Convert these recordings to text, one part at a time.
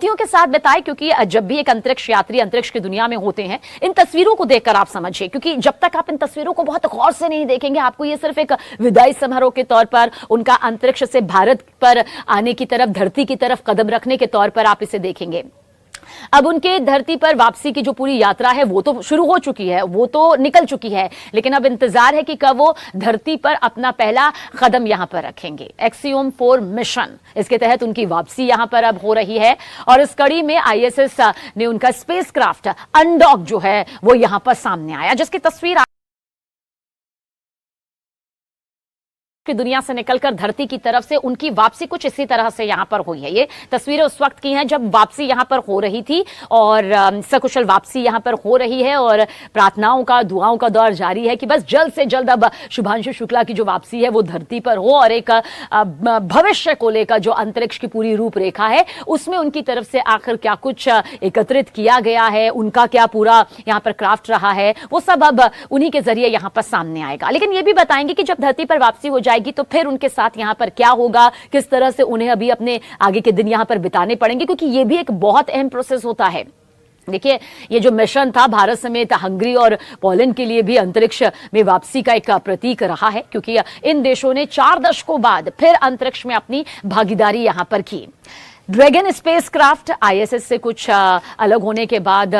के साथ बताएं, क्योंकि जब भी एक अंतरिक्ष यात्री अंतरिक्ष की दुनिया में होते हैं, इन तस्वीरों को देखकर आप समझिए, क्योंकि जब तक आप इन तस्वीरों को बहुत गौर से नहीं देखेंगे, आपको ये सिर्फ एक विदाई समारोह के तौर पर, उनका अंतरिक्ष से भारत पर आने की तरफ, धरती की तरफ कदम रखने के तौर पर आप इसे देखेंगे। अब उनके धरती पर वापसी की जो पूरी यात्रा है वो तो शुरू हो चुकी है, वो तो निकल चुकी है, लेकिन अब इंतजार है कि कब वो धरती पर अपना पहला कदम यहां पर रखेंगे। Axiom-4 मिशन, इसके तहत उनकी वापसी यहां पर अब हो रही है और इस कड़ी में ISS ने उनका स्पेसक्राफ्ट अनडॉक जो है वो यहां पर सामने आया, जिसकी तस्वीर की दुनिया से निकलकर धरती की तरफ से उनकी वापसी कुछ इसी तरह से यहां पर हुई है। ये तस्वीरें उस वक्त की हैं जब वापसी यहां पर हो रही थी और सकुशल वापसी यहां पर हो रही है और प्रार्थनाओं का, दुआओं का दौर जारी है कि बस जल्द से जल्द अब शुभांशु शुक्ला की जो वापसी है वो धरती पर हो और एक भविष्य को लेकर जो अंतरिक्ष की पूरी रूपरेखा है उसमें उनकी तरफ से आखिर क्या कुछ एकत्रित किया गया है, उनका क्या पूरा यहां पर क्राफ्ट रहा है, वो सब अब उन्हीं के जरिए यहां पर सामने आएगा। लेकिन ये भी बताएंगे कि जब धरती पर वापसी हो जाएगी तो फिर उनके साथ यहां पर क्या होगा, किस तरह से उन्हें अभी अपने आगे के दिन यहां पर बिताने पड़ेंगे, क्योंकि यह भी एक बहुत अहम प्रोसेस होता है। देखिए, ये जो मिशन था भारत समेत हंगरी और पोलैंड के लिए भी अंतरिक्ष में वापसी का एक प्रतीक रहा है, क्योंकि इन देशों ने 4 दशकों बाद फिर अंतरिक्ष में अपनी भागीदारी यहां पर की। ड्रैगन स्पेसक्राफ्ट ISS से कुछ अलग होने के बाद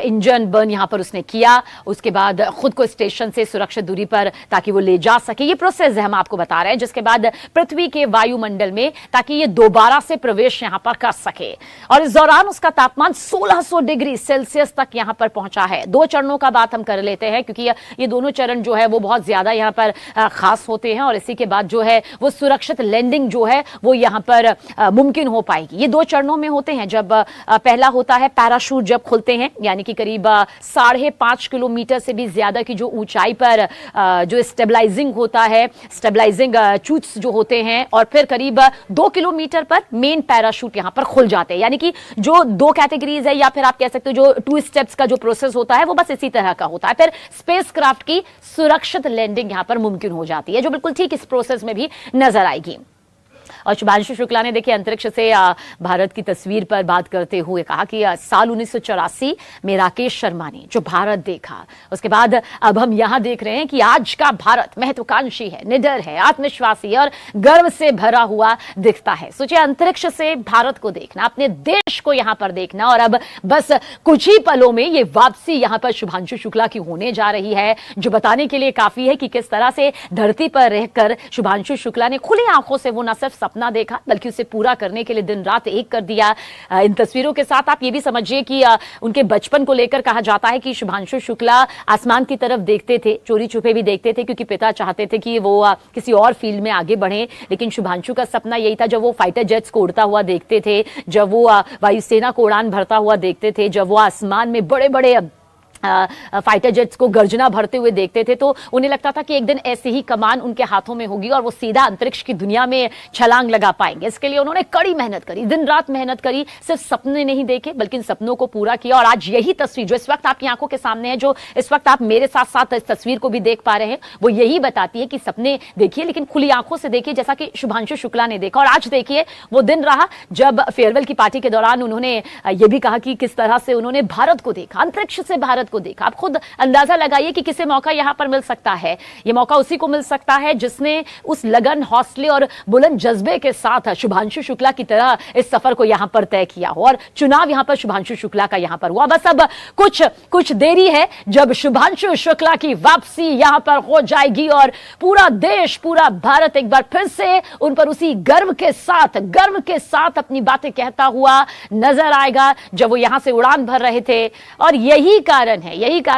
इंजन बर्न यहां पर उसने किया, उसके बाद खुद को स्टेशन से सुरक्षित दूरी पर ताकि वो ले जा सके, ये प्रोसेस है हम आपको बता रहे हैं, जिसके बाद पृथ्वी के वायुमंडल में ताकि ये दोबारा से प्रवेश यहां पर कर सके। और इस दौरान उसका तापमान 1600 डिग्री सेल्सियस तक यहां पर पहुंचा है। 2 चरणों का बात हम कर लेते हैं, क्योंकि ये दोनों चरण जो है वो बहुत ज्यादा यहां पर खास होते हैं और इसी के बाद जो है वो सुरक्षित लैंडिंग जो है वो यहां पर मुमकिन हो पाएगी। ये 2 चरणों में होते हैं। जब पहला होता है पैराशूट जब खुलते हैं, यानी कि करीब 5.5 किलोमीटर से भी ज्यादा की जो ऊंचाई पर जो स्टेबलाइजिंग होता है, स्टेबलाइजिंग चूट्स जो होते हैं, और फिर करीब 2 किलोमीटर पर मेन पैराशूट यहां पर खुल जाते हैं। यानी कि जो 2 कैटेगरीज है, या फिर आप कह सकते हो जो 2 स्टेप्स का जो प्रोसेस होता है वो बस इसी तरह का होता है। फिर स्पेसक्राफ्ट की सुरक्षित लैंडिंग यहां पर मुमकिन हो जाती है, जो बिल्कुल ठीक इस प्रोसेस में भी नजर आएगी। और शुभांशु शुक्ला ने देखिए अंतरिक्ष से भारत की तस्वीर पर बात करते हुए कहा कि साल 1984 में राकेश शर्मा ने जो भारत देखा, उसके बाद अब हम यहां देख रहे हैं कि आज का भारत महत्वाकांक्षी है, निडर है, आत्मविश्वासी है और गर्व से भरा हुआ दिखता है। सोचिए, अंतरिक्ष से भारत को देखना, अपने देश को यहां पर देखना, और अब बस कुछ ही पलों में ये वापसी यहां पर शुभांशु शुक्ला की होने जा रही है, जो बताने के लिए काफी है कि किस तरह से धरती पर रहकर शुभांशु शुक्ला ने खुली आंखों से वो न सिर्फ सपना देखा बल्कि उसे पूरा करने के लिए दिन रात एक कर दिया। इन तस्वीरों के साथ आप ये भी समझिए कि उनके बचपन को लेकर कहा जाता है कि शुभांशु शुक्ला आसमान की तरफ देखते थे, चोरी छुपे भी देखते थे, क्योंकि पिता चाहते थे कि वो किसी और फील्ड में आगे बढ़े। लेकिन शुभांशु का सपना यही था, जब वो फाइटर जेट्स को उड़ता हुआ देखते थे, जब वो वायुसेना को उड़ान भरता हुआ देखते थे, जब वो आसमान में बड़े बड़े फाइटर जेट्स को गर्जना भरते हुए देखते थे, तो उन्हें लगता था कि एक दिन ऐसी ही कमान उनके हाथों में होगी और वो सीधा अंतरिक्ष की दुनिया में छलांग लगा पाएंगे। इसके लिए उन्होंने कड़ी मेहनत करी, दिन रात मेहनत करी, सिर्फ सपने नहीं देखे बल्कि सपनों को पूरा किया। और आज यही तस्वीर जो इस वक्त आपकी आंखों के सामने है, जो इस वक्त आप मेरे साथ साथ इस तस्वीर को भी देख पा रहे हैं, वो यही बताती है कि सपने देखिए लेकिन खुली आंखों से देखिए, जैसा कि शुभांशु शुक्ला ने देखा। और आज देखिए वो दिन रहा जब फेयरवेल की पार्टी के दौरान उन्होंने ये भी कहा कि किस तरह से उन्होंने भारत को देखा, अंतरिक्ष से भारत को देखा। आप खुद अंदाजा लगाइए कि किसे मौका यहां पर मिल सकता है। यह मौका उसी को मिल सकता है जिसने उस लगन, हौसले और बुलंद जज्बे के साथ शुभांशु शुक्ला की तरह इस सफर को यहां पर तय किया हो। और चुनाव यहां पर शुभांशु शुक्ला का यहां पर हुआ। बस अब कुछ देरी है जब शुभांशु शुक्ला की वापसी यहां पर हो जाएगी और पूरा देश, पूरा भारत एक बार फिर से उन पर उसी गर्व के साथ अपनी बातें कहता हुआ नजर आएगा, जब वो यहां से उड़ान भर रहे थे। और यही कारण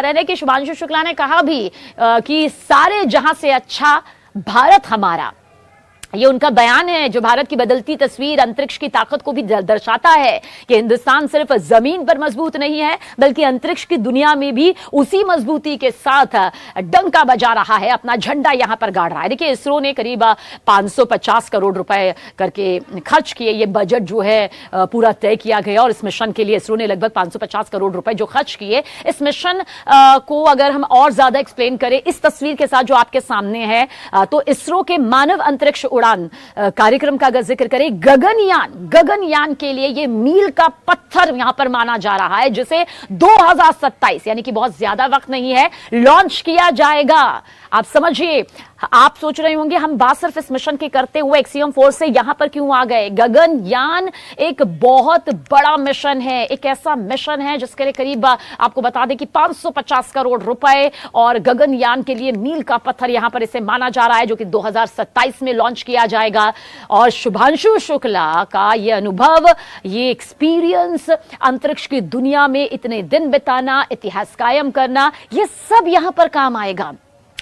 है कि शुभांशु शुक्ला ने कहा भी कि सारे जहां से अच्छा भारत हमारा। ये उनका बयान है जो भारत की बदलती तस्वीर अंतरिक्ष की ताकत को भी दर्शाता है कि हिंदुस्तान सिर्फ जमीन पर मजबूत नहीं है बल्कि अंतरिक्ष की दुनिया में भी उसी मजबूती के साथ डंका बजा रहा है, अपना झंडा यहां पर गाड़ रहा है। देखिए, इसरो ने करीब 550 करोड़ रुपए करके खर्च किए, ये बजट जो है पूरा तय किया गया और इस मिशन के लिए इसरो ने लगभग 550 करोड़ रुपए जो खर्च किए। इस मिशन को अगर हम और ज्यादा एक्सप्लेन करें इस तस्वीर के साथ जो आपके सामने है, तो इसरो के मानव अंतरिक्ष उड़ान स्पैशडाउन कार्यक्रम का अगर जिक्र करें, गगनयान के लिए ये मील का पत्थर यहां पर माना जा रहा है, जिसे 2027 यानी कि बहुत ज्यादा वक्त नहीं है, लॉन्च किया जाएगा। आप समझिए, आप सोच रहे होंगे हम बात सिर्फ इस मिशन की करते हुए Axiom-4 से यहां पर क्यों आ गए। गगनयान एक बहुत बड़ा मिशन है, एक ऐसा मिशन है जिसके लिए करीब आपको बता दें कि 550 करोड़ रुपए और गगनयान के लिए मील का पत्थर यहां पर इसे माना जा रहा है, जो कि 2027 में लॉन्च किया जाएगा। और शुभांशु शुक्ला का ये अनुभव, ये एक्सपीरियंस, अंतरिक्ष की दुनिया में इतने दिन बिताना, इतिहास कायम करना, ये सब यहां पर काम आएगा।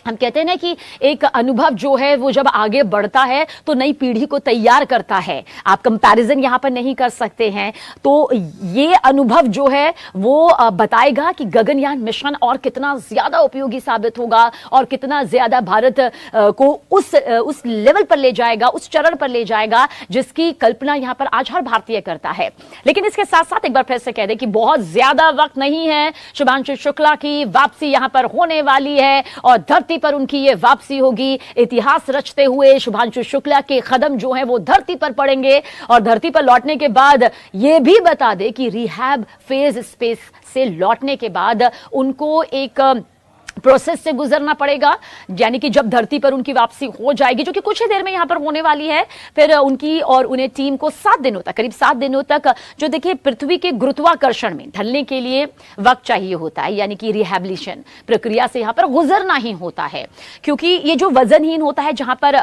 हम कहते हैं ना कि एक अनुभव जो है वो जब आगे बढ़ता है तो नई पीढ़ी को तैयार करता है। आप कंपैरिजन यहां पर नहीं कर सकते हैं, तो ये अनुभव जो है वो बताएगा कि गगनयान मिशन और कितना ज्यादा उपयोगी साबित होगा और कितना ज्यादा भारत को उस लेवल पर ले जाएगा, उस चरण पर ले जाएगा जिसकी कल्पना यहां पर आज हर भारतीय करता है। लेकिन इसके साथ साथ एक बार फिर से कह दें कि बहुत ज्यादा वक्त नहीं है, शुभांशु शुक्ला की वापसी यहां पर होने वाली है और धरती पर उनकी ये वापसी होगी। इतिहास रचते हुए शुभांशु शुक्ला के कदम जो हैं वो धरती पर पड़ेंगे और धरती पर लौटने के बाद ये भी बता दे कि रिहैब फेज स्पेस से लौटने के बाद उनको एक प्रोसेस से गुजरना पड़ेगा, यानी कि जब धरती पर उनकी वापसी हो जाएगी, जो कि कुछ ही देर में यहां पर होने वाली है, फिर उनकी और उन्हें टीम को 7 दिनों तक, करीब 7 दिनों तक, जो देखिए पृथ्वी के गुरुत्वाकर्षण में ढलने के लिए वक्त चाहिए होता है, यानी कि रिहैबिलिटेशन प्रक्रिया से यहां पर गुजरना ही होता है। क्योंकि ये जो वजनहीन होता है, जहां पर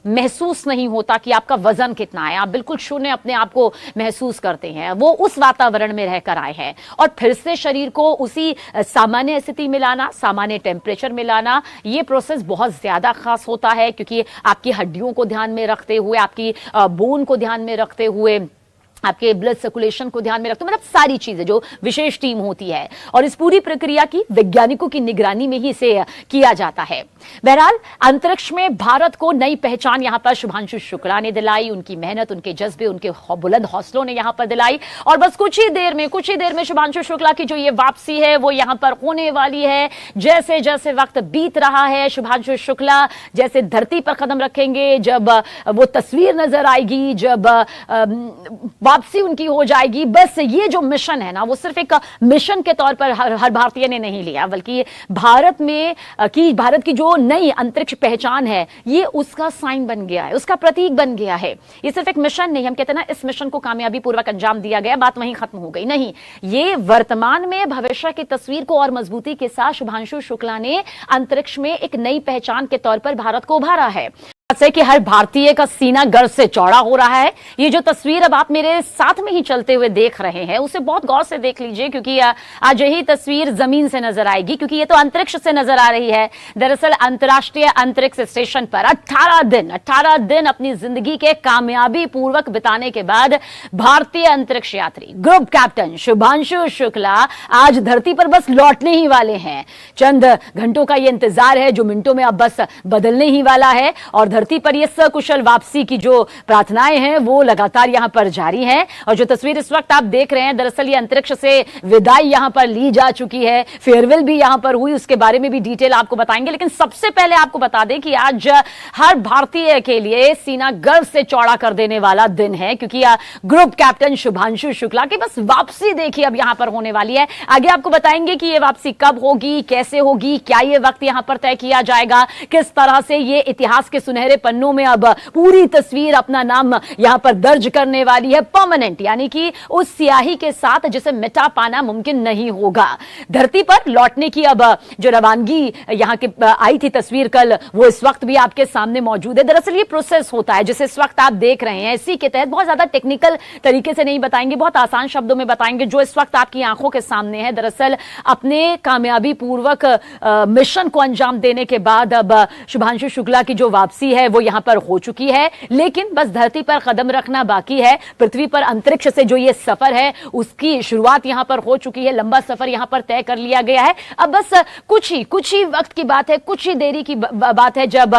महसूस नहीं होता कि आपका वजन कितना है, आप बिल्कुल शून्य अपने आप को महसूस करते हैं, वो उस वातावरण में रहकर आए हैं और फिर से शरीर को उसी सामान्य स्थिति में लाना, सामान्य टेम्परेचर में लाना, ये प्रोसेस बहुत ज्यादा खास होता है। क्योंकि आपकी हड्डियों को ध्यान में रखते हुए, आपकी बोन को ध्यान में रखते हुए, आपके ब्लड सर्कुलेशन को ध्यान में रखते, मतलब सारी चीजें जो विशेष टीम होती है, और इस पूरी प्रक्रिया की वैज्ञानिकों की निगरानी में ही इसे किया जाता है। बहरहाल अंतरिक्ष में भारत को नई पहचान यहां पर शुभांशु शुक्ला ने दिलाई, उनकी मेहनत, उनके जज्बे, उनके बुलंद हौसलों ने यहां पर दिलाई। और बस कुछ ही देर में शुभांशु शुक्ला की जो ये वापसी है वो यहां पर होने वाली है। जैसे जैसे वक्त बीत रहा है, शुभांशु शुक्ला जैसे धरती पर कदम रखेंगे, जब वो तस्वीर नजर आएगी, जब वापसी उनकी हो जाएगी, बस ये जो मिशन है ना, वो सिर्फ एक मिशन के तौर पर हर भारतीय ने नहीं लिया, बल्कि भारत की जो नई अंतरिक्ष पहचान है, ये उसका साइन बन गया है, उसका प्रतीक बन गया है। ये सिर्फ एक मिशन नहीं, हम कहते हैं ना इस मिशन को कामयाबी पूर्वक अंजाम दिया गया, बात वहीं खत्म हो गई, नहीं, ये वर्तमान में भविष्य की तस्वीर को और मजबूती के साथ शुभांशु शुक्ला ने अंतरिक्ष में एक नई पहचान के तौर पर भारत को उभारा है। से कि हर भारतीय का सीना गर्व से चौड़ा हो रहा है। ये जो तस्वीर अब आप मेरे साथ में ही चलते हुए देख रहे हैं, उसे बहुत गौर से देख लीजिए, क्योंकि आज यही तस्वीर जमीन से नजर आएगी, क्योंकि ये तो अंतरिक्ष से नजर आ रही है। दरअसल अंतर्राष्ट्रीय अंतरिक्ष स्टेशन पर 18 दिन अपनी जिंदगी के कामयाबी पूर्वक बिताने के बाद भारतीय अंतरिक्ष यात्री ग्रुप कैप्टन शुभांशु शुक्ला आज धरती पर बस लौटने ही वाले हैं। चंद घंटों का ये इंतजार है, जो मिनटों में अब बस बदलने ही वाला है, और धरती पर ये सकुशल वापसी की जो प्रार्थनाएं हैं वो लगातार यहां पर जारी हैं। और जो तस्वीर इस वक्त आप देख रहे हैं, दरअसल ये अंतरिक्ष से विदाई यहां पर ली जा चुकी है, फेयरवेल भी यहां पर हुई, उसके बारे में भी डिटेल आपको बताएंगे। लेकिन सबसे पहले आपको बता दें कि आज हर भारतीय के लिए सीना गर्व से चौड़ा कर देने वाला दिन है, क्योंकि ग्रुप कैप्टन शुभांशु शुक्ला की बस वापसी देखिए अब यहां पर होने वाली है। आगे आपको बताएंगे कि ये वापसी कब होगी, कैसे होगी, क्या ये वक्त यहां पर तय किया जाएगा, किस तरह से ये इतिहास के सुनहरे पन्नों में अब पूरी तस्वीर अपना नाम यहां पर दर्ज करने वाली है, परमानेंट, यानी कि उस स्याही के साथ जिसे मिटा पाना मुमकिन नहीं होगा। धरती पर लौटने की अब जो रवानगी यहां के आई थी तस्वीर कल, वो इस वक्त भी आपके सामने मौजूद है। दरअसल ये प्रोसेस होता है जिसे इस वक्त आप देख रहे हैं, इसी के तहत बहुत ज्यादा टेक्निकल तरीके से नहीं बताएंगे, बहुत आसान शब्दों में बताएंगे, जो इस वक्त आपकी आंखों के सामने है। दरअसल अपने कामयाबी पूर्वक मिशन को अंजाम देने के बाद अब शुभांशु शुक्ला की जो वापसी है वो यहां पर हो चुकी है, लेकिन बस धरती पर कदम रखना बाकी है। पृथ्वी पर अंतरिक्ष से जो ये सफर है उसकी शुरुआत यहां पर हो चुकी है, लंबा सफर यहां पर तय कर लिया गया है। अब बस कुछ ही वक्त की बात है, कुछ ही देरी की बात है, जब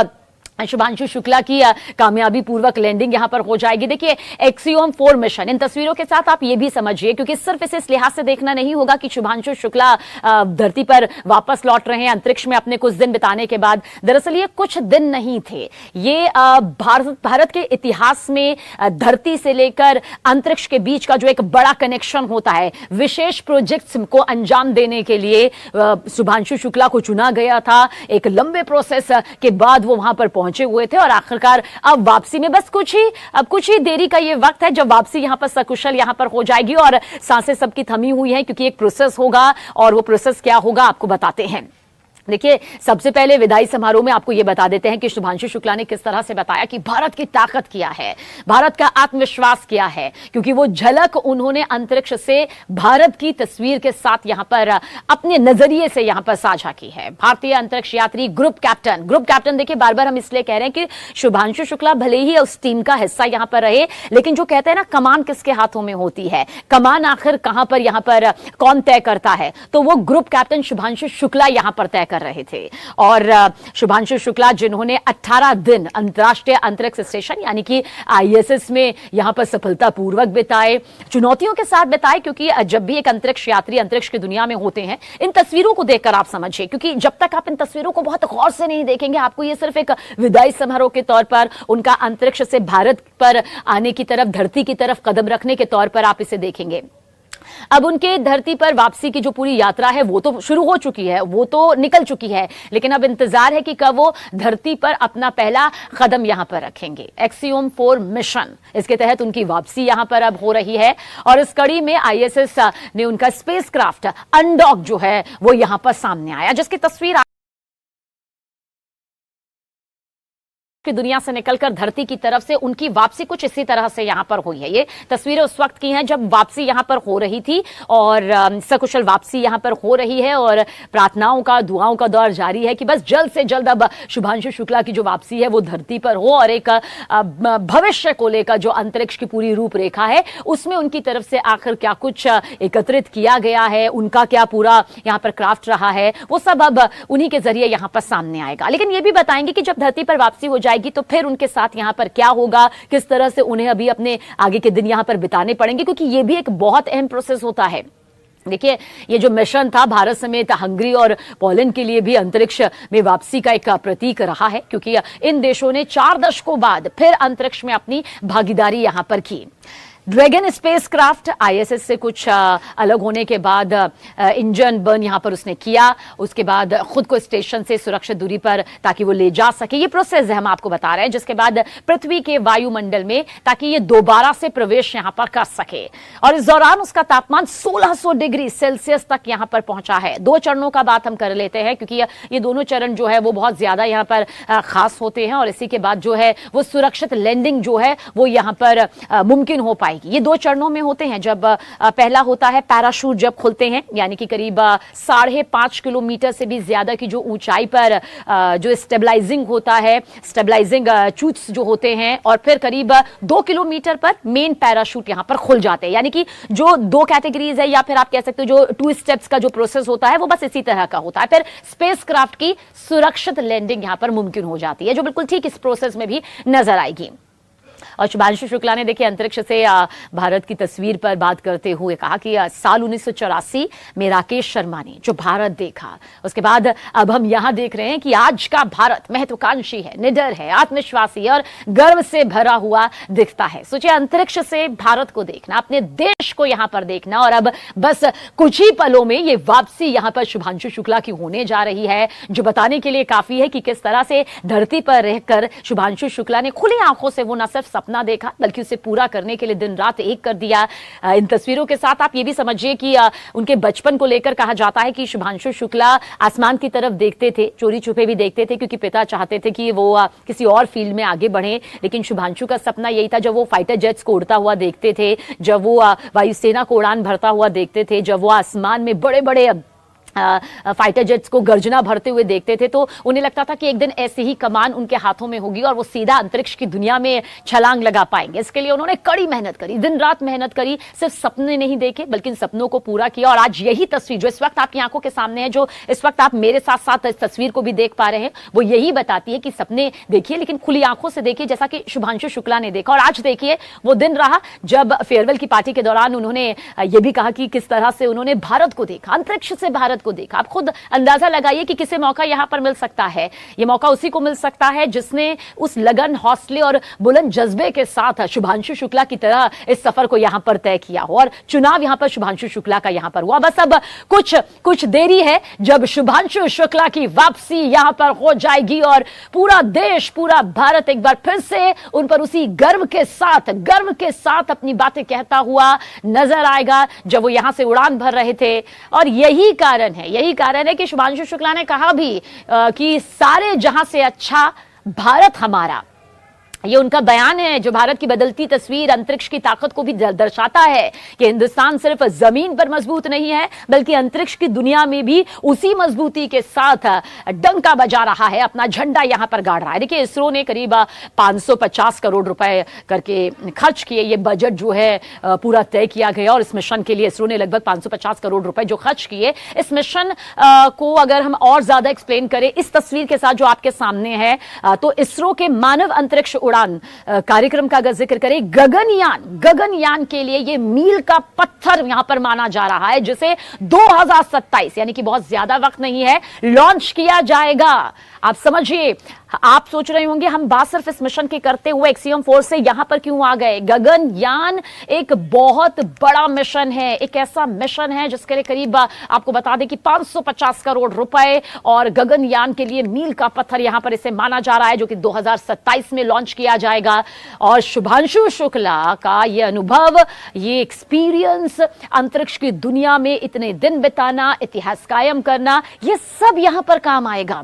शुभांशु शुक्ला की कामयाबी पूर्वक लैंडिंग यहां पर हो जाएगी। देखिए एक्सियोम 4 मिशन, इन तस्वीरों के साथ आप ये भी समझिए, क्योंकि सिर्फ इसे इस लिहाज से देखना नहीं होगा कि शुभांशु शुक्ला धरती पर वापस लौट रहे हैं अंतरिक्ष में अपने कुछ दिन बिताने के बाद। दरअसल ये कुछ दिन नहीं थे, ये भारत के इतिहास में धरती से लेकर अंतरिक्ष के बीच का जो एक बड़ा कनेक्शन होता है, विशेष प्रोजेक्ट्स को अंजाम देने के लिए शुभांशु शुक्ला को चुना गया था। एक लंबे प्रोसेस के बाद वो वहां पर पहुंचे हुए थे और आखिरकार अब वापसी में बस कुछ ही देरी का ये वक्त है जब वापसी यहां पर सकुशल यहां पर हो जाएगी और सांसें सबकी थमी हुई हैं, क्योंकि एक प्रोसेस होगा और वो प्रोसेस क्या होगा आपको बताते हैं। देखिए सबसे पहले विदाई समारोह में आपको यह बता देते हैं कि शुभांशु शुक्ला ने किस तरह से बताया कि भारत की ताकत क्या है, भारत का आत्मविश्वास क्या है, क्योंकि वो झलक उन्होंने अंतरिक्ष से भारत की तस्वीर के साथ यहां पर अपने नजरिए से यहां पर साझा की है। भारतीय अंतरिक्ष यात्री ग्रुप कैप्टन देखिए बार बार हम इसलिए कह रहे हैं कि शुभांशु शुक्ला भले ही उस टीम का हिस्सा यहां पर रहे, लेकिन जो कहते हैं ना कमान किसके हाथों में होती है, कमान आखिर कहां पर यहां पर कौन तय करता है, तो वो ग्रुप कैप्टन शुभांशु शुक्ला यहां पर तय कर रहे थे। और शुभांशु शुक्ला जिन्होंने 18 दिन अंतर्राष्ट्रीय अंतरिक्ष स्टेशन यानी कि ISS में यहां पर सफलतापूर्वक बिताए, चुनौतियों के साथ बिताए, क्योंकि जब भी एक अंतरिक्ष यात्री अंतरिक्ष की दुनिया में होते हैं, इन तस्वीरों को देखकर आप समझिए, क्योंकि जब तक आप इन तस्वीरों को बहुत गौर से नहीं देखेंगे, आपको ये सिर्फ एक विदाई समारोह के तौर पर उनका अंतरिक्ष से भारत पर आने की तरफ, धरती की तरफ कदम रखने के तौर पर आप इसे देखेंगे। अब उनके धरती पर वापसी की जो पूरी यात्रा है वो तो शुरू हो चुकी है, वो तो निकल चुकी है, लेकिन अब इंतजार है कि कब वो धरती पर अपना पहला कदम यहां पर रखेंगे। Axiom-4 मिशन, इसके तहत उनकी वापसी यहां पर अब हो रही है और इस कड़ी में ISS ने उनका स्पेसक्राफ्ट अनडॉक जो है वो यहां पर सामने आया, जिसकी तस्वीर की दुनिया से निकलकर धरती की तरफ से उनकी वापसी कुछ इसी तरह से यहां पर हुई है। ये तस्वीरें उस वक्त की हैं जब वापसी यहां पर हो रही थी और सकुशल वापसी यहां पर हो रही है और प्रार्थनाओं का, दुआओं का दौर जारी है कि बस जल्द से जल्द अब शुभांशु शुक्ला की जो वापसी है वो धरती पर हो और एक भविष्य को लेकर जो अंतरिक्ष की पूरी रूपरेखा है उसमें उनकी तरफ से आखिर क्या कुछ एकत्रित किया गया है, उनका क्या पूरा यहां पर क्राफ्ट रहा है, वो सब अब उन्हीं के जरिए यहां पर सामने आएगा। लेकिन ये भी बताएंगे कि जब धरती पर वापसी हो जाएगी तो फिर उनके साथ यहां पर क्या होगा, किस तरह से उन्हें अभी अपने आगे के दिन यहां पर बिताने पड़ेंगे, क्योंकि ये भी एक बहुत अहम प्रोसेस होता है। देखिए ये जो मिशन था भारत समेत हंगरी और पोलैंड के लिए भी अंतरिक्ष में वापसी का एक प्रतीक रहा है, क्योंकि इन देशों ने 4 दशकों बाद फिर अंतरिक्ष में अपनी भागीदारी यहां पर की। ड्रैगन स्पेसक्राफ्ट ISS से कुछ अलग होने के बाद इंजन बर्न यहां पर उसने किया, उसके बाद खुद को स्टेशन से सुरक्षित दूरी पर ताकि वो ले जा सके, ये प्रोसेस है हम आपको बता रहे हैं, जिसके बाद पृथ्वी के वायुमंडल में ताकि ये दोबारा से प्रवेश यहां पर कर सके। और इस दौरान उसका तापमान 1600 डिग्री सेल्सियस तक यहां पर पहुंचा है। 2 चरणों का बात हम कर लेते हैं, क्योंकि ये दोनों चरण जो है वो बहुत ज्यादा यहां पर खास होते हैं और इसी के बाद जो है वो सुरक्षित लैंडिंग जो है वो यहां पर मुमकिन हो पाएगी। ये 2 चरणों में होते हैं। जब पहला होता है पैराशूट जब खुलते हैं, यानी कि करीब 5.5 किलोमीटर से भी ज्यादा की जो ऊंचाई पर जो स्टेबलाइजिंग होता है, स्टेबलाइजिंग चूट्स जो होते हैं, और फिर करीब 2 किलोमीटर पर मेन पैराशूट यहां पर खुल जाते हैं। यानी कि जो 2 कैटेगरीज है या फिर आप कह सकते हो जो 2 स्टेप्स का जो प्रोसेस होता है वो बस इसी तरह का होता है। फिर स्पेसक्राफ्ट की सुरक्षित लैंडिंग यहां पर मुमकिन हो जाती है, जो बिल्कुल ठीक इस प्रोसेस में भी नजर आएगी। और शुभांशु शुक्ला ने देखिए अंतरिक्ष से भारत की तस्वीर पर बात करते हुए कहा कि साल 1984 में राकेश शर्मा ने जो भारत देखा, उसके बाद अब हम यहां देख रहे हैं कि आज का भारत महत्वाकांक्षी है, निडर है, आत्मविश्वासी और गर्व से भरा हुआ दिखता है। सोचिए अंतरिक्ष से भारत को देखना, अपने देश को यहां पर देखना, और अब बस कुछ ही पलों में ये वापसी यहां पर शुभांशु शुक्ला की होने जा रही है, जो बताने के लिए काफी है कि किस तरह से धरती पर रहकर शुभांशु शुक्ला ने खुली आंखों से वो न सिर्फ सपना देखा बल्कि उसे पूरा करने के लिए दिन रात एक कर दिया। इन तस्वीरों के साथ आप ये भी समझिए कि उनके बचपन को लेकर कहा जाता है कि शुभांशु शुक्ला आसमान की तरफ देखते थे, चोरी छुपे भी देखते थे, क्योंकि पिता चाहते थे कि वो किसी और फील्ड में आगे बढ़े। लेकिन शुभांशु का सपना यही था, जब वो फाइटर जेट्स को उड़ता हुआ देखते थे, जब वो वायुसेना को उड़ान भरता हुआ देखते थे, जब वो आसमान में बड़े बड़े फाइटर जेट्स को गर्जना भरते हुए देखते थे, तो उन्हें लगता था कि एक दिन ऐसी ही कमान उनके हाथों में होगी और वो सीधा अंतरिक्ष की दुनिया में छलांग लगा पाएंगे। इसके लिए उन्होंने कड़ी मेहनत करी, दिन रात मेहनत करी, सिर्फ सपने नहीं देखे बल्कि सपनों को पूरा किया। और आज यही तस्वीर जो इस वक्त आपकी आंखों के सामने है, जो इस वक्त आप मेरे साथ साथ इस तस्वीर को भी देख पा रहे हैं, वो यही बताती है कि सपने देखिए लेकिन खुली आंखों से देखिए, जैसा कि शुभांशु शुक्ला ने देखा। और आज देखिए वो दिन रहा जब फेयरवेल की पार्टी के दौरान उन्होंने ये भी कहा कि किस तरह से उन्होंने भारत को देखा, अंतरिक्ष से भारत को देखा। आप खुद अंदाजा लगाइए कि किसे मौका यहां पर मिल सकता है। यह मौका उसी को मिल सकता है जिसने उस लगन, हौसले और बुलंद जज्बे के साथ शुभांशु शुक्ला की तरह इस सफर को यहां पर तय किया हो। और चुनाव यहां पर शुभांशु शुक्ला का यहां पर हुआ। बस अब कुछ देरी है जब शुभांशु शुक्ला की वापसी यहां पर हो जाएगी और पूरा देश, पूरा भारत एक बार फिर से उन पर उसी गर्व के साथ अपनी बातें कहता हुआ नजर आएगा जब वो यहां से उड़ान भर रहे थे। और यही कारण है कि शुभांशु शुक्ला ने कहा भी कि सारे जहां से अच्छा भारत हमारा। ये उनका बयान है जो भारत की बदलती तस्वीर, अंतरिक्ष की ताकत को भी दर्शाता है कि हिंदुस्तान सिर्फ जमीन पर मजबूत नहीं है बल्कि अंतरिक्ष की दुनिया में भी उसी मजबूती के साथ डंका बजा रहा है, अपना झंडा यहां पर गाड़ रहा है। देखिए इसरो ने करीब 550 करोड़ रुपए करके खर्च किए। ये बजट जो है पूरा तय किया गया और इस मिशन के लिए इसरो ने लगभग 550 करोड़ रुपए जो खर्च किए। इस मिशन को अगर हम और ज्यादा एक्सप्लेन करें इस तस्वीर के साथ जो आपके सामने है, तो इसरो के मानव अंतरिक्ष उड़ान कार्यक्रम का अगर जिक्र करें, गगनयान के लिए यह मील का पत्थर यहां पर माना जा रहा है, जिसे 2027 यानी कि बहुत ज्यादा वक्त नहीं है, लॉन्च किया जाएगा। आप समझिए, आप सोच रहे होंगे हम बात सिर्फ इस मिशन के करते हुए Axiom-4 से यहां पर क्यों आ गए। गगनयान एक बहुत बड़ा मिशन है, एक ऐसा मिशन है जिसके लिए करीब आपको बता दें कि 550 करोड़ रुपए और गगनयान के लिए मील का पत्थर यहां पर इसे माना जा रहा है, जो कि 2027 में लॉन्च किया जाएगा। और शुभांशु शुक्ला का यह अनुभव, ये एक्सपीरियंस, अंतरिक्ष की दुनिया में इतने दिन बिताना, इतिहास कायम करना, यह सब यहां पर काम आएगा।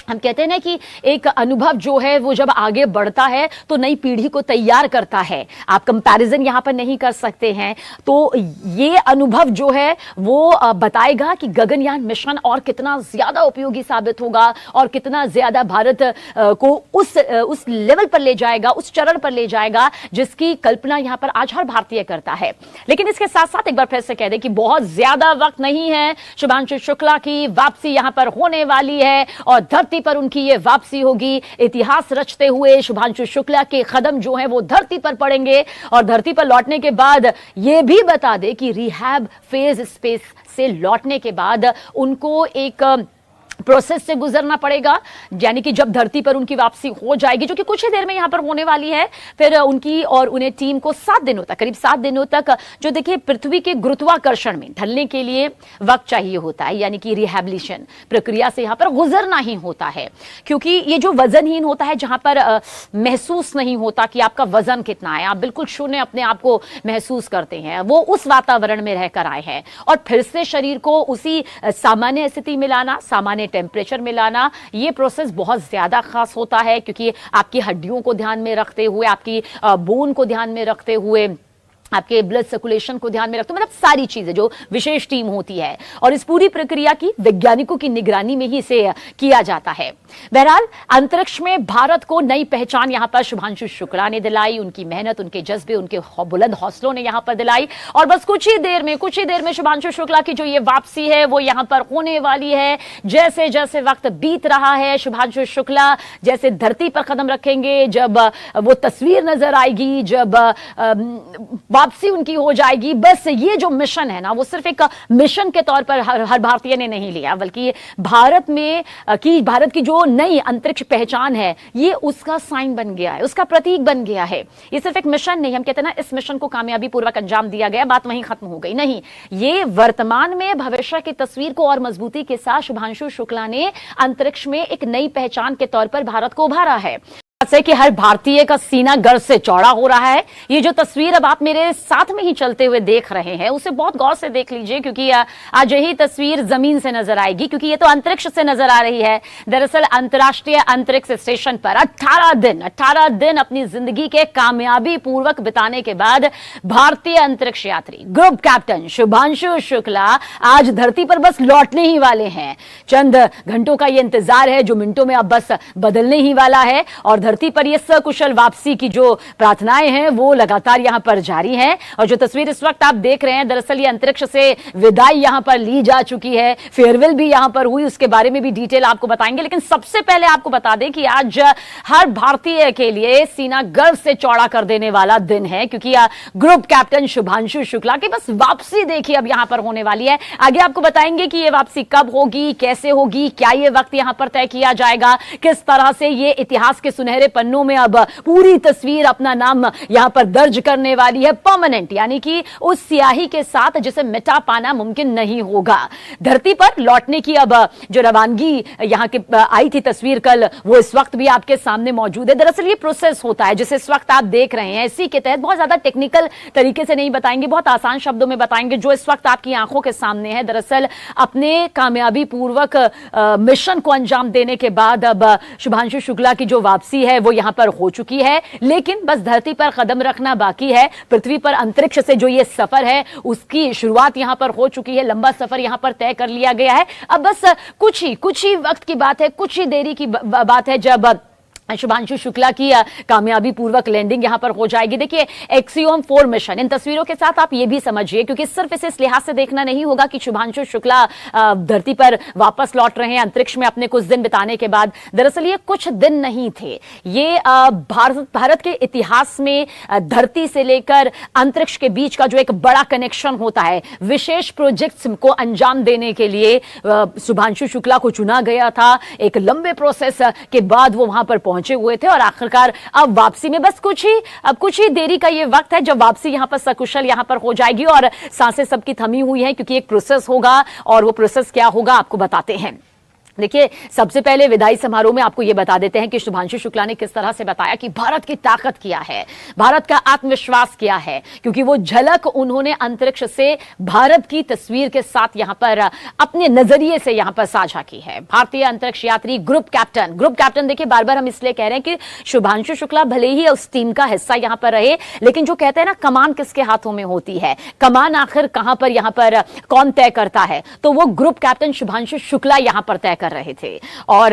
हम कहते हैं ना कि एक अनुभव जो है वो जब आगे बढ़ता है तो नई पीढ़ी को तैयार करता है। आप कंपैरिजन यहां पर नहीं कर सकते हैं। तो ये अनुभव जो है वो बताएगा कि गगनयान मिशन और कितना ज्यादा उपयोगी साबित होगा और कितना ज्यादा भारत को उस लेवल पर ले जाएगा, उस चरण पर ले जाएगा जिसकी कल्पना यहां पर आज हर भारतीय करता है। लेकिन इसके साथ साथ एक बार फिर से कह दें कि बहुत ज्यादा वक्त नहीं है, शुभांशु शुक्ला की वापसी यहां पर होने वाली है और धरती पर उनकी ये वापसी होगी। इतिहास रचते हुए शुभांशु शुक्ला के कदम जो हैं वो धरती पर पड़ेंगे और धरती पर लौटने के बाद ये भी बता दे कि रिहैब फेज स्पेस से लौटने के बाद उनको एक प्रोसेस से गुजरना पड़ेगा, यानी कि जब धरती पर उनकी वापसी हो जाएगी, जो कि कुछ ही देर में यहां पर होने वाली है, फिर उनकी और उन्हें टीम को 7 दिनों तक, करीब 7 दिनों तक, जो देखिए पृथ्वी के गुरुत्वाकर्षण में ढलने के लिए वक्त चाहिए होता है, यानी कि रिहैबिलिटेशन प्रक्रिया से यहां पर गुजरना ही होता है। क्योंकि ये जो वजनहीन होता है, जहां पर महसूस नहीं होता कि आपका वजन कितना है, आप बिल्कुल शून्य अपने आप को महसूस करते हैं, वो उस वातावरण में रहकर आए हैं और फिर से शरीर को उसी सामान्य स्थिति में लाना, सामान्य टेम्परेचर में लाना, ये प्रोसेस बहुत ज्यादा खास होता है क्योंकि आपकी हड्डियों को ध्यान में रखते हुए, आपकी बोन को ध्यान में रखते हुए, आपके ब्लड सर्कुलेशन को ध्यान में रखते, मतलब सारी चीजें जो विशेष टीम होती है और इस पूरी प्रक्रिया की वैज्ञानिकों की निगरानी में ही इसे किया जाता है। बहरहाल अंतरिक्ष में भारत को नई पहचान यहां पर शुभांशु शुक्ला ने दिलाई, उनकी मेहनत, उनके जज्बे, उनके बुलंद हौसलों ने यहां पर दिलाई और बस कुछ ही देर में शुभांशु शुक्ला की जो ये वापसी है वो यहां पर होने वाली है। जैसे जैसे वक्त बीत रहा है, शुभांशु शुक्ला जैसे धरती पर कदम रखेंगे, जब वो तस्वीर नजर आएगी, जब वापसी उनकी हो जाएगी, बस ये जो मिशन है ना वो सिर्फ एक मिशन के तौर पर हर भारतीय ने नहीं लिया, बल्कि भारत की जो नई अंतरिक्ष पहचान है ये उसका साइन बन गया है, उसका प्रतीक बन गया है। ये सिर्फ एक मिशन नहीं, हम कहते हैं ना इस मिशन को कामयाबी पूर्वक अंजाम दिया गया, बात वहीं खत्म हो गई, नहीं, ये वर्तमान में भविष्य की तस्वीर को और मजबूती के साथ शुभांशु शुक्ला ने अंतरिक्ष में एक नई पहचान के तौर पर भारत को उभारा है। से कि हर भारतीय का सीना गर्व से चौड़ा हो रहा है। ये जो तस्वीर अब आप मेरे साथ में ही चलते हुए देख रहे हैं, उसे बहुत गौर से देख लीजिए, क्योंकि आज यही तस्वीर जमीन से नजर आएगी, क्योंकि ये तो अंतरिक्ष से नजर आ रही है। दरअसल अंतर्राष्ट्रीय अंतरिक्ष स्टेशन पर 18 दिन अपनी जिंदगी के कामयाबी पूर्वक बिताने के बाद भारतीय अंतरिक्ष यात्री ग्रुप कैप्टन शुभांशु शुक्ला आज धरती पर बस लौटने ही वाले हैं। चंद घंटों का ये इंतजार है जो मिनटों में अब बस बदलने ही वाला है, और धरती पर ये सकुशल वापसी की जो प्रार्थनाएं हैं वो लगातार यहां पर जारी हैं। और जो तस्वीर इस वक्त आप देख रहे हैं, दरअसल ये अंतरिक्ष से विदाई यहां पर ली जा चुकी है, फेयरवेल भी यहां पर हुई, उसके बारे में भी डिटेल आपको बताएंगे। लेकिन सबसे पहले आपको बता दें कि आज हर भारतीय के लिए सीना गर्व से चौड़ा कर देने वाला दिन है, क्योंकि ग्रुप कैप्टन शुभांशु शुक्ला की बस वापसी देखिए अब यहां पर होने वाली है। आगे आपको बताएंगे कि ये वापसी कब होगी, कैसे होगी, क्या ये वक्त यहां पर तय किया जाएगा, किस तरह से ये इतिहास के सुनहरे पन्नों में अब पूरी तस्वीर अपना नाम यहां पर दर्ज करने वाली है, परमानेंट, यानी कि उस स्याही के साथ जिसे मिटा पाना मुमकिन नहीं होगा। धरती पर लौटने की अब जो रवानगी यहां के आई थी तस्वीर कल, वो इस वक्त भी आपके सामने मौजूद है। दरअसल ये प्रोसेस होता है जिसे इस वक्त आप देख रहे हैं, इसी के तहत बहुत ज्यादा टेक्निकल तरीके से नहीं बताएंगे, बहुत आसान शब्दों में बताएंगे। जो इस वक्त आपकी आंखों के सामने है, दरअसल अपने कामयाबी पूर्वक मिशन को अंजाम देने के बाद अब शुभांशु शुक्ला की जो वापसी है वो यहां पर हो चुकी है, लेकिन बस धरती पर कदम रखना बाकी है। पृथ्वी पर अंतरिक्ष से जो ये सफर है उसकी शुरुआत यहां पर हो चुकी है, लंबा सफर यहां पर तय कर लिया गया है। अब बस कुछ ही वक्त की बात है, कुछ ही देरी की बात है जब शुभांशु शुक्ला की कामयाबी पूर्वक लैंडिंग यहां पर हो जाएगी। देखिए Axiom-4 मिशन, इन तस्वीरों के साथ आप ये भी समझिए, क्योंकि सिर्फ इसे इस लिहाज से देखना नहीं होगा कि शुभांशु शुक्ला धरती पर वापस लौट रहे हैं अंतरिक्ष में अपने कुछ दिन बिताने के बाद। दरअसल ये कुछ दिन नहीं थे, ये भारत के इतिहास में धरती से लेकर अंतरिक्ष के बीच का जो एक बड़ा कनेक्शन होता है, विशेष प्रोजेक्ट्स को अंजाम देने के लिए शुभांशु शुक्ला को चुना गया था। एक लंबे प्रोसेस के बाद वो वहां पर पहुंचे हुए थे, और आखिरकार अब वापसी में बस कुछ ही देरी का ये वक्त है जब वापसी यहां पर सकुशल यहां पर हो जाएगी, और सांसें सबकी थमी हुई हैं, क्योंकि एक प्रोसेस होगा, और वो प्रोसेस क्या होगा आपको बताते हैं। देखिए, सबसे पहले विदाई समारोह में आपको यह बता देते हैं कि शुभांशु शुक्ला ने किस तरह से बताया कि भारत की ताकत क्या है, भारत का आत्मविश्वास क्या है, क्योंकि वो झलक उन्होंने अंतरिक्ष से भारत की तस्वीर के साथ यहां पर अपने नजरिए से यहां पर साझा की है। भारतीय अंतरिक्ष यात्री ग्रुप कैप्टन देखिए, बार बार हम इसलिए कह रहे हैं कि शुभांशु शुक्ला भले ही उस टीम का हिस्सा यहां पर रहे, लेकिन जो कहते हैं ना, कमान किसके हाथों में होती है, कमान आखिर कहां पर यहां पर कौन तय करता है, तो वो ग्रुप कैप्टन शुभांशु शुक्ला यहां पर तय कर रहे थे। और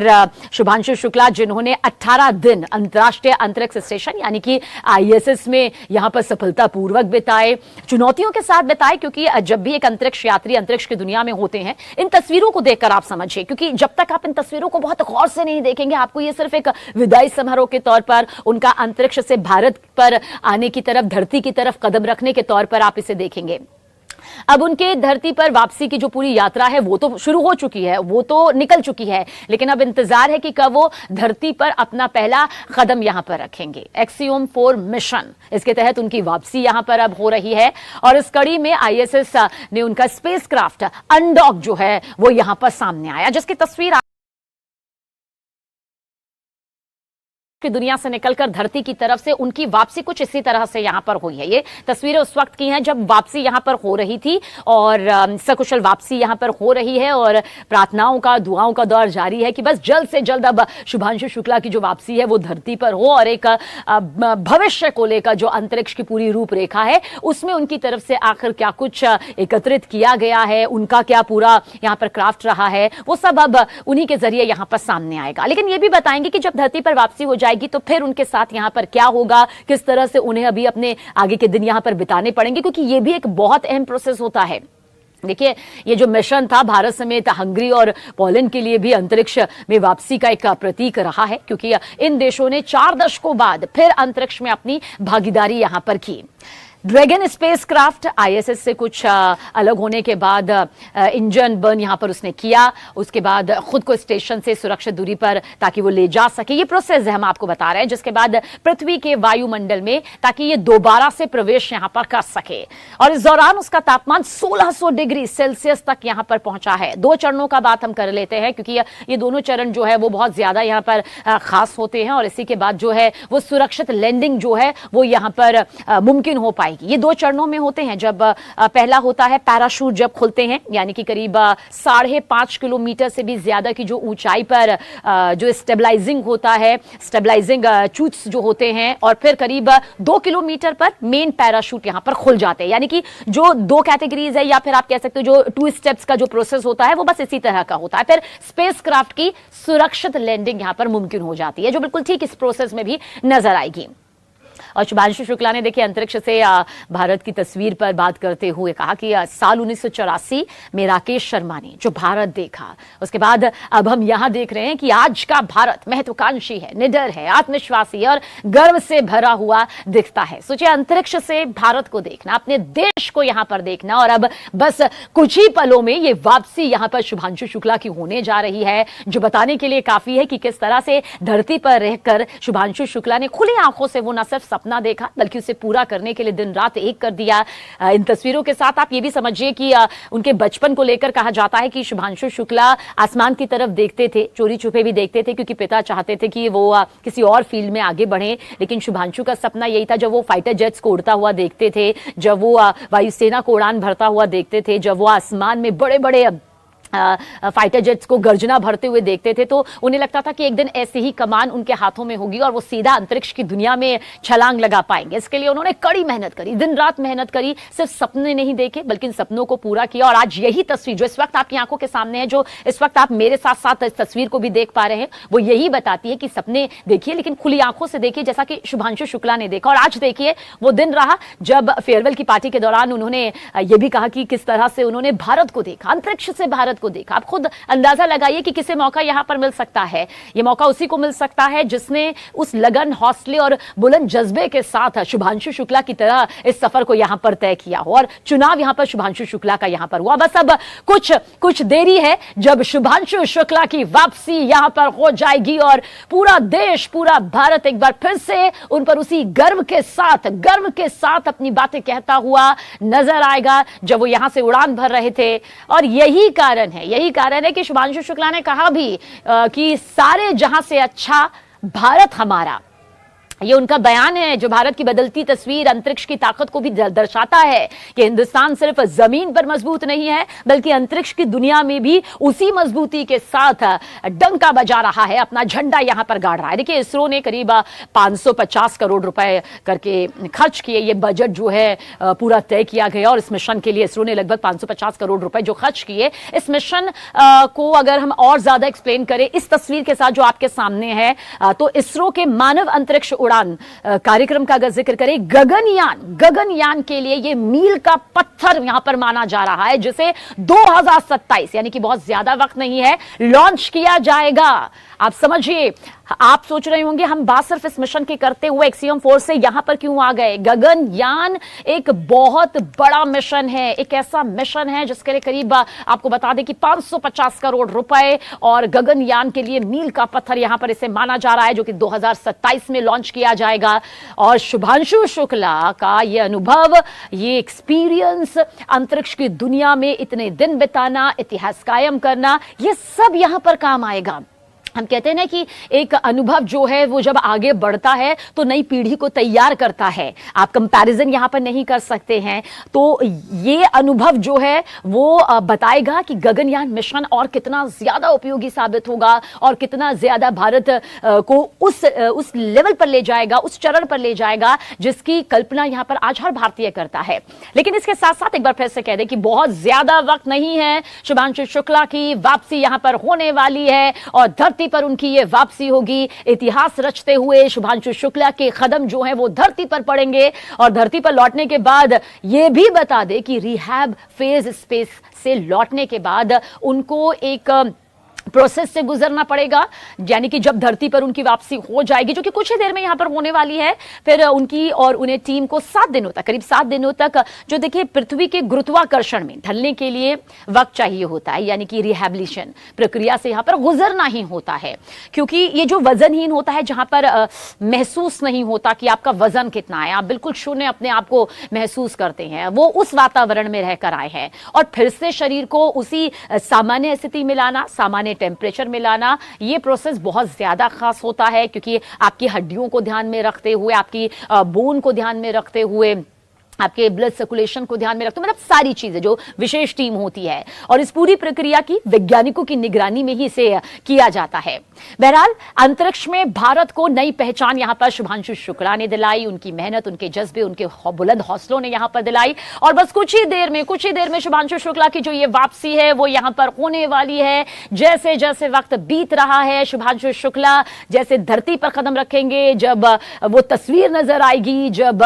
शुभांशु शुक्ला जिन्होंने 18 दिन अंतर्राष्ट्रीय अंतरिक्ष स्टेशन यानी कि ISS में यहां पर सफलतापूर्वक बिताए, चुनौतियों के साथ बिताए, क्योंकि जब भी एक अंतरिक्ष यात्री अंतरिक्ष की दुनिया में होते हैं, इन तस्वीरों को देखकर आप समझिए, क्योंकि जब तक आप इन तस्वीरों को बहुत गौर से नहीं देखेंगे, आपको ये सिर्फ एक विदाई समारोह के तौर पर, उनका अंतरिक्ष से भारत पर आने की तरफ, धरती की तरफ कदम रखने के तौर पर आप इसे देखेंगे। अब उनके धरती पर वापसी की जो पूरी यात्रा है वो तो शुरू हो चुकी है, वो तो निकल चुकी है, लेकिन अब इंतजार है कि कब वो धरती पर अपना पहला कदम यहां पर रखेंगे। Axiom-4 मिशन, इसके तहत उनकी वापसी यहां पर अब हो रही है, और इस कड़ी में ISS ने उनका स्पेसक्राफ्ट अनडॉक जो है वो यहां पर सामने आया, जिसकी तस्वीर की दुनिया से निकलकर धरती की तरफ से उनकी वापसी कुछ इसी तरह से यहां पर हुई है। ये तस्वीरें उस वक्त की हैं जब वापसी यहां पर हो रही थी, और सकुशल वापसी यहां पर हो रही है, और प्रार्थनाओं का, दुआओं का दौर जारी है कि बस जल्द से जल्द अब शुभांशु शुक्ला की जो वापसी है वो धरती पर हो, और एक भविष्य को लेकर जो अंतरिक्ष की पूरी रूपरेखा है उसमें उनकी तरफ से आखिर क्या कुछ एकत्रित किया गया है, उनका क्या पूरा यहां पर क्राफ्ट रहा है, वो सब अब उन्हीं के जरिए यहां पर सामने आएगा। लेकिन ये भी बताएंगे कि जब धरती पर वापसी हो जाएगी तो फिर उनके साथ यहां पर क्या होगा, किस तरह से उन्हें अभी अपने आगे के दिन यहां पर बिताने पड़ेंगे, क्योंकि ये भी एक बहुत अहम प्रोसेस होता है। देखिए, ये जो मिशन था भारत समेत हंगरी और पोलैंड के लिए भी अंतरिक्ष में वापसी का एक प्रतीक रहा है, क्योंकि इन देशों ने 4 दशकों बाद फिर अंतरिक्ष में अपनी भागीदारी यहां पर की। ड्रैगन स्पेसक्राफ्ट आईएसएस से कुछ अलग होने के बाद इंजन बर्न यहां पर उसने किया, उसके बाद खुद को स्टेशन से सुरक्षित दूरी पर ताकि वो ले जा सके। ये प्रोसेस है हम आपको बता रहे हैं, जिसके बाद पृथ्वी के वायुमंडल में ताकि ये दोबारा से प्रवेश यहां पर कर सके। और इस दौरान उसका तापमान 1600 डिग्री सेल्सियस तक यहां पर पहुंचा है। 2 चरणों का बात हम कर लेते हैं, क्योंकि ये दोनों चरण जो है वो बहुत ज्यादा यहां पर खास होते हैं, और इसी के बाद जो है वो सुरक्षित लैंडिंग जो है वो यहां पर मुमकिन हो पाएगी। ये 2 चरणों में होते हैं। जब पहला होता है पैराशूट जब खुलते हैं, यानी कि करीब 5.5 किलोमीटर से भी ज्यादा की जो ऊंचाई पर जो स्टेबलाइजिंग होता है, स्टेबलाइजिंग चूट्स जो होते हैं, और फिर करीब 2 किलोमीटर पर मेन पैराशूट यहां पर खुल जाते हैं। यानी कि जो 2 कैटेगरीज है, या फिर आप कह सकते हो जो 2 स्टेप्स का जो प्रोसेस होता है वो बस इसी तरह का होता है। फिर स्पेसक्राफ्ट की सुरक्षित लैंडिंग यहां पर मुमकिन हो जाती है, जो बिल्कुल ठीक इस प्रोसेस में भी नजर आएगी। और शुभांशु शुक्ला ने देखिए अंतरिक्ष से भारत की तस्वीर पर बात करते हुए कहा कि साल 1984 में राकेश शर्मा ने जो भारत देखा, उसके बाद अब हम यहां देख रहे हैं कि आज का भारत महत्वाकांक्षी है, निडर है, आत्मविश्वासी और गर्व से भरा हुआ दिखता है। सोचिए, अंतरिक्ष से भारत को देखना, अपने देश को यहां पर देखना, और अब बस कुछ ही पलों में ये वापसी यहां पर शुभांशु शुक्ला की होने जा रही है, जो बताने के लिए काफी है कि किस तरह से धरती पर रहकर शुभांशु शुक्ला ने खुली आंखों से वो न सिर्फ सपना देखा, बल्कि उसे पूरा करने के लिए दिन रात एक कर दिया। इन तस्वीरों के साथ आप ये भी समझिए कि उनके बचपन को लेकर कहा जाता है कि शुभांशु शुक्ला आसमान की तरफ देखते थे, चोरी छुपे भी देखते थे, क्योंकि पिता चाहते थे कि वो किसी और फील्ड में आगे बढ़े। लेकिन शुभांशु का सपना यही था, जब वो फाइटर जेट्स को उड़ता हुआ देखते थे, जब वो वायुसेना को उड़ान भरता हुआ देखते थे, जब वो आसमान में बड़े बड़े फाइटर जेट्स को गर्जना भरते हुए देखते थे, तो उन्हें लगता था कि एक दिन ऐसी ही कमान उनके हाथों में होगी और वो सीधा अंतरिक्ष की दुनिया में छलांग लगा पाएंगे। इसके लिए उन्होंने कड़ी मेहनत करी, दिन रात मेहनत करी, सिर्फ सपने नहीं देखे बल्कि सपनों को पूरा किया। और आज यही तस्वीर जो इस वक्त आपकी आंखों के सामने है, जो इस वक्त आप मेरे साथ साथ इस तस्वीर को भी देख पा रहे हैं, वो यही बताती है कि सपने देखिए, लेकिन खुली आंखों से देखिए, जैसा कि शुभांशु शुक्ला ने देखा। और आज देखिए वो दिन रहा जब फेयरवेल की पार्टी के दौरान उन्होंने ये भी कहा कि किस तरह से उन्होंने भारत को देखा, अंतरिक्ष से भारत को देखा। आप खुद अंदाजा लगाइए कि किसे मौका यहां पर मिल सकता है। यह मौका उसी को मिल सकता है जिसने उस लगन, हौसले और बुलंद जज्बे के साथ शुभांशु शुक्ला की तरह इस सफर को यहां पर तय किया हो। और चुनाव यहां पर शुभांशु शुक्ला का यहां पर हुआ। बस अब कुछ देरी है जब शुभांशु शुक्ला की वापसी यहां पर हो जाएगी और पूरा देश, पूरा भारत एक बार फिर से उन पर उसी गर्व के साथ अपनी बातें कहता हुआ नजर आएगा, जब वो यहां से उड़ान भर रहे थे। और यही कारण है कि शुभांशु शुक्ला ने कहा भी कि सारे जहां से अच्छा भारत हमारा। ये उनका बयान है जो भारत की बदलती तस्वीर, अंतरिक्ष की ताकत को भी दर्शाता है कि हिंदुस्तान सिर्फ जमीन पर मजबूत नहीं है, बल्कि अंतरिक्ष की दुनिया में भी उसी मजबूती के साथ डंका बजा रहा है, अपना झंडा यहां पर गाड़ रहा है। देखिए, इसरो ने करीब 550 करोड़ रुपए करके खर्च किए। ये बजट जो है पूरा तय किया गया, और इस मिशन के लिए इसरो ने लगभग 550 करोड़ रुपए जो खर्च किए। इस मिशन को अगर हम और ज्यादा एक्सप्लेन करें इस तस्वीर के साथ जो आपके सामने है, तो इसरो के मानव अंतरिक्ष उड़ान कार्यक्रम का अगर जिक्र करें, गगनयान के लिए यह मील का पत्थर यहां पर माना जा रहा है, जिसे 2027 यानी कि बहुत ज्यादा वक्त नहीं है, लॉन्च किया जाएगा। आप समझिए, आप सोच रहे होंगे हम बात सिर्फ इस मिशन के करते हुए Axiom-4 से यहां पर क्यों आ गए। गगनयान एक बहुत बड़ा मिशन है, एक ऐसा मिशन है जिसके लिए करीब आपको बता दें कि 550 करोड़ रुपए, और गगनयान के लिए मील का पत्थर यहां पर इसे माना जा रहा है, जो कि 2027 में लॉन्च किया जाएगा। और शुभांशु शुक्ला का यह अनुभव, ये एक्सपीरियंस, अंतरिक्ष की दुनिया में इतने दिन बिताना, इतिहास कायम करना, यह सब यहां पर काम आएगा। हम कहते हैं ना कि एक अनुभव जो है वो जब आगे बढ़ता है तो नई पीढ़ी को तैयार करता है। आप कंपैरिजन यहां पर नहीं कर सकते हैं, तो ये अनुभव जो है वो बताएगा कि गगनयान मिशन और कितना ज्यादा उपयोगी साबित होगा, और कितना ज्यादा भारत को उस लेवल पर ले जाएगा, उस चरण पर ले जाएगा जिसकी कल्पना यहां पर आज हर भारतीय करता है। लेकिन इसके साथ साथ एक बार फिर से कह दें कि बहुत ज्यादा वक्त नहीं है, शुभांशु शुक्ला की वापसी यहां पर होने वाली है, और धरती पर उनकी ये वापसी होगी। इतिहास रचते हुए शुभांशु शुक्ला के कदम जो हैं वो धरती पर पड़ेंगे, और धरती पर लौटने के बाद ये भी बता दे कि रिहैब फेज स्पेस से लौटने के बाद उनको एक प्रोसेस से गुजरना पड़ेगा, यानी कि जब धरती पर उनकी वापसी हो जाएगी, जो कि कुछ ही देर में यहां पर होने वाली है, फिर उनकी और उन्हें टीम को 7 दिनों तक, करीब 7 दिनों तक, जो देखिए पृथ्वी के गुरुत्वाकर्षण में ढलने के लिए वक्त चाहिए होता है, यानी कि रिहैबिलिटेशन प्रक्रिया से यहां पर गुजरना ही होता है। क्योंकि ये जो वजनहीन होता है, जहां पर महसूस नहीं होता कि आपका वजन कितना है, आप बिल्कुल शून्य अपने आप को महसूस करते हैं, वो उस वातावरण में रहकर आए हैं, और फिर से शरीर को उसी सामान्य स्थिति में लाना, सामान्य टेम्परेचर में लाना, ये प्रोसेस बहुत ज्यादा खास होता है, क्योंकि आपकी हड्डियों को ध्यान में रखते हुए, आपकी बोन को ध्यान में रखते हुए, आपके ब्लड सर्कुलेशन को ध्यान में रखते, मतलब सारी चीजें जो विशेष टीम होती है, और इस पूरी प्रक्रिया की वैज्ञानिकों की निगरानी में ही इसे किया जाता है। बहरहाल अंतरिक्ष में भारत को नई पहचान यहां पर शुभांशु शुक्ला ने दिलाई, उनकी मेहनत, उनके जज्बे, उनके बुलंद हौसलों ने यहां पर दिलाई, और बस कुछ ही देर में शुभांशु शुक्ला की जो ये वापसी है वो यहां पर होने वाली है। जैसे जैसे वक्त बीत रहा है, शुभांशु शुक्ला जैसे धरती पर कदम रखेंगे, जब वो तस्वीर नजर आएगी, जब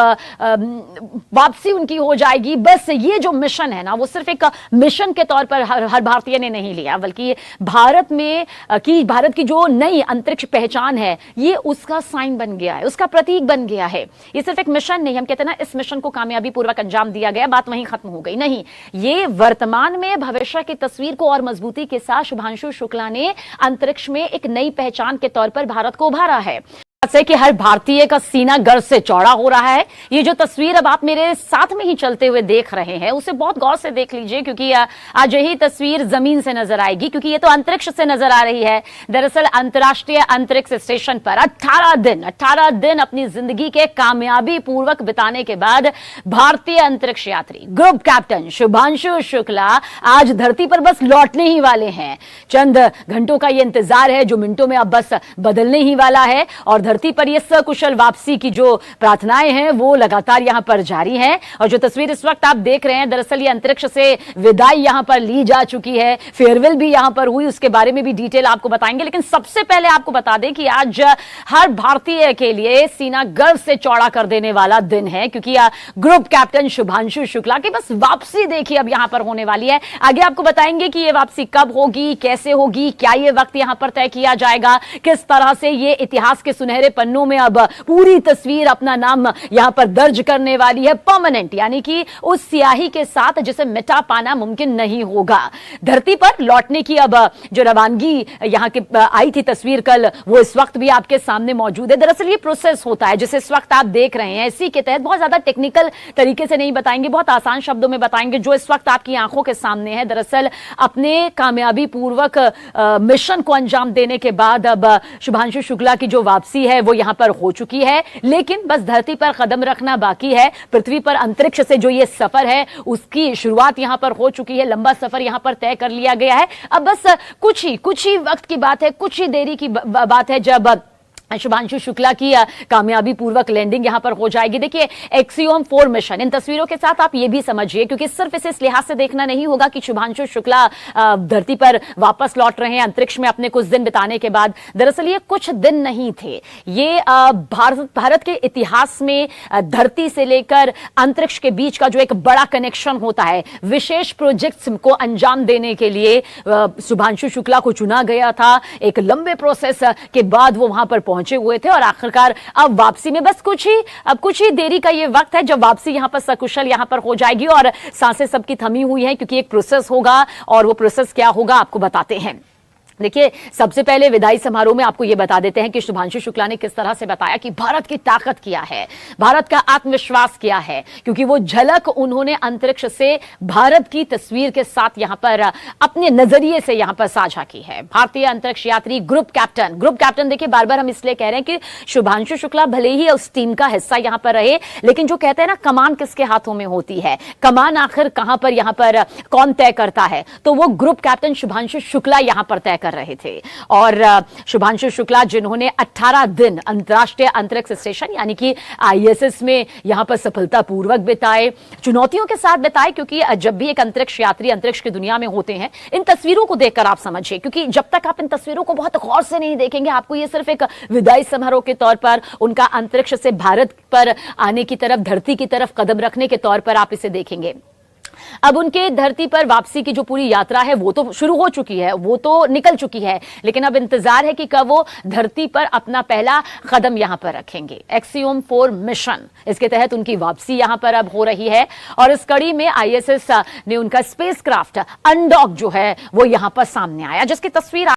वापसी उनकी हो जाएगी, बस ये जो मिशन है ना, वो सिर्फ एक मिशन के तौर पर हर भारतीय ने नहीं लिया, बल्कि भारत की जो नई अंतरिक्ष पहचान है, ये उसका साइन बन गया है, उसका प्रतीक बन गया है। ये सिर्फ एक मिशन नहीं, हम कहते हैं ना इस मिशन को कामयाबी पूर्वक अंजाम दिया गया, बात वहीं खत्म हो गई, नहीं, ये वर्तमान में भविष्य की तस्वीर को और मजबूती के साथ शुभांशु शुक्ला ने अंतरिक्ष में एक नई पहचान के तौर पर भारत को उभारा है। से कि हर भारतीय का सीना गर्व से चौड़ा हो रहा है। ये जो तस्वीर अब आप मेरे साथ में ही चलते हुए देख रहे हैं, उसे बहुत गौर से देख लीजिए, क्योंकि आज यही तस्वीर जमीन से नजर आएगी, क्योंकि ये तो अंतरिक्ष से नजर आ रही है। दरअसल अंतर्राष्ट्रीय अंतरिक्ष स्टेशन पर 18 दिन अपनी जिंदगी के कामयाबी पूर्वक बिताने के बाद भारतीय अंतरिक्ष यात्री ग्रुप कैप्टन शुभांशु शुक्ला आज धरती पर बस लौटने ही वाले हैं। चंद घंटों का ये इंतजार है, जो मिनटों में अब बस बदलने ही वाला है, और धरती पर ये सकुशल वापसी की जो प्रार्थनाएं हैं वो लगातार यहां पर जारी हैं। और जो तस्वीर इस वक्त आप देख रहे हैं, दरअसल ये अंतरिक्ष से विदाई यहां पर ली जा चुकी है, फेयरवेल भी यहां पर हुई, उसके बारे में भी डिटेल आपको बताएंगे। लेकिन सबसे पहले आपको बता दें कि आज हर भारतीय के लिए सीना गर्व से चौड़ा कर देने वाला दिन है, क्योंकि ग्रुप कैप्टन शुभांशु शुक्ला की बस वापसी देखिए अब यहां पर होने वाली है। आगे आपको बताएंगे कि ये वापसी कब होगी, कैसे होगी, क्या ये वक्त यहां पर तय किया जाएगा, किस तरह से ये इतिहास के सुनहरे पन्नों में अब पूरी तस्वीर अपना नाम यहां पर दर्ज करने वाली है, परमानेंट, यानी कि उस स्याही के साथ जिसे मिटा पाना मुमकिन नहीं होगा। धरती पर लौटने की अब जो रवानगी यहां की आई थी तस्वीर कल, वो इस वक्त भी आपके सामने मौजूद है। दरअसल ये प्रोसेस होता है जिसे इस वक्त आप देख रहे हैं, इसी के तहत बहुत ज्यादा टेक्निकल तरीके से नहीं बताएंगे, बहुत आसान शब्दों में बताएंगे, जो इस वक्त आपकी आंखों के सामने है। दरअसल अपने कामयाबी पूर्वक मिशन को अंजाम देने के बाद अब शुभांशु शुक्ला की जो वापसी है वो यहां पर हो चुकी है, लेकिन बस धरती पर कदम रखना बाकी है। पृथ्वी पर अंतरिक्ष से जो ये सफर है उसकी शुरुआत यहां पर हो चुकी है, लंबा सफर यहां पर तय कर लिया गया है। अब बस कुछ ही वक्त की बात है, कुछ ही देरी की बात है जब शुभांशु शुक्ला की कामयाबी पूर्वक लैंडिंग यहां पर हो जाएगी। देखिए Axiom-4 मिशन, इन तस्वीरों के साथ आप ये भी समझिए, क्योंकि सिर्फ इसे इस लिहाज से देखना नहीं होगा कि शुभांशु शुक्ला धरती पर वापस लौट रहे हैं अंतरिक्ष में अपने कुछ दिन बिताने के बाद। दरअसल ये कुछ दिन नहीं थे, ये भारत के इतिहास में धरती से लेकर अंतरिक्ष के बीच का जो एक बड़ा कनेक्शन होता है, विशेष प्रोजेक्ट्स को अंजाम देने के लिए शुभांशु शुक्ला को चुना गया था। एक लंबे प्रोसेस के बाद वो वहां पर पहुंचे हुए थे, और आखिरकार अब वापसी में बस कुछ ही देरी का ये वक्त है जब वापसी यहां पर सकुशल यहां पर हो जाएगी, और सांसें सबकी थमी हुई हैं, क्योंकि एक प्रोसेस होगा, और वो प्रोसेस क्या होगा आपको बताते हैं। देखिए सबसे पहले विदाई समारोह में आपको यह बता देते हैं कि शुभांशु शुक्ला ने किस तरह से बताया कि भारत की ताकत क्या है, भारत का आत्मविश्वास क्या है, क्योंकि वो झलक उन्होंने अंतरिक्ष से भारत की तस्वीर के साथ यहां पर अपने नजरिए से यहां पर साझा की है। भारतीय अंतरिक्ष यात्री ग्रुप कैप्टन देखिए बार बार हम इसलिए कह रहे हैं कि शुभांशु शुक्ला भले ही उस टीम का हिस्सा यहां पर रहे, लेकिन जो कहते हैं ना कमान किसके हाथों में होती है, कमान आखिर कहां पर यहां पर कौन तय करता है, तो वो ग्रुप कैप्टन शुभांशु शुक्ला यहां पर तय कर रहे थे। और शुभांशु शुक्ला जिन्होंने 18 दिन अंतर्राष्ट्रीय अंतरिक्ष स्टेशन यानी कि ISS में यहां पर सफलतापूर्वक बिताए, चुनौतियों के साथ बिताए, क्योंकि जब भी एक अंतरिक्ष यात्री अंतरिक्ष की दुनिया में होते हैं, इन तस्वीरों को देखकर आप समझिए, क्योंकि जब तक आप इन तस्वीरों को बहुत गौर से नहीं देखेंगे, आपको ये सिर्फ एक विदाई समारोह के तौर पर, उनका अंतरिक्ष से भारत पर आने की तरफ, धरती की तरफ कदम रखने के तौर पर आप इसे देखेंगे। अब उनके धरती पर वापसी की जो पूरी यात्रा है वो तो शुरू हो चुकी है, वो तो निकल चुकी है, लेकिन अब इंतजार है कि कब वो धरती पर अपना पहला कदम यहां पर रखेंगे। Axiom-4 मिशन, इसके तहत उनकी वापसी यहां पर अब हो रही है और इस कड़ी में ISS ने उनका स्पेसक्राफ्ट अनडॉक जो है वो यहां पर सामने आया, जिसकी तस्वीर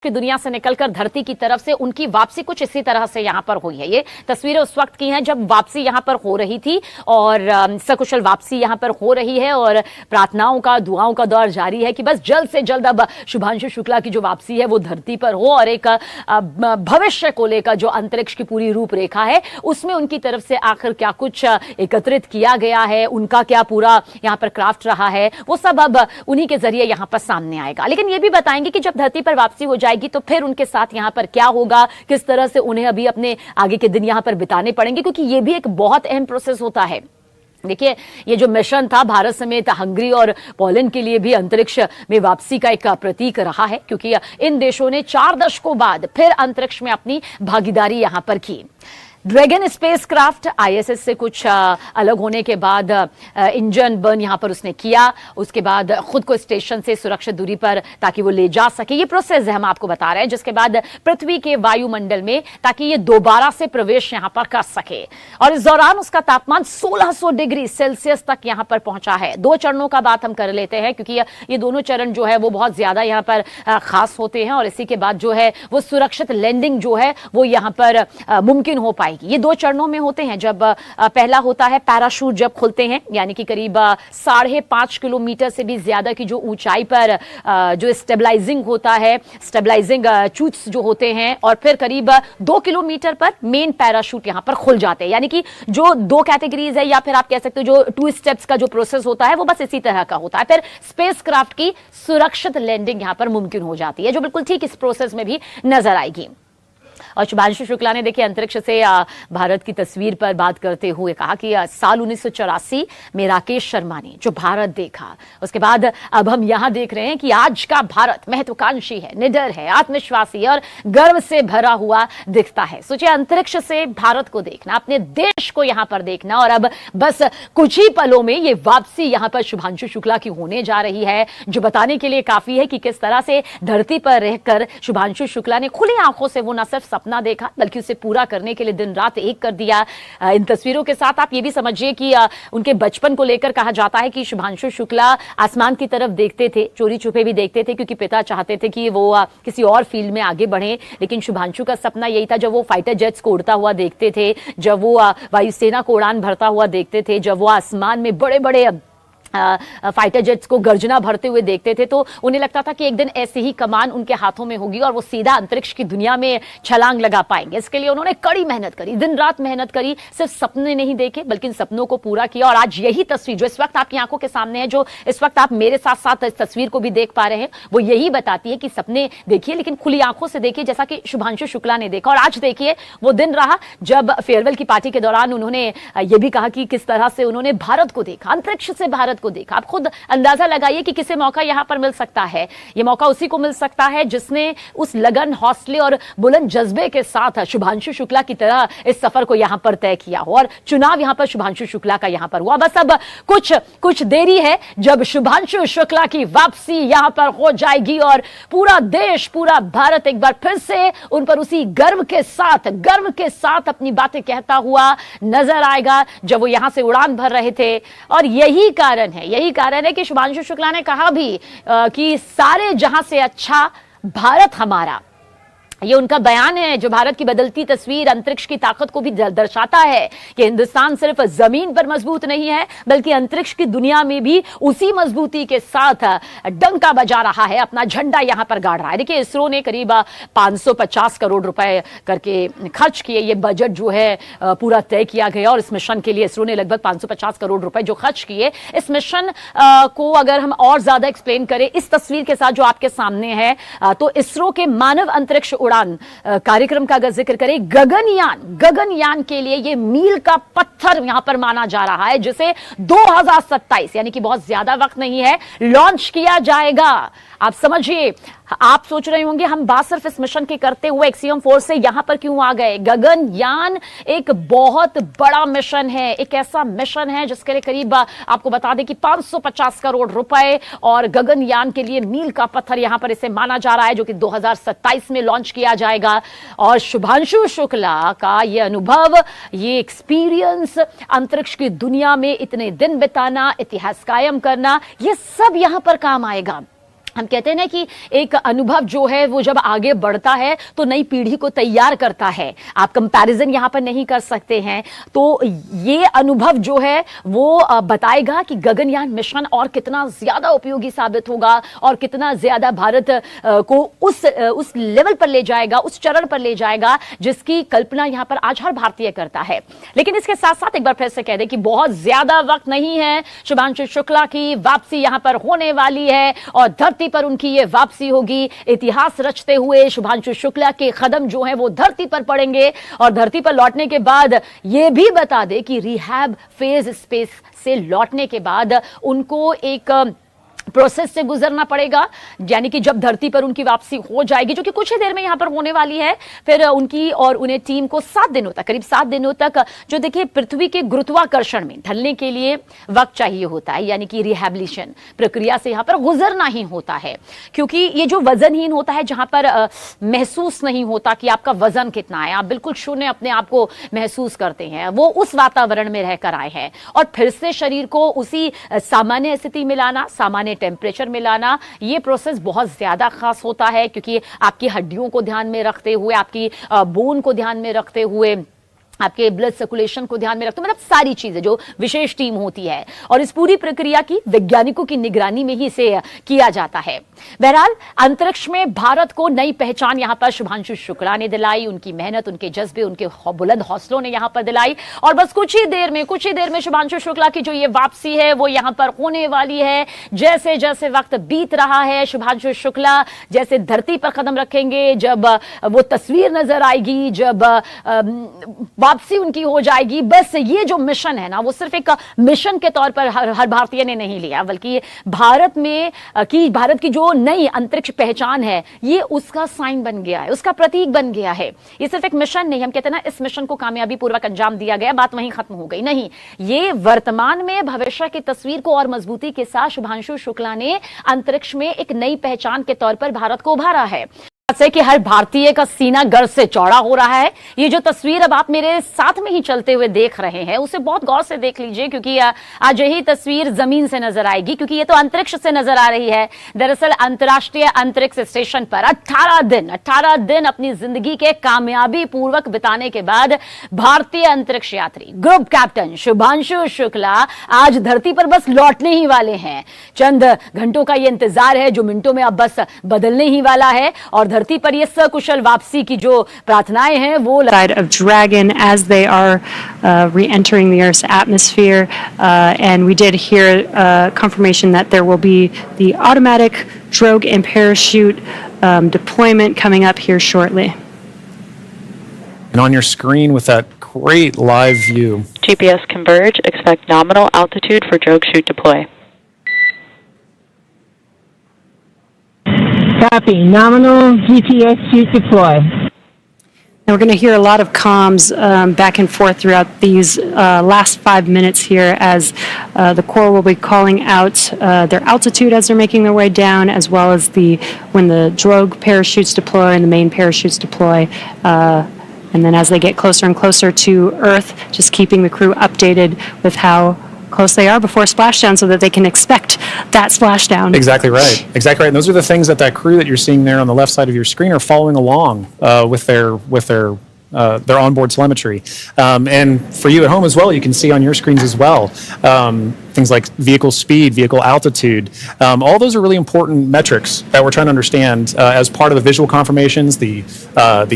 की दुनिया से निकलकर धरती की तरफ से उनकी वापसी कुछ इसी तरह से यहां पर हुई है। ये तस्वीरें उस वक्त की हैं जब वापसी यहां पर हो रही थी और सकुशल वापसी यहां पर हो रही है और प्रार्थनाओं का, दुआओं का दौर जारी है कि बस जल्द से जल्द अब शुभांशु शुक्ला की जो वापसी है वो धरती पर हो और एक भविष्य को लेकर जो अंतरिक्ष की पूरी रूपरेखा है उसमें उनकी तरफ से आखिर क्या कुछ एकत्रित किया गया है, उनका क्या पूरा यहां पर क्राफ्ट रहा है, वो सब अब उन्हीं के जरिए यहां पर सामने आएगा। लेकिन ये भी बताएंगे कि जब धरती पर वापसी हो जाएगी तो फिर उनके साथ यहां पर क्या होगा, किस तरह से उन्हें अभी अपने आगे के दिन यहां पर बिताने पड़ेंगे, क्योंकि ये भी एक बहुत अहम प्रोसेस होता है। देखिए, ये जो मिशन था भारत समेत हंगरी और पोलैंड के लिए भी अंतरिक्ष में वापसी का एक प्रतीक रहा है, क्योंकि इन देशों ने 4 दशकों बाद फिर अंतरिक्ष में अपनी भागीदारी यहां पर की। ड्रैगन स्पेसक्राफ्ट ISS से कुछ अलग होने के बाद इंजन बर्न यहां पर उसने किया, उसके बाद खुद को स्टेशन से सुरक्षित दूरी पर ताकि वो ले जा सके, ये प्रोसेस है हम आपको बता रहे हैं, जिसके बाद पृथ्वी के वायुमंडल में ताकि ये दोबारा से प्रवेश यहां पर कर सके। और इस दौरान उसका तापमान 1600 डिग्री सेल्सियस तक यहां पर पहुंचा है। 2 चरणों का बात हम कर लेते हैं, क्योंकि ये दोनों चरण जो है वो बहुत ज्यादा यहां पर खास होते हैं और इसी के बाद जो है वो सुरक्षित लैंडिंग जो है वो यहां पर मुमकिन हो पाएगी। ये 2 चरणों में होते हैं। जब पहला होता है पैराशूट जब खुलते हैं, यानी कि करीब 5.5 किलोमीटर से भी ज्यादा की जो ऊंचाई पर जो स्टेबलाइजिंग होता है, स्टेबलाइजिंग चूट्स जो होते हैं, और फिर करीब 2 किलोमीटर पर मेन पैराशूट यहां पर खुल जाते हैं। यानी कि जो 2 कैटेगरीज है, या फिर आप कह सकते हो जो 2 स्टेप्स का जो प्रोसेस होता है वो बस इसी तरह का होता है। फिर स्पेसक्राफ्ट की सुरक्षित लैंडिंग यहां पर मुमकिन हो जाती है, जो बिल्कुल ठीक इस प्रोसेस में भी नजर आएगी। और शुभांशु शुक्ला ने देखिए अंतरिक्ष से भारत की तस्वीर पर बात करते हुए कहा कि साल 1984 में राकेश शर्मा ने जो भारत देखा, उसके बाद अब हम यहां देख रहे हैं कि आज का भारत महत्वाकांक्षी है, निडर है, आत्मविश्वासी और गर्व से भरा हुआ दिखता है। सोचिए, अंतरिक्ष से भारत को देखना, अपने देश को यहां पर देखना, और अब बस कुछ ही पलों में ये वापसी यहां पर शुभांशु शुक्ला की होने जा रही है, जो बताने के लिए काफी है कि किस तरह से धरती पर रहकर शुभांशु शुक्ला ने खुली आंखों से वो न सिर्फ सपना देखा बल्कि उसे पूरा करने के लिए दिन रात एक कर दिया। इन तस्वीरों के साथ आप ये भी समझिए कि उनके बचपन को लेकर कहा जाता है कि शुभांशु शुक्ला आसमान की तरफ देखते थे, चोरी छुपे भी देखते थे, क्योंकि पिता चाहते थे कि वो किसी और फील्ड में आगे बढ़े। लेकिन शुभांशु का सपना यही था, जब वो फाइटर जेट्स को उड़ता हुआ देखते थे, जब वो वायुसेना को उड़ान भरता हुआ देखते थे, जब वो आसमान में बड़े बड़े फाइटर जेट्स को गर्जना भरते हुए देखते थे, तो उन्हें लगता था कि एक दिन ऐसी ही कमान उनके हाथों में होगी और वो सीधा अंतरिक्ष की दुनिया में छलांग लगा पाएंगे। इसके लिए उन्होंने कड़ी मेहनत करी, दिन रात मेहनत करी, सिर्फ सपने नहीं देखे बल्कि इन सपनों को पूरा किया। और आज यही तस्वीर जो इस वक्त आपकी आंखों के सामने है, जो इस वक्त आप मेरे साथ साथ इस तस्वीर को भी देख पा रहे हैं, वो यही बताती है कि सपने देखिए लेकिन खुली आंखों से देखिए, जैसा कि शुभांशु शुक्ला ने देखा। और आज देखिए वो दिन रहा जब फेयरवेल की पार्टी के दौरान उन्होंने ये भी कहा कि किस तरह से उन्होंने भारत को देखा, अंतरिक्ष से भारत को देखा। आप खुद अंदाजा लगाइए कि किसे मौका यहां पर मिल सकता है। यह मौका उसी को मिल सकता है जिसने उस लगन, हौसले और बुलंद जज्बे के साथ शुभांशु शुक्ला की तरह इस सफर को यहां पर तय किया हो। और चुनाव यहां पर शुभांशु शुक्ला का यहां पर हुआ। बस अब कुछ देरी है जब शुभांशु शुक्ला की वापसी यहां पर हो जाएगी और पूरा देश, पूरा भारत एक बार फिर से उन पर उसी गर्व के साथ अपनी बातें कहता हुआ नजर आएगा जब वो यहां से उड़ान भर रहे थे। और यही कारण है कि शुभांशु शुक्ला ने कहा भी कि सारे जहां से अच्छा भारत हमारा। ये उनका बयान है जो भारत की बदलती तस्वीर, अंतरिक्ष की ताकत को भी दर्शाता है कि हिंदुस्तान सिर्फ जमीन पर मजबूत नहीं है बल्कि अंतरिक्ष की दुनिया में भी उसी मजबूती के साथ डंका बजा रहा है, अपना झंडा यहां पर गाड़ रहा है। देखिए, इसरो ने करीब 550 करोड़ रुपए करके खर्च किए। ये बजट जो है पूरा तय किया गया और इस मिशन के लिए इसरो ने लगभग 550 करोड़ रुपए जो खर्च किए। इस मिशन को अगर हम और ज्यादा एक्सप्लेन करें इस तस्वीर के साथ जो आपके सामने है, तो इसरो के मानव अंतरिक्ष उड़ान कार्यक्रम का अगर जिक्र करें, गगनयान के लिए ये मील का पत्थर यहां पर माना जा रहा है, जिसे 2027 यानी कि बहुत ज्यादा वक्त नहीं है, लॉन्च किया जाएगा। आप समझिए, आप सोच रहे होंगे हम बात सिर्फ इस मिशन के करते हुए Axiom-4 से यहां पर क्यों आ गए। गगनयान एक बहुत बड़ा मिशन है, एक ऐसा मिशन है जिसके लिए करीब आपको बता दें कि 550 करोड़ रुपए, और गगनयान के लिए मील का पत्थर यहां पर इसे माना जा रहा है, जो कि 2027 में लॉन्च किया जाएगा। और शुभांशु शुक्ला का ये अनुभव, ये एक्सपीरियंस, अंतरिक्ष की दुनिया में इतने दिन बिताना, इतिहास कायम करना, ये सब यहां पर काम आएगा। हम कहते हैं ना कि एक अनुभव जो है वो जब आगे बढ़ता है तो नई पीढ़ी को तैयार करता है। आप कंपैरिजन यहां पर नहीं कर सकते हैं। तो ये अनुभव जो है वो बताएगा कि गगनयान मिशन और कितना ज्यादा उपयोगी साबित होगा और कितना ज्यादा भारत को उस लेवल पर ले जाएगा, उस चरण पर ले जाएगा जिसकी कल्पना यहां पर आज हर भारतीय करता है। लेकिन इसके साथ साथ एक बार फिर से कह दें कि बहुत ज्यादा वक्त नहीं है, शुभांशु शुक्ला की वापसी यहां पर होने वाली है और धरती पर उनकी ये वापसी होगी। इतिहास रचते हुए शुभांशु शुक्ला के कदम जो हैं वो धरती पर पड़ेंगे, और धरती पर लौटने के बाद ये भी बता दें कि रिहैब फेज स्पेस से लौटने के बाद उनको एक प्रोसेस से गुजरना पड़ेगा, यानी कि जब धरती पर उनकी वापसी हो जाएगी, जो कि कुछ ही देर में यहां पर होने वाली है, फिर उनकी और उन्हें टीम को 7 दिनों तक, करीब 7 दिनों तक, जो देखिए पृथ्वी के गुरुत्वाकर्षण में ढलने के लिए वक्त चाहिए होता है, यानी कि रिहैबिलिटेशन प्रक्रिया से यहां पर गुजरना ही होता है। क्योंकि ये जो वजनहीन होता है, जहां पर महसूस नहीं होता कि आपका वजन कितना है, आप बिल्कुल शून्य अपने आप को महसूस करते हैं, वो उस वातावरण में रहकर आए हैं, और फिर से शरीर को उसी सामान्य स्थिति में लाना, सामान्य टेम्परेचर में लाना, ये प्रोसेस बहुत ज्यादा खास होता है, क्योंकि आपकी हड्डियों को ध्यान में रखते हुए, आपकी बोन को ध्यान में रखते हुए, आपके ब्लड सर्कुलेशन को ध्यान में रखते, मतलब सारी चीजें जो विशेष टीम होती है, और इस पूरी प्रक्रिया की वैज्ञानिकों की निगरानी में ही इसे किया जाता है। बहरहाल अंतरिक्ष में भारत को नई पहचान यहां पर शुभांशु शुक्ला ने दिलाई, उनकी मेहनत, उनके जज्बे, उनके बुलंद हौसलों ने यहां पर दिलाई, और बस कुछ ही देर में शुभांशु शुक्ला की जो ये वापसी है वो यहां पर होने वाली है। जैसे जैसे वक्त बीत रहा है, शुभांशु शुक्ला जैसे धरती पर कदम रखेंगे, जब वो तस्वीर नजर आएगी, जब वापसी उनकी हो जाएगी, बस ये जो मिशन है ना, वो सिर्फ एक मिशन के तौर पर हर भारतीय ने नहीं लिया, बल्कि भारत की जो नई अंतरिक्ष पहचान है, ये उसका साइन बन गया है, उसका प्रतीक बन गया है। ये सिर्फ एक मिशन नहीं, हम कहते हैं ना इस मिशन को कामयाबी पूर्वक अंजाम दिया गया, बात वहीं खत्म हो गई, नहीं, ये वर्तमान में भविष्य की तस्वीर को और मजबूती के साथ शुभांशु शुक्ला ने अंतरिक्ष में एक नई पहचान के तौर पर भारत को उभारा है। से कि हर भारतीय का सीना गर्व से चौड़ा हो रहा है। ये जो तस्वीर अब आप मेरे साथ में ही चलते हुए देख रहे हैं, उसे बहुत गौर से देख लीजिए, क्योंकि आज यही तस्वीर जमीन से नजर आएगी, क्योंकि ये तो अंतरिक्ष से नजर आ रही है। दरअसल अंतर्राष्ट्रीय अंतरिक्ष स्टेशन पर 18 दिन अपनी जिंदगी के कामयाबी पूर्वक बिताने के बाद भारतीय अंतरिक्ष यात्री ग्रुप कैप्टन शुभांशु शुक्ला आज धरती पर बस लौटने ही वाले हैं। चंद घंटों का ये इंतजार है, जो मिनटों में अब बस बदलने ही वाला है, और धरती पर ये सकुशल वापसी की जो प्रार्थनाएं हैं वो side of Dragon as they are re-entering the Earth's atmosphere, and we did hear confirmation that there will be the automatic drogue and parachute deployment coming up here shortly. And on your screen with that great live view. GPS converge, expect nominal altitude for drogue chute deploy. Copy. Nominal GPS chute deploy. And we're going to hear a lot of comms back and forth throughout these last 5 minutes here as the Corps will be calling out their altitude as they're making their way down, as well as when the drogue parachutes deploy and the main parachutes deploy. And then as they get closer and closer to Earth, just keeping the crew updated with how close they are before splashdown, so that they can expect that splashdown. Exactly right. Exactly right. And those are the things that crew that you're seeing there on the left side of your screen are following along with their onboard telemetry. And for you at home as well, you can see on your screens as well things like vehicle speed, vehicle altitude. All those are really important metrics that we're trying to understand as part of the visual confirmations, the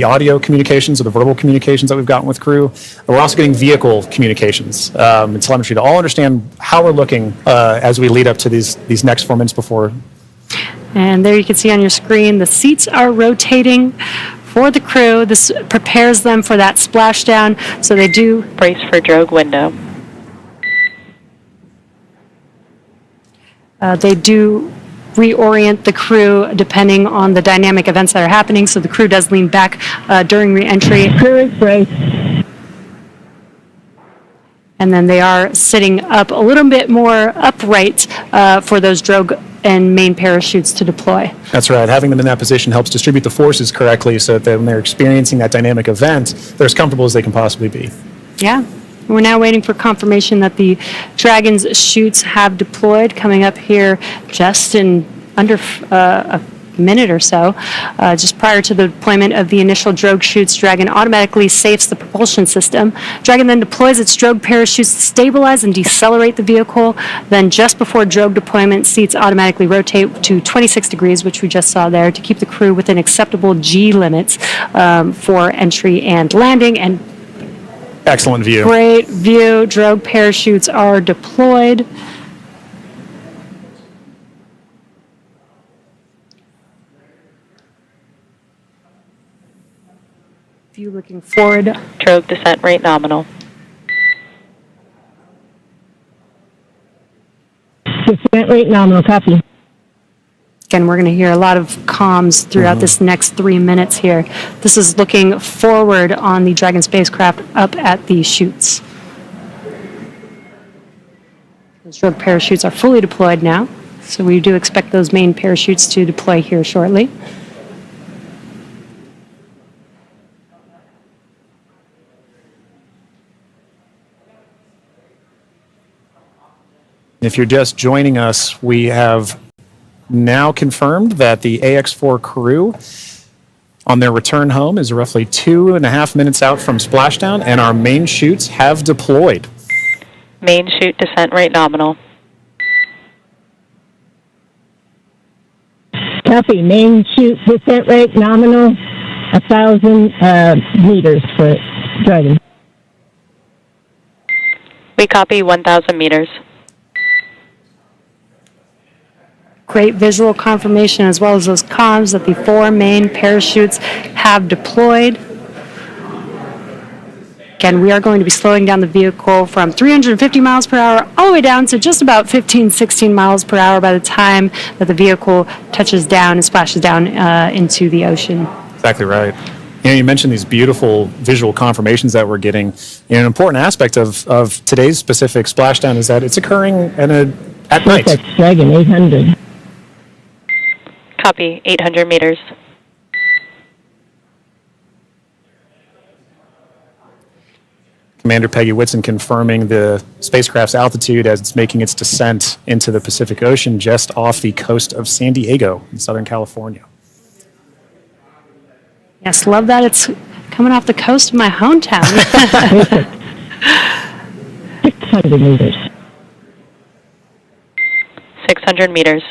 audio communications or the verbal communications that we've gotten with crew. We're also getting vehicle communications and telemetry to all understand how we're looking as we lead up to these next 4 minutes before. And there you can see on your screen the seats are rotating for the crew. This prepares them for that splashdown, so they do Brace for drogue window. They do reorient the crew depending on the dynamic events that are happening, so the crew does lean back during re-entry. Crew is braced. And then they are sitting up a little bit more upright for those drogue and main parachutes to deploy. That's right. Having them in that position helps distribute the forces correctly so that when they're experiencing that dynamic event, they're as comfortable as they can possibly be. Yeah. We're now waiting for confirmation that the Dragon's chutes have deployed, coming up here just in under a minute or so. Just prior to the deployment of the initial drogue chutes, Dragon automatically safes the propulsion system. Dragon then deploys its drogue parachutes to stabilize and decelerate the vehicle. Then just before drogue deployment, seats automatically rotate to 26 degrees, which we just saw there, to keep the crew within acceptable G limits for entry and landing. And excellent view. great view. Drogue parachutes are deployed. View looking forward. Drogue descent rate nominal. Descent rate nominal. Copy. Again, we're going to hear a lot of comms throughout this next 3 minutes here. This is looking forward on the Dragon spacecraft up at the chutes. Those drogue parachutes are fully deployed now, so we do expect those main parachutes to deploy here shortly. If you're just joining us, we have now confirmed that the AX4 crew on their return home is roughly 2.5 minutes out from splashdown, and our main chutes have deployed. Main chute descent rate nominal. Copy. Main chute descent rate nominal 1,000 meters for Dragon. We copy 1,000 meters. Great visual confirmation as well as those comms that the 4 main parachutes have deployed. Again, we are going to be slowing down the vehicle from 350 miles per hour all the way down to just about 15, 16 miles per hour by the time that the vehicle touches down and splashes down into the ocean. Exactly right. You mentioned these beautiful visual confirmations that we're getting. An important aspect of today's specific splashdown is that it's occurring at night. SpaceX Dragon 800. Copy 800 meters. Commander Peggy Whitson confirming the spacecraft's altitude as it's making its descent into the Pacific Ocean just off the coast of San Diego in Southern California. Yes, love that it's coming off the coast of my hometown. 600 meters. 600 meters.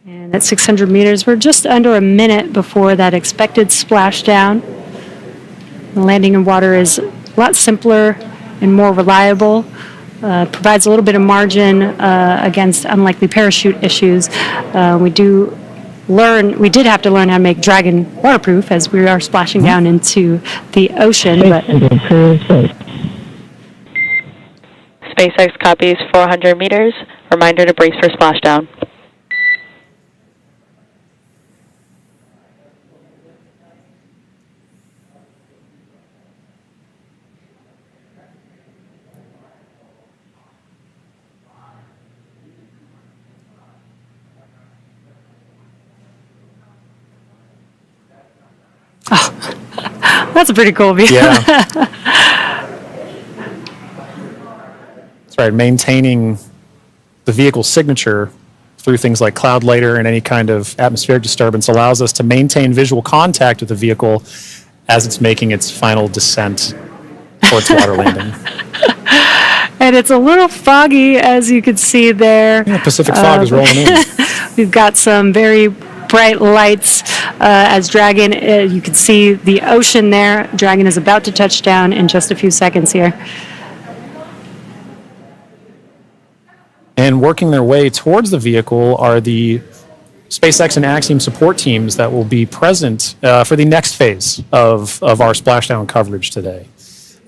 And at 600 meters, we're just under a minute before that expected splashdown. The landing in water is a lot simpler and more reliable. Provides a little bit of margin against unlikely parachute issues. We did have to learn how to make Dragon waterproof as we are splashing down into the ocean. But SpaceX copies 400 meters. Reminder to brace for splashdown. Oh, that's a pretty cool view. Yeah. That's right. Maintaining the vehicle's signature through things like cloud lighter and any kind of atmospheric disturbance allows us to maintain visual contact with the vehicle as it's making its final descent towards water landing. And it's a little foggy, as you can see there. Yeah, Pacific fog is rolling in. We've got some very bright lights as Dragon, you can see the ocean there. Dragon is about to touch down in just a few seconds here. And working their way towards the vehicle are the SpaceX and Axiom support teams that will be present for the next phase of our splashdown coverage today.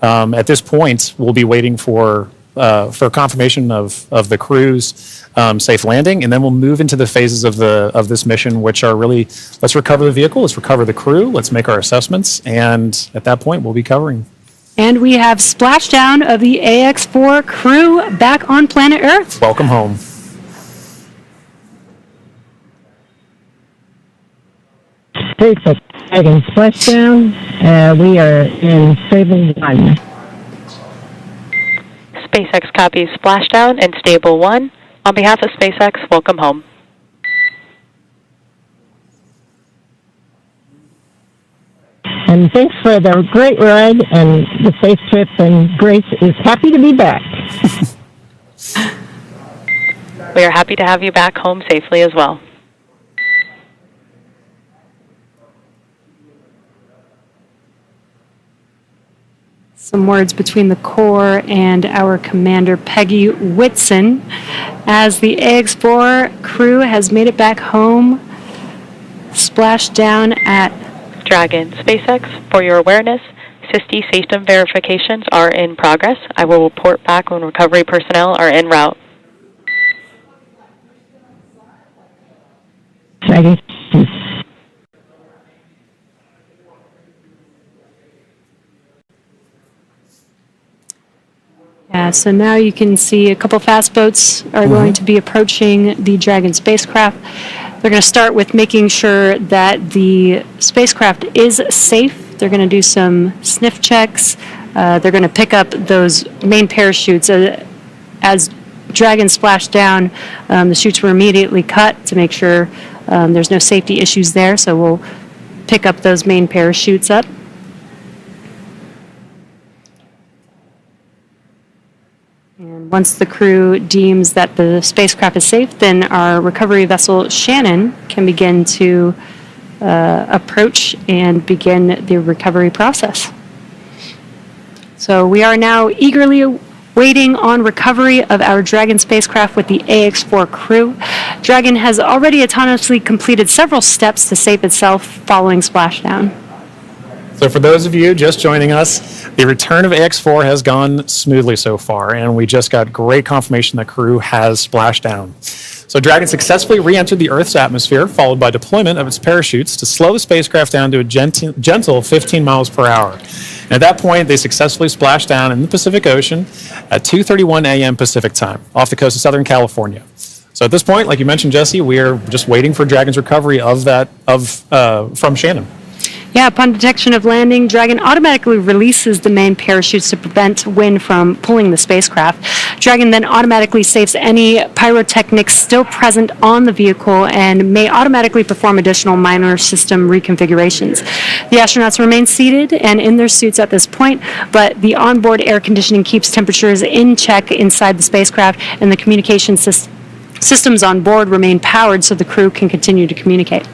At this point, we'll be waiting for confirmation of the crew's safe landing, and then we'll move into the phases of this mission, which are really, let's recover the vehicle, let's recover the crew, let's make our assessments, and at that point, we'll be covering. And we have splashdown of the AX-4 crew back on planet Earth. Welcome home. SpaceX Dragon Splashdown. We are in Stable 1. SpaceX copies Splashdown and Stable 1. On behalf of SpaceX, welcome home. And thanks for the great ride and the safe trip, and Grace is happy to be back. We are happy to have you back home safely as well. Some words between the Corps and our commander, Peggy Whitson, as the AX-4 crew has made it back home, splashed down at Dragon. SpaceX, for your awareness, SISTI system verifications are in progress. I will report back when recovery personnel are en route. Dragon. Yeah, so now you can see a couple fast boats are going to be approaching the Dragon spacecraft. They're going to start with making sure that the spacecraft is safe. They're going to do some sniff checks. They're going to pick up those main parachutes. As Dragon splashed down, the chutes were immediately cut to make sure there's no safety issues there. So we'll pick up those main parachutes up. And once the crew deems that the spacecraft is safe, then our recovery vessel Shannon can begin to approach and begin the recovery process. So we are now eagerly waiting on recovery of our Dragon spacecraft with the AX-4 crew. Dragon has already autonomously completed several steps to save itself following splashdown. So for those of you just joining us, the return of AX-4 has gone smoothly so far, and we just got great confirmation that crew has splashed down. So Dragon successfully re-entered the Earth's atmosphere, followed by deployment of its parachutes to slow the spacecraft down to a gentle 15 miles per hour. And at that point, they successfully splashed down in the Pacific Ocean at 2:31 a.m. Pacific time, off the coast of Southern California. So at this point, like you mentioned, Jesse, we are just waiting for Dragon's recovery from Shannon. Yeah, upon detection of landing, Dragon automatically releases the main parachutes to prevent wind from pulling the spacecraft. Dragon then automatically saves any pyrotechnics still present on the vehicle and may automatically perform additional minor system reconfigurations. The astronauts remain seated and in their suits at this point, but the onboard air conditioning keeps temperatures in check inside the spacecraft, and the communication systems on board remain powered so the crew can continue to communicate.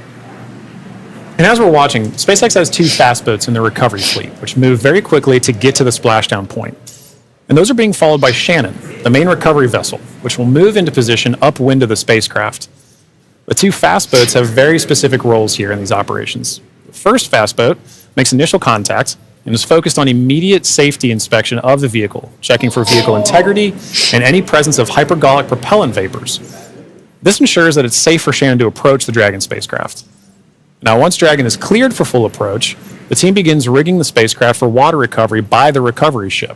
And as we're watching, SpaceX has 2 fast boats in the recovery fleet, which move very quickly to get to the splashdown point. And those are being followed by Shannon, the main recovery vessel, which will move into position upwind of the spacecraft. The 2 fast boats have very specific roles here in these operations. The first fast boat makes initial contact and is focused on immediate safety inspection of the vehicle, checking for vehicle integrity and any presence of hypergolic propellant vapors. This ensures that it's safe for Shannon to approach the Dragon spacecraft. Now, once Dragon is cleared for full approach, the team begins rigging the spacecraft for water recovery by the recovery ship.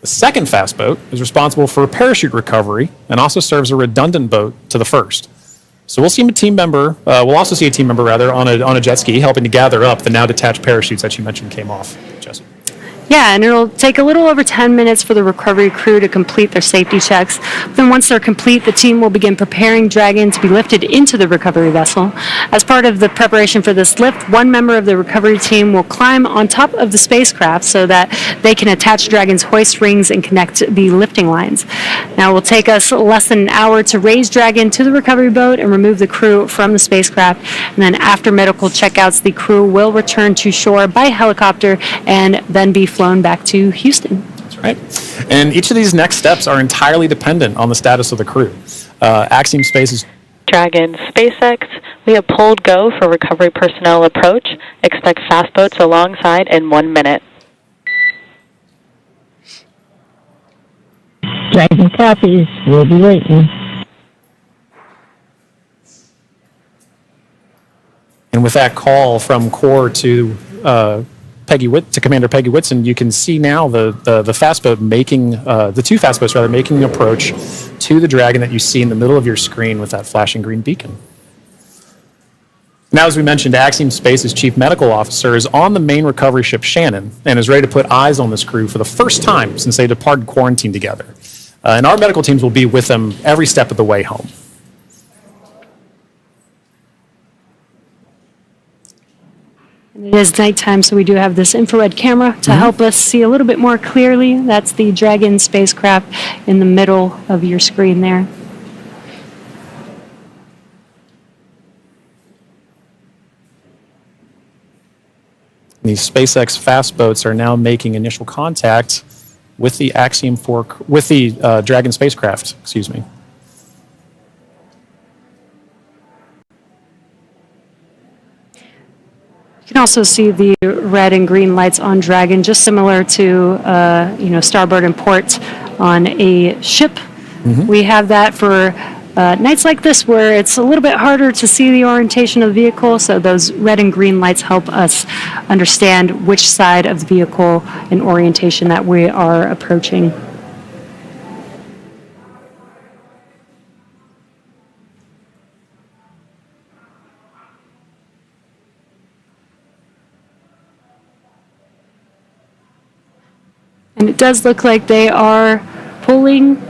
The second fast boat is responsible for parachute recovery and also serves a redundant boat to the first. So we'll also see a team member on a jet ski helping to gather up the now detached parachutes that you mentioned came off, Jesse. Yeah, and it'll take a little over 10 minutes for the recovery crew to complete their safety checks. Then once they're complete, the team will begin preparing Dragon to be lifted into the recovery vessel. As part of the preparation for this lift, one member of the recovery team will climb on top of the spacecraft so that they can attach Dragon's hoist rings and connect the lifting lines. Now, it will take us less than an hour to raise Dragon to the recovery boat and remove the crew from the spacecraft. And then after medical checkouts, the crew will return to shore by helicopter and then be flown back to Houston. That's right. And each of these next steps are entirely dependent on the status of the crew. Axiom Space's Dragon SpaceX, we have pulled go for recovery personnel approach. Expect fast boats alongside in 1 minute. Dragon copies. We'll be waiting. And with that call from Core to Commander Peggy Whitson, you can see now the fast boat making the two fast boats rather making an approach to the Dragon that you see in the middle of your screen with that flashing green beacon. Now, as we mentioned, Axiom Space's Chief Medical Officer is on the main recovery ship Shannon and is ready to put eyes on this crew for the first time since they departed quarantine together. And our medical teams will be with them every step of the way home. It is nighttime, so we do have this infrared camera to help us see a little bit more clearly. That's the Dragon spacecraft in the middle of your screen there. These SpaceX fast boats are now making initial contact with the Axiom-4, with the Dragon spacecraft, excuse me. You can also see the red and green lights on Dragon, just similar to, starboard and port on a ship. We have that for nights like this where it's a little bit harder to see the orientation of the vehicle, so those red and green lights help us understand which side of the vehicle and orientation that we are approaching. And it does look like they are pulling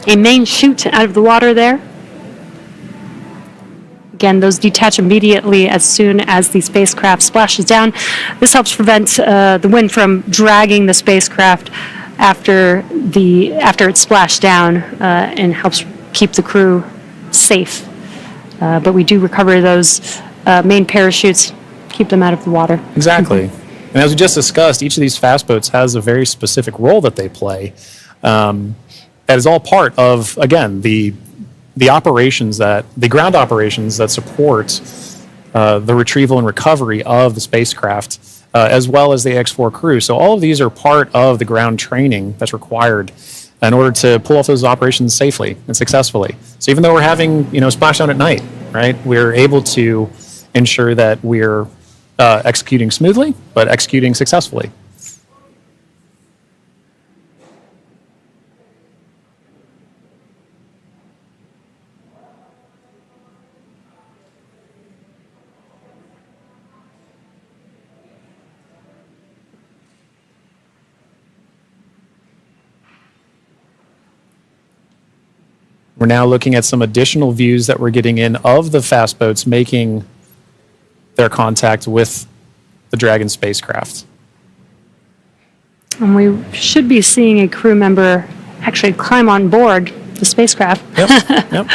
a main chute out of the water there. Again, those detach immediately as soon as the spacecraft splashes down. This helps prevent the wind from dragging the spacecraft after it's splashed down and helps keep the crew safe. But we do recover those main parachutes, keep them out of the water. Exactly. And as we just discussed, each of these fast boats has a very specific role that they play. That is all part of, again, the operations the ground operations that support the retrieval and recovery of the spacecraft, as well as the X4 crew. So all of these are part of the ground training that's required in order to pull off those operations safely and successfully. So even though we're having, splashdown at night, right, we're able to ensure that we're executing smoothly, but executing successfully. We're now looking at some additional views that we're getting in of the fast boats making their contact with the Dragon spacecraft. And we should be seeing a crew member actually climb on board the spacecraft. Yep.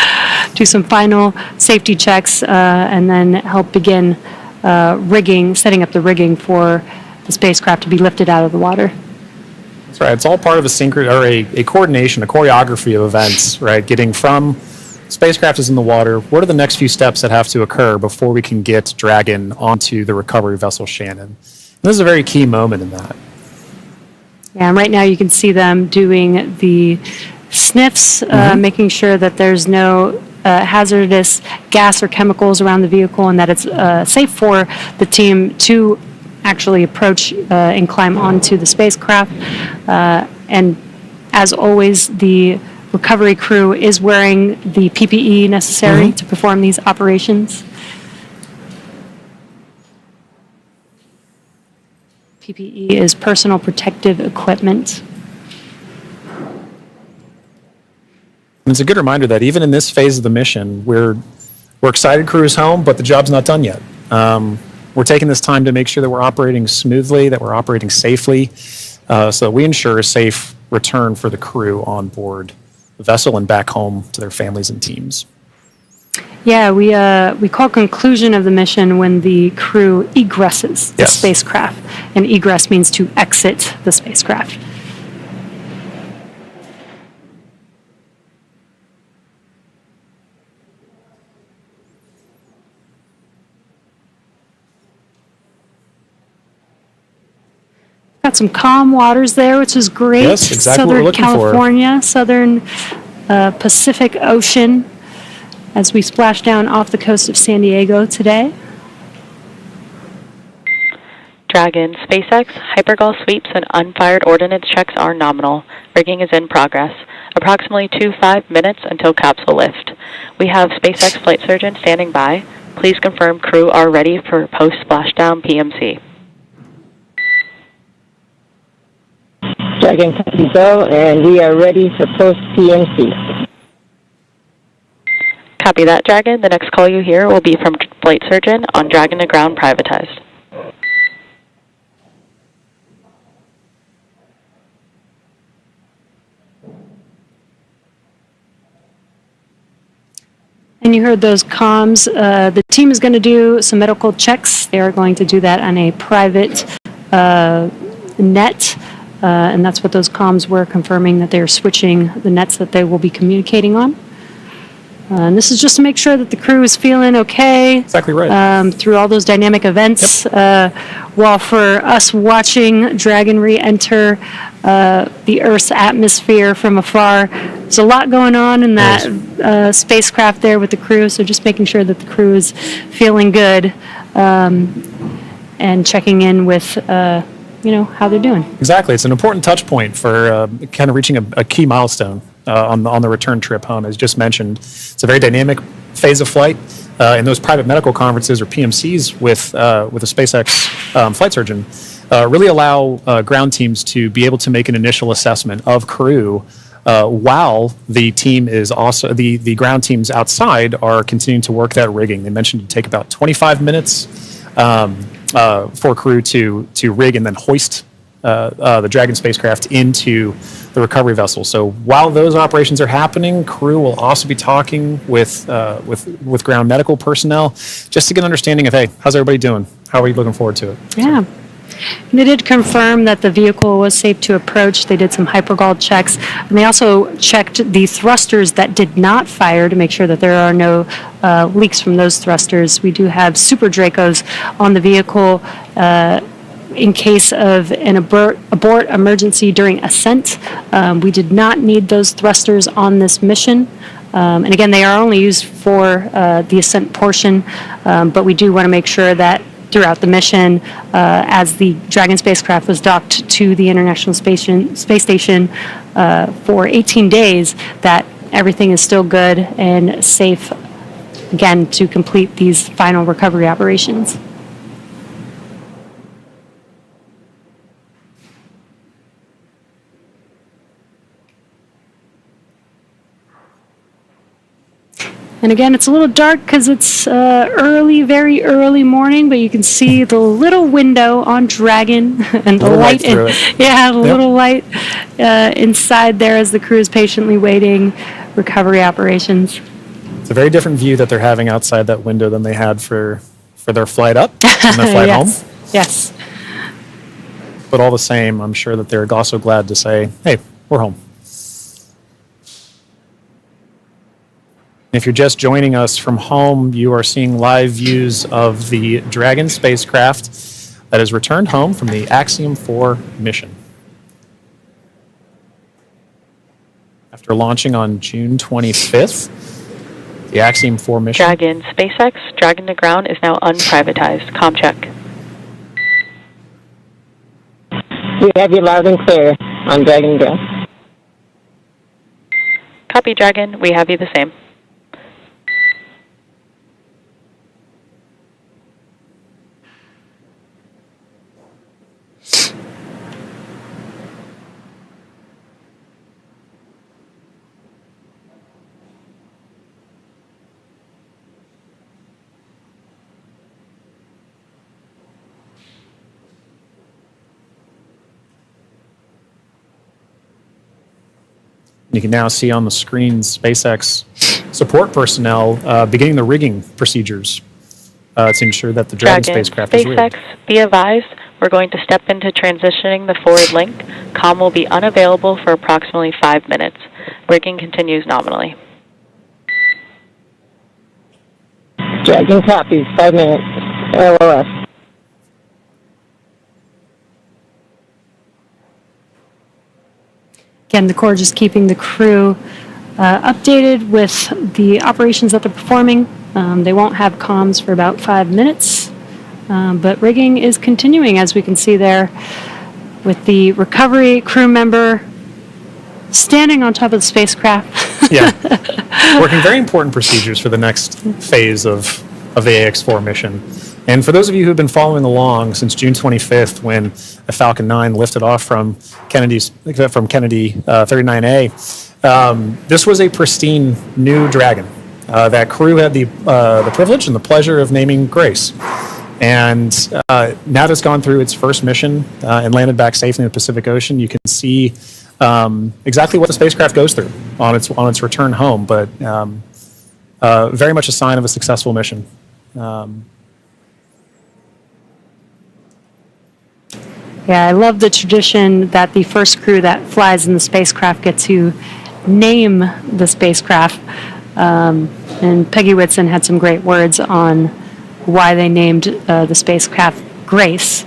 Do some final safety checks and then help begin setting up the rigging for the spacecraft to be lifted out of the water. That's right. It's all part of a coordination, a choreography of events, right? Getting from spacecraft is in the water. What are the next few steps that have to occur before we can get Dragon onto the recovery vessel Shannon? And this is a very key moment in that. Yeah, and right now you can see them doing the sniffs, making sure that there's no hazardous gas or chemicals around the vehicle and that it's safe for the team to actually approach and climb onto the spacecraft. And as always, the recovery crew is wearing the PPE necessary to perform these operations. PPE is personal protective equipment. And it's a good reminder that even in this phase of the mission, we're excited crew is home, but the job's not done yet. We're taking this time to make sure that we're operating smoothly, that we're operating safely, so that we ensure a safe return for the crew on board the vessel and back home to their families and teams. Yeah, we call conclusion of the mission when the crew egresses the spacecraft, and egress means to exit the spacecraft. Got some calm waters there, which is great. Yes, exactly what we're Southern looking for. California, Southern Pacific Ocean, as we splash down off the coast of San Diego today. Dragon, SpaceX, hypergol sweeps, and unfired ordnance checks are nominal. Rigging is in progress. Approximately 5 minutes until capsule lift. We have SpaceX flight surgeon standing by. Please confirm crew are ready for post-splashdown PMC. Dragon copy Bill, and we are ready for post-PMC. Copy that, Dragon. The next call you hear will be from flight surgeon on Dragon to ground privatized. And you heard those comms. The team is going to do some medical checks. They are going to do that on a private net, and that's what those comms were, confirming that they are switching the nets that they will be communicating on. And this is just to make sure that the crew is feeling okay. Exactly right. Through all those dynamic events. Yep. While for us watching Dragon re-enter the Earth's atmosphere from afar, there's a lot going on in that spacecraft there with the crew. So just making sure that the crew is feeling good and checking in with how they're doing. Exactly. It's an important touch point for kind of reaching a key milestone on the return trip home. As just mentioned, it's a very dynamic phase of flight. And those private medical conferences, or PMCs, with a SpaceX flight surgeon really allow ground teams to be able to make an initial assessment of crew while the team is also the ground teams outside are continuing to work that rigging. They mentioned it take about 25 minutes for crew to rig and then hoist the Dragon spacecraft into the recovery vessel. So while those operations are happening, crew will also be talking with ground medical personnel just to get an understanding of, hey, how's everybody doing? How are we looking forward to it? Yeah. And they did confirm that the vehicle was safe to approach. They did some hypergol checks, and they also checked the thrusters that did not fire to make sure that there are no leaks from those thrusters. We do have Super Dracos on the vehicle in case of an abort emergency during ascent. We did not need those thrusters on this mission. And again, they are only used for the ascent portion, but we do want to make sure that throughout the mission, as the Dragon spacecraft was docked to the International Space Station for 18 days, that everything is still good and safe, again, to complete these final recovery operations. And again, it's a little dark because it's very early morning, but you can see the little window on Dragon and the light. Little light inside there as the crew is patiently waiting recovery operations. It's a very different view that they're having outside that window than they had for their flight up and their flight home. Yes. But all the same, I'm sure that they're also glad to say, hey, we're home. If you're just joining us from home, you are seeing live views of the Dragon spacecraft that has returned home from the Axiom-4 mission. After launching on June 25th, the Axiom-4 mission... Dragon, SpaceX, Dragon to ground is now unprivatized. Com check. We have you loud and clear on Dragon ground. Copy, Dragon. We have you the same. You can now see on the screen SpaceX support personnel beginning the rigging procedures to ensure that the Dragon spacecraft is rigged. SpaceX, be advised, we're going to step into transitioning the forward link. COM will be unavailable for approximately 5 minutes. Rigging continues nominally. Dragon copies, 5 minutes. LOS. Again, the Corps just keeping the crew updated with the operations that they're performing. They won't have comms for about 5 minutes, but rigging is continuing, as we can see there, with the recovery crew member standing on top of the spacecraft. Yeah. Working very important procedures for the next phase of the AX-4 mission. And for those of you who've been following along since June 25th, when a Falcon 9 lifted off from Kennedy 39A, this was a pristine new Dragon. That crew had the privilege and the pleasure of naming Grace. And now that it's gone through its first mission and landed back safely in the Pacific Ocean, you can see exactly what the spacecraft goes through on its return home. But very much a sign of a successful mission. Yeah, I love the tradition that the first crew that flies in the spacecraft get to name the spacecraft. And Peggy Whitson had some great words on why they named the spacecraft Grace,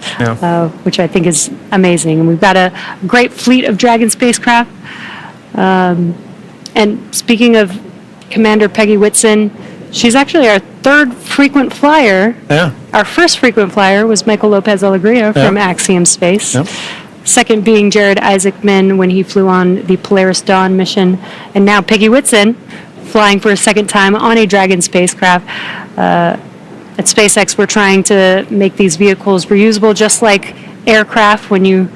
which I think is amazing. And we've got a great fleet of Dragon spacecraft. And speaking of Commander Peggy Whitson, she's actually our third frequent flyer. Yeah. Our first frequent flyer was Michael Lopez Alegria from Axiom Space. Yep. Second being Jared Isaacman when he flew on the Polaris Dawn mission. And now Peggy Whitson flying for a second time on a Dragon spacecraft. At SpaceX, we're trying to make these vehicles reusable, just like aircraft when you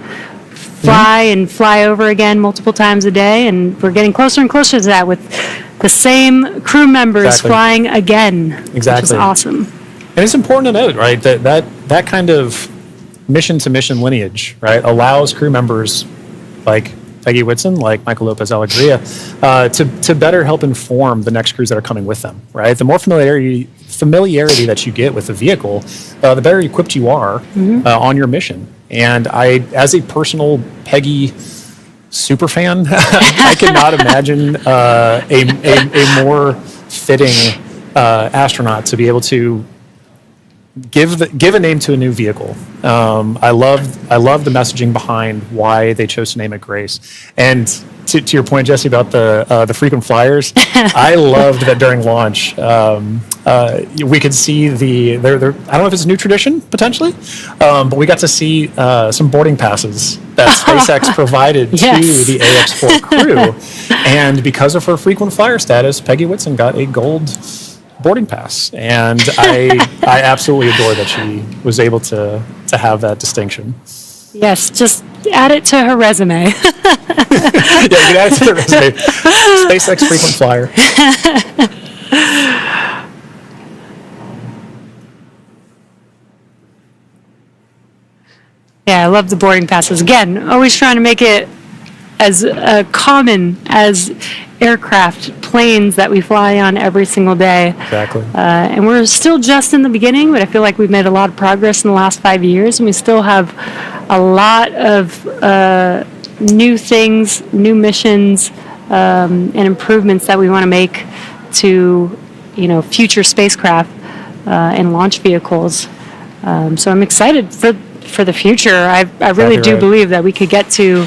fly and fly over again multiple times a day. And we're getting closer and closer to that with the same crew members flying again, which is awesome. And it's important to note, right, that kind of mission-to-mission lineage, right, allows crew members like Peggy Whitson, like Michael Lopez Alegria, to better help inform the next crews that are coming with them, right? The more familiarity that you get with the vehicle, the better equipped you are on your mission. And as a personal Peggy super fan, I cannot imagine a more fitting astronaut to be able to give a name to a new vehicle. I love the messaging behind why they chose to name it Grace. And to your point, Jesse, about the frequent flyers, I loved that during launch we could see I don't know if it's a new tradition potentially, but we got to see some boarding passes that SpaceX provided to the AX-4 crew, and because of her frequent flyer status, Peggy Whitson got a gold boarding pass, and I absolutely adore that she was able to have that distinction. Yes, just add it to her resume. Yeah, you can add it to the resume. SpaceX frequent flyer. Yeah, I love the boarding passes. Again, always trying to make it as common as aircraft, planes that we fly on every single day. Exactly. And we're still just in the beginning, but I feel like we've made a lot of progress in the last 5 years, and we still have a lot of new things, new missions, and improvements that we want to make to, future spacecraft and launch vehicles. So I'm excited for the future. I really do believe that we could get to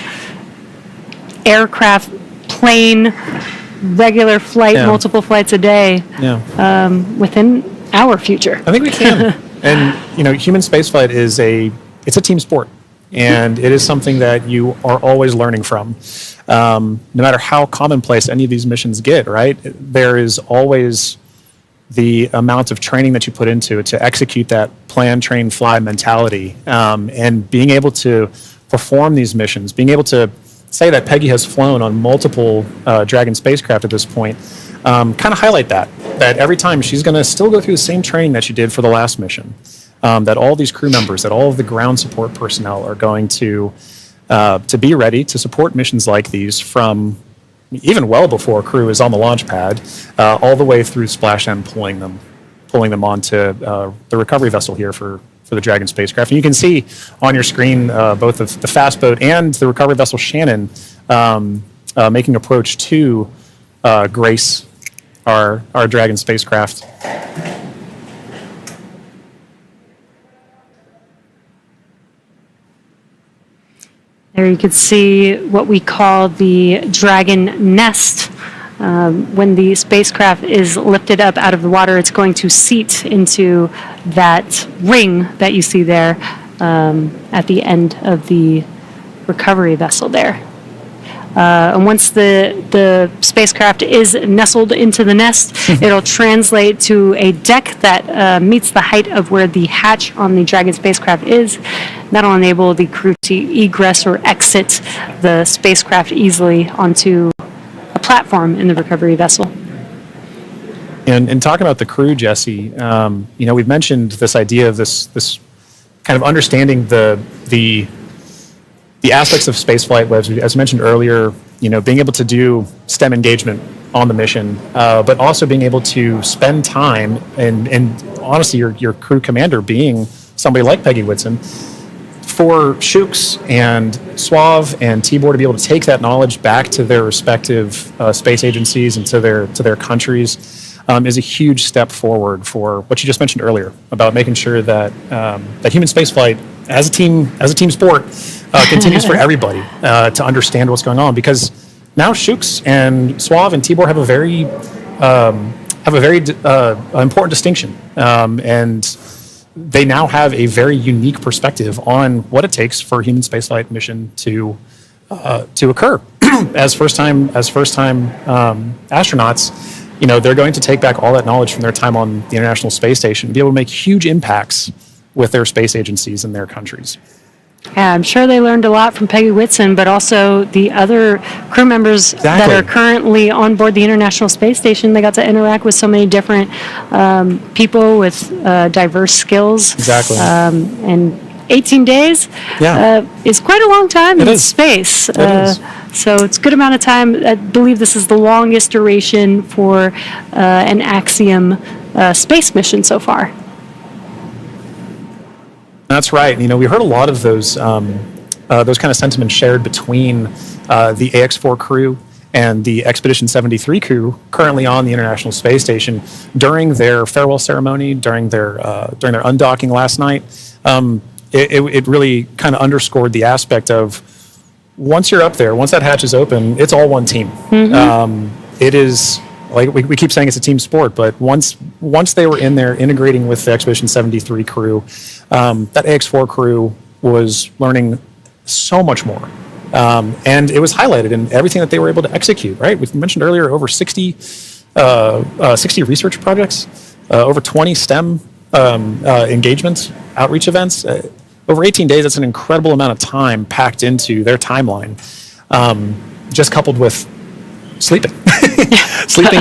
aircraft, plane, regular flight, multiple flights a day within our future. I think we can. And human spaceflight is it's a team sport, and it is something that you are always learning from. No matter how commonplace any of these missions get, right? There is always the amount of training that you put into it to execute that plan, train, fly mentality, and being able to perform these missions, being able to say that Peggy has flown on multiple Dragon spacecraft at this point, kind of highlight that every time she's going to still go through the same training that she did for the last mission, that all these crew members, that all of the ground support personnel are going to be ready to support missions like these from even well before crew is on the launch pad, all the way through Splashdown, pulling them onto the recovery vessel here for the Dragon spacecraft. And you can see on your screen both the fast boat and the recovery vessel Shannon making approach to Grace, our Dragon spacecraft. There you can see what we call the Dragon nest. When the spacecraft is lifted up out of the water, it's going to seat into that ring that you see there at the end of the recovery vessel there. And once the spacecraft is nestled into the nest, it'll translate to a deck that meets the height of where the hatch on the Dragon spacecraft is. That'll enable the crew to egress or exit the spacecraft easily onto a platform in the recovery vessel. And talking about the crew, Jesse, we've mentioned this idea of this kind of understanding the aspects of spaceflight, as mentioned earlier, being able to do STEM engagement on the mission, but also being able to spend time and honestly, your crew commander being somebody like Peggy Whitson, for Shukes and Suav and Tibor to be able to take that knowledge back to their respective space agencies and to their countries is a huge step forward for what you just mentioned earlier about making sure that that human spaceflight as a team sport continues for everybody to understand what's going on, because now Shukes and Suav and Tibor have a very important distinction, and they now have a very unique perspective on what it takes for a human spaceflight mission to occur. as first time astronauts, they're going to take back all that knowledge from their time on the International Space Station and be able to make huge impacts with their space agencies and their countries. Yeah, I'm sure they learned a lot from Peggy Whitson, but also the other crew members that are currently on board the International Space Station. They got to interact with so many different people with diverse skills. Exactly. And 18 days is quite a long time in space. It is. So it's a good amount of time. I believe this is the longest duration for an Axiom space mission so far. That's right. We heard a lot of those kind of sentiments shared between the AX-4 crew and the Expedition 73 crew currently on the International Space Station during their farewell ceremony, during their undocking last night. It really kind of underscored the aspect of once you're up there, once that hatch is open, it's all one team. Mm-hmm. It is. Like we keep saying, it's a team sport, but once they were in there integrating with the Expedition 73 crew, that AX-4 crew was learning so much more. And it was highlighted in everything that they were able to execute, right? We mentioned earlier over 60 research projects, over 20 STEM engagements, outreach events. Over 18 days, that's an incredible amount of time packed into their timeline, just coupled with sleeping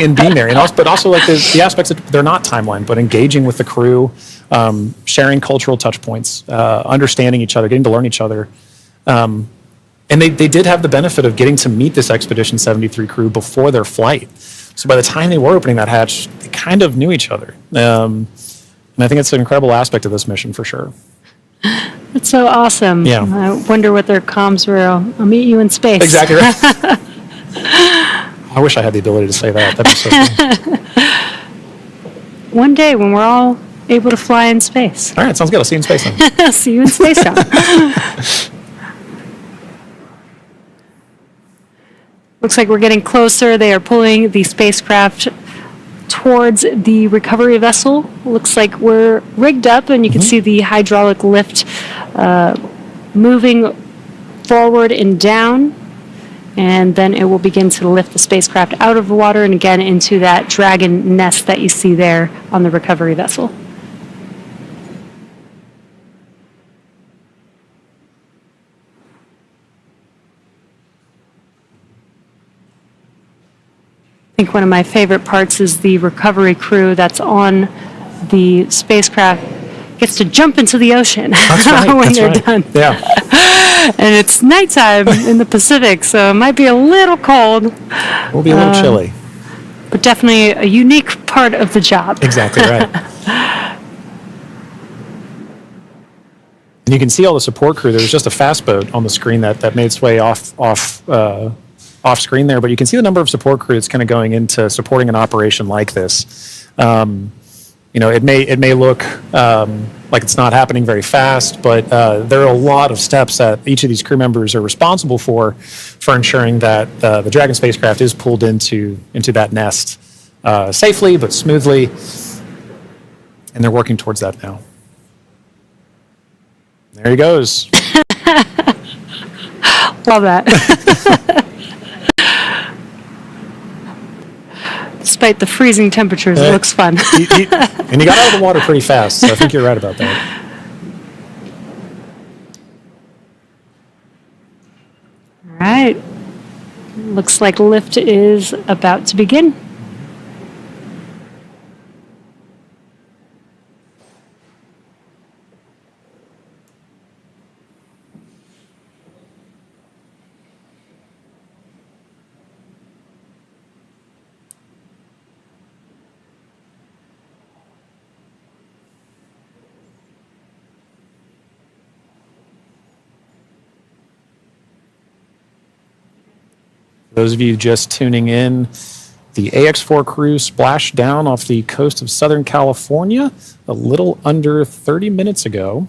and being there, but also like the aspects that they're not timeline, but engaging with the crew, sharing cultural touch points, understanding each other, getting to learn each other. And they did have the benefit of getting to meet this Expedition 73 crew before their flight. So by the time they were opening that hatch, they kind of knew each other. And I think it's an incredible aspect of this mission for sure. That's so awesome. Yeah. I wonder what their comms were. I'll meet you in space. Exactly right. I wish I had the ability to say that. That'd be so cool. One day when we're all able to fly in space. All right, sounds good. I'll see you in space then. See you in Splashdown. Looks like we're getting closer. They are pulling the spacecraft towards the recovery vessel. Looks like we're rigged up, and you can see the hydraulic lift moving forward and down. And then it will begin to lift the spacecraft out of the water and again into that Dragon nest that you see there on the recovery vessel. I think one of my favorite parts is the recovery crew that's on the spacecraft gets to jump into the ocean when they're done. Yeah. And it's nighttime in the Pacific, so it might be a little cold. We'll be a little chilly. But definitely a unique part of the job. Exactly right. And you can see all the support crew. There was just a fast boat on the screen that made its way off screen there, but you can see the number of support crew that's kind of going into supporting an operation like this. It may look like it's not happening very fast, but there are a lot of steps that each of these crew members are responsible for ensuring that the Dragon spacecraft is pulled into that nest safely but smoothly, and they're working towards that now. There he goes. Love that. Despite the freezing temperatures, it looks fun. And he got out of the water pretty fast, so I think you're right about that. All right. Looks like lift is about to begin. For those of you just tuning in, the AX4 crew splashed down off the coast of Southern California a little under 30 minutes ago.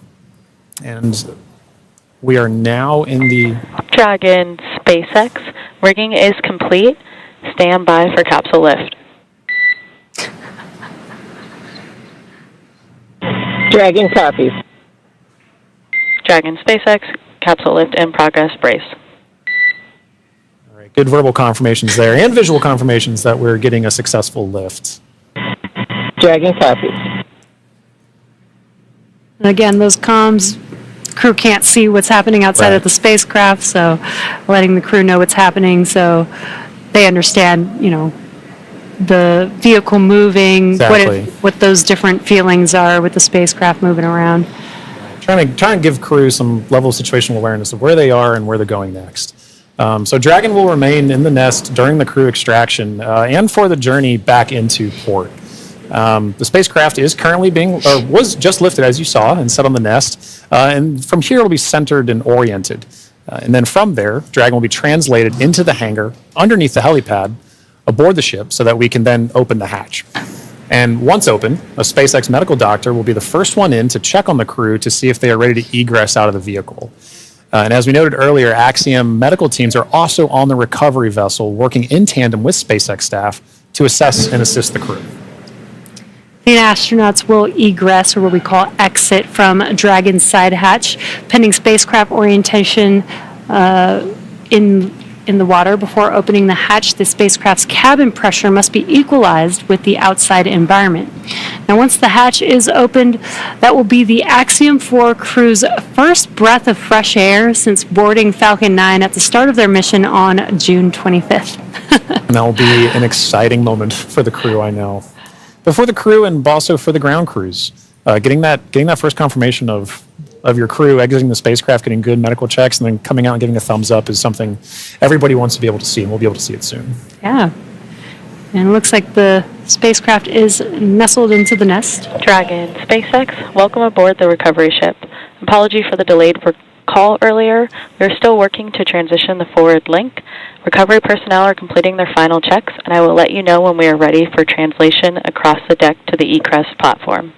And we are now in the Dragon SpaceX. Rigging is complete. Stand by for capsule lift. Dragon copies. Dragon SpaceX, capsule lift in progress, brace. All right, good verbal confirmations there and visual confirmations that we're getting a successful lift. Dragon copies. And again, those comms, crew can't see what's happening outside of the spacecraft, so letting the crew know what's happening so they understand, you know, the vehicle moving, Exactly. what those different feelings are with the spacecraft moving around. Trying to give crew some level of situational awareness of where they are and where they're going next. So Dragon will remain in the nest during the crew extraction and for the journey back into port. The spacecraft is currently was just lifted, as you saw, and set on the nest. And from here, it'll be centered and oriented. And then from there, Dragon will be translated into the hangar underneath the helipad aboard the ship so that we can then open the hatch. And once open, a SpaceX medical doctor will be the first one in to check on the crew to see if they are ready to egress out of the vehicle. And as we noted earlier, Axiom medical teams are also on the recovery vessel working in tandem with SpaceX staff to assess and assist the crew. The astronauts will egress, or what we call exit, from Dragon's side hatch, pending spacecraft orientation in the water. Before opening the hatch, the spacecraft's cabin pressure must be equalized with the outside environment. Now, once the hatch is opened, that will be the Axiom-4 crew's first breath of fresh air since boarding Falcon 9 at the start of their mission on June 25th. And that will be an exciting moment for the crew, I know. But for the crew and also for the ground crews, getting that first confirmation of your crew exiting the spacecraft, getting good medical checks, and then coming out and giving a thumbs up is something everybody wants to be able to see, and we'll be able to see it soon. Yeah. And it looks like the spacecraft is nestled into the nest. Dragon SpaceX, welcome aboard the recovery ship. Apology for the delayed call earlier. We are still working to transition the forward link. Recovery personnel are completing their final checks, and I will let you know when we are ready for translation across the deck to the Egress platform.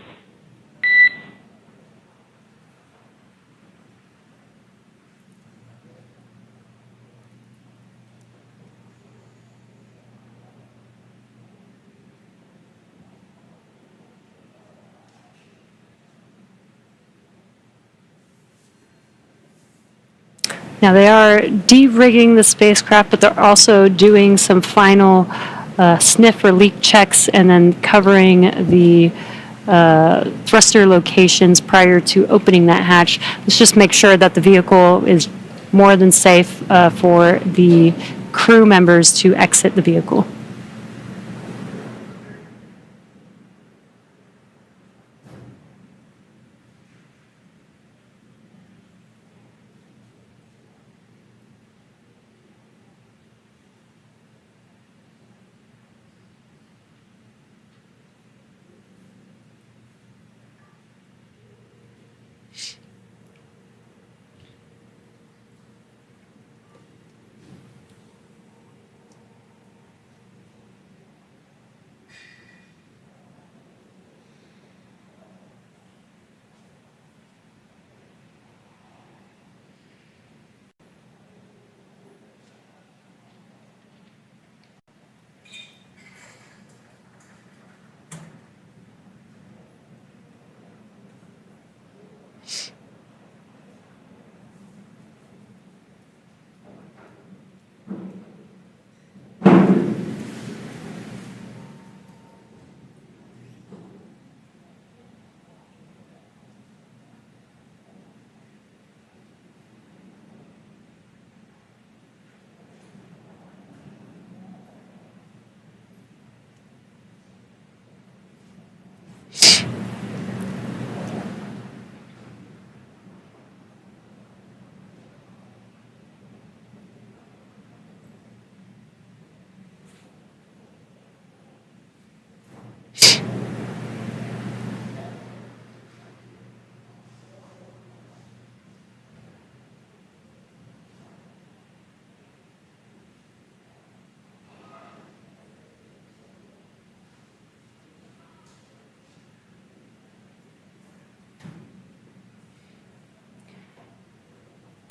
Now, they are de-rigging the spacecraft, but they're also doing some final sniff or leak checks and then covering the thruster locations prior to opening that hatch. Let's just make sure that the vehicle is more than safe for the crew members to exit the vehicle.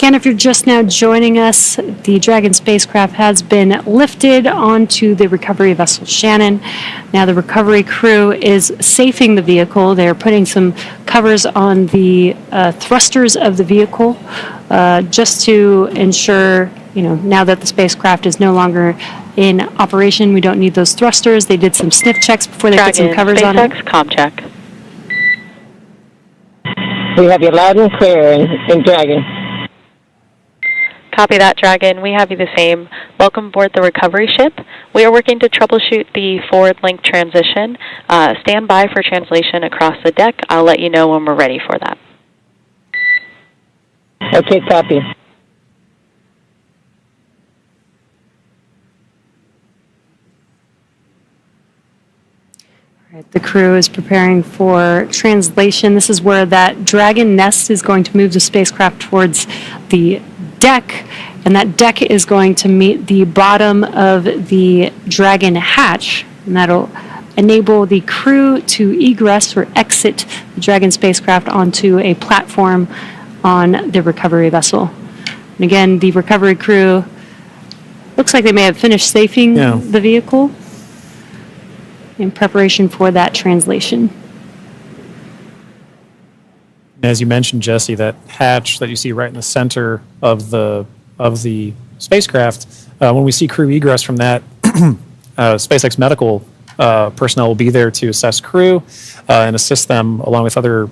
Again, if you're just now joining us, the Dragon spacecraft has been lifted onto the recovery vessel Shannon. Now the recovery crew is safing the vehicle. They're putting some covers on the thrusters of the vehicle just to ensure, now that the spacecraft is no longer in operation, we don't need those thrusters. They did some sniff checks before they put some covers on it. SpaceX comm check. We have you loud and clear in Dragon. Copy that, Dragon. We have you the same. Welcome aboard the recovery ship. We are working to troubleshoot the forward link transition. Stand by for translation across the deck. I'll let you know when we're ready for that. Okay, copy. The crew is preparing for translation. This is where that Dragon nest is going to move the spacecraft towards the deck, and that deck is going to meet the bottom of the Dragon hatch, and that'll enable the crew to egress or exit the Dragon spacecraft onto a platform on the recovery vessel. And again, the recovery crew looks like they may have finished safing the vehicle in preparation for that translation. As you mentioned, Jesse, that hatch that you see right in the center of the spacecraft, when we see crew egress from that, SpaceX medical personnel will be there to assess crew and assist them along with other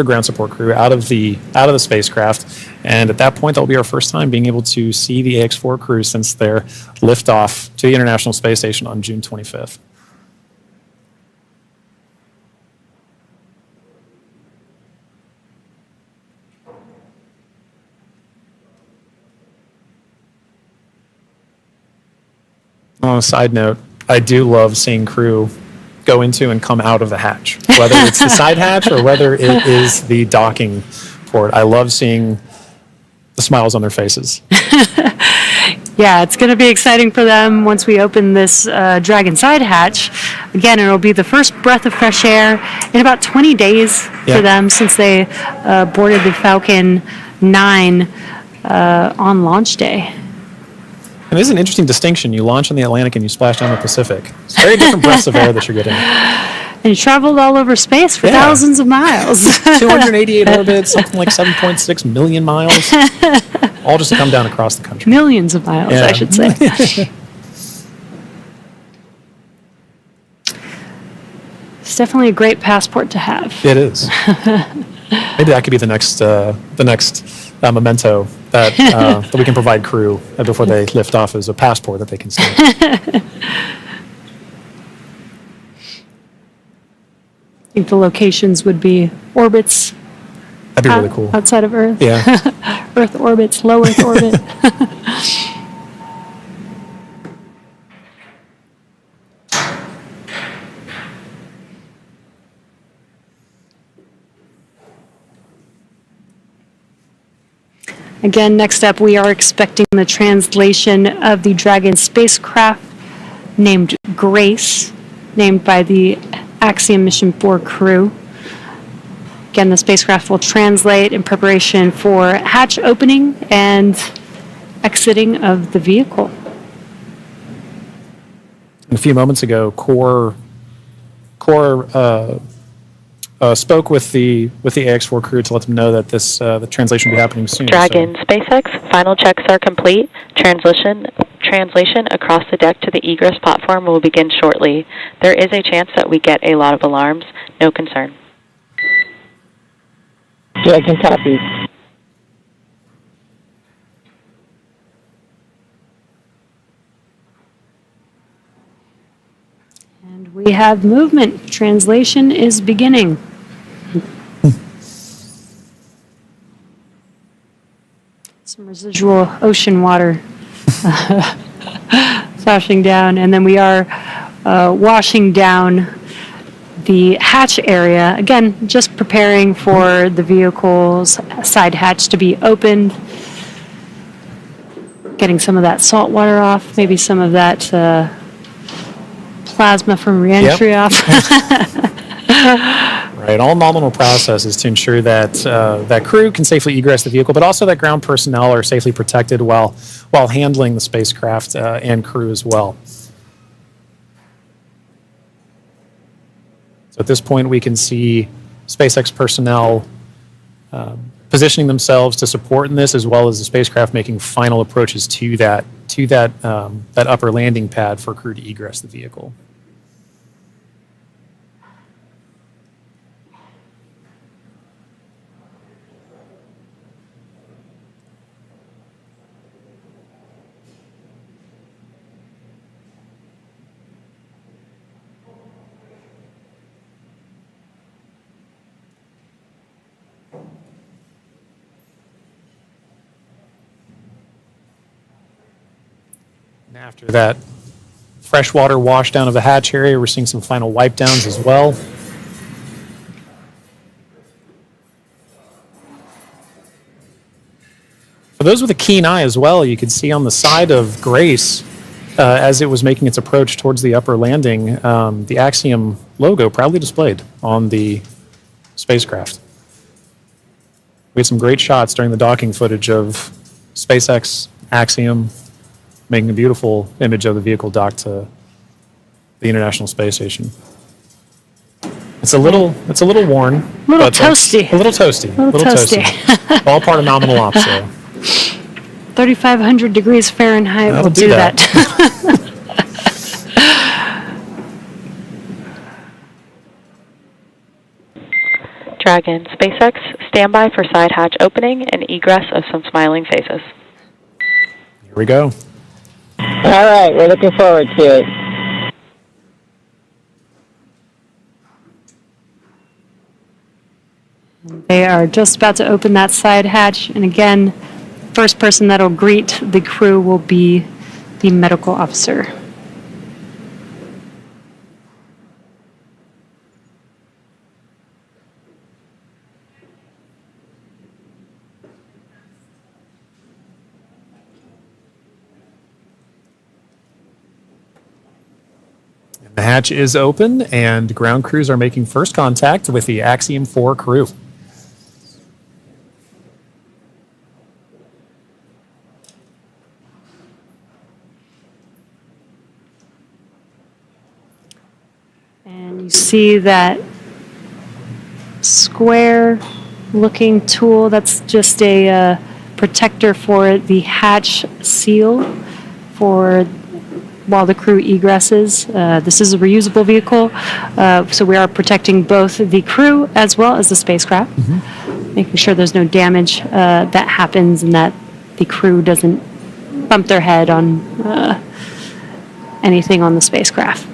ground support crew out of the spacecraft. And at that point, that will be our first time being able to see the AX-4 crew since their liftoff to the International Space Station on June 25th. On a side note, I do love seeing crew go into and come out of the hatch, whether it's the side hatch or whether it is the docking port. I love seeing the smiles on their faces. Yeah, it's going to be exciting for them once we open this Dragon side hatch. Again, it'll be the first breath of fresh air in about 20 days for them since they boarded the Falcon 9 on launch day. And this is an interesting distinction. You launch in the Atlantic and you splash down the Pacific. It's very different breaths of air that you're getting. And you traveled all over space for thousands of miles. 288 orbits, something like 7.6 million miles. All just to come down across the country. Millions of miles, I should say. It's definitely a great passport to have. It is. Maybe that could be the next memento that we can provide crew before they lift off as a passport that they can see. I think the locations would be orbits. That'd be really cool. Outside of Earth. Yeah. Earth orbits, low Earth orbit. Again, next up, we are expecting the translation of the Dragon spacecraft named Grace, named by the Axiom 4 crew. Again, the spacecraft will translate in preparation for hatch opening and exiting of the vehicle. A few moments ago, Core spoke with the AX-4 crew to let them know that the translation will be happening soon. Dragon SpaceX, final checks are complete. Translation across the deck to the Egress platform will begin shortly. There is a chance that we get a lot of alarms. No concern. Dragon copy. And we have movement. Translation is beginning. Some residual ocean water sloshing down, and then we are washing down the hatch area. Again, just preparing for the vehicle's side hatch to be opened. Getting some of that salt water off, maybe some of that plasma from reentry off. Right. Right, all nominal processes to ensure that that crew can safely egress the vehicle, but also that ground personnel are safely protected while handling the spacecraft and crew as well. So at this point, we can see SpaceX personnel positioning themselves to support in this, as well as the spacecraft making final approaches to that upper landing pad for crew to egress the vehicle. And after that freshwater washdown of the hatch area, we're seeing some final wipe downs as well. For those with a keen eye as well, you can see on the side of Grace, as it was making its approach towards the upper landing, the Axiom logo proudly displayed on the spacecraft. We had some great shots during the docking footage of SpaceX, Axiom, making a beautiful image of the vehicle docked to the International Space Station. It's a little worn. A little toasty. A little toasty. A little toasty. All part of nominal ops, though. 3,500 degrees Fahrenheit That'll will do that. Dragon, SpaceX, stand by for side hatch opening and egress of some smiling faces. Here we go. All right, we're looking forward to it. They are just about to open that side hatch, and again, first person that'll greet the crew will be the medical officer. The hatch is open, and ground crews are making first contact with the Axiom-4 crew. And you see that square-looking tool. That's just a protector for the hatch seal for while the crew egresses. This is a reusable vehicle, so we are protecting both the crew as well as the spacecraft, making sure there's no damage that happens and that the crew doesn't bump their head on anything on the spacecraft.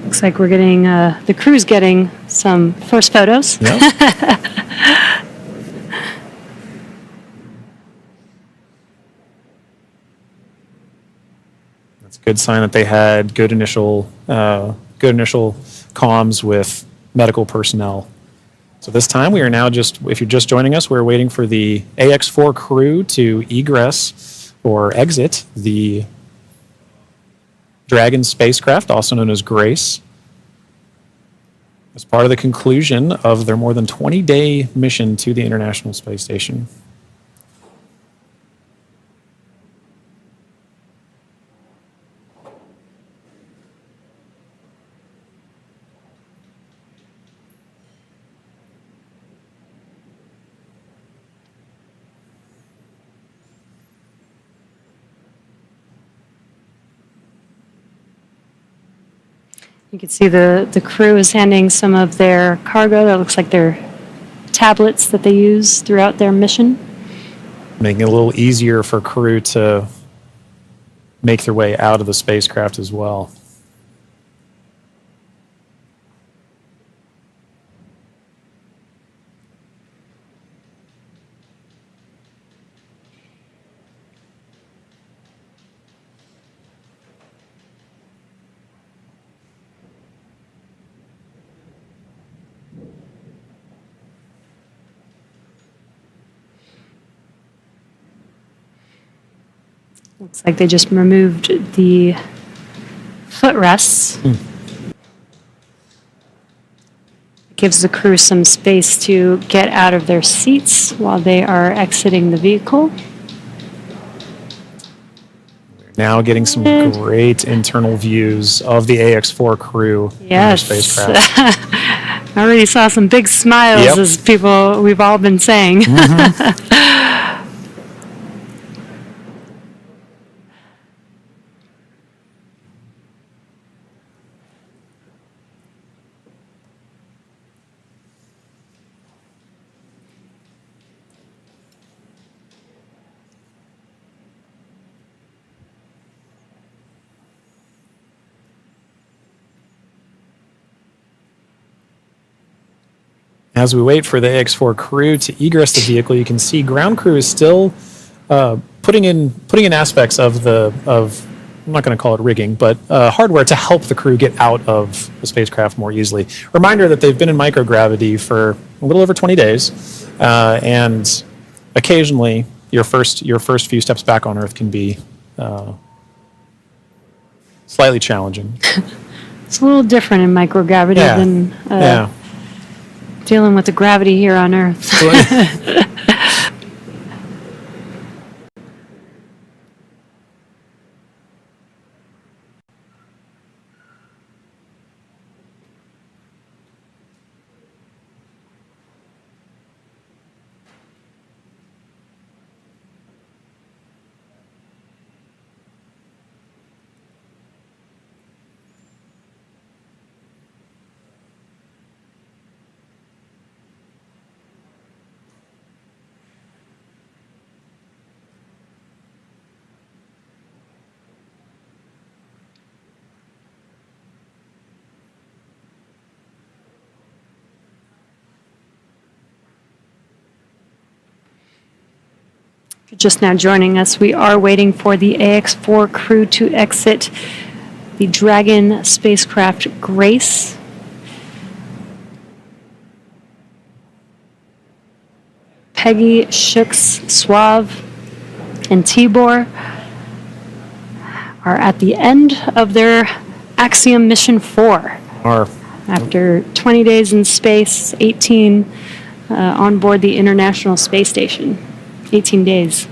Looks like we're getting, the crew's getting some first photos. Yep. That's a good sign that they had good initial comms with medical personnel. So this time we are now if you're just joining us, we're waiting for the AX-4 crew to egress or exit the Dragon spacecraft, also known as Grace, as part of the conclusion of their more than 20-day mission to the International Space Station. You can see the crew is handing some of their cargo. That looks like their tablets that they use throughout their mission. Making it a little easier for crew to make their way out of the spacecraft as well. Looks like they just removed the footrests. Gives the crew some space to get out of their seats while they are exiting the vehicle. Now getting some great internal views of the AX-4 crew in their spacecraft. I already saw some big smiles as we've all been saying. As we wait for the AX-4 crew to egress the vehicle, you can see ground crew is still putting in aspects of I'm not going to call it rigging, but hardware to help the crew get out of the spacecraft more easily. Reminder that they've been in microgravity for a little over 20 days, and occasionally your first few steps back on Earth can be slightly challenging. It's a little different in microgravity than dealing with the gravity here on Earth. Just now joining us, we are waiting for the AX-4 crew to exit the Dragon spacecraft Grace. Peggy, Shux, Suave, and Tibor are at the end of their Axiom Mission 4. After 20 days in space, 18 on board the International Space Station. 18 days.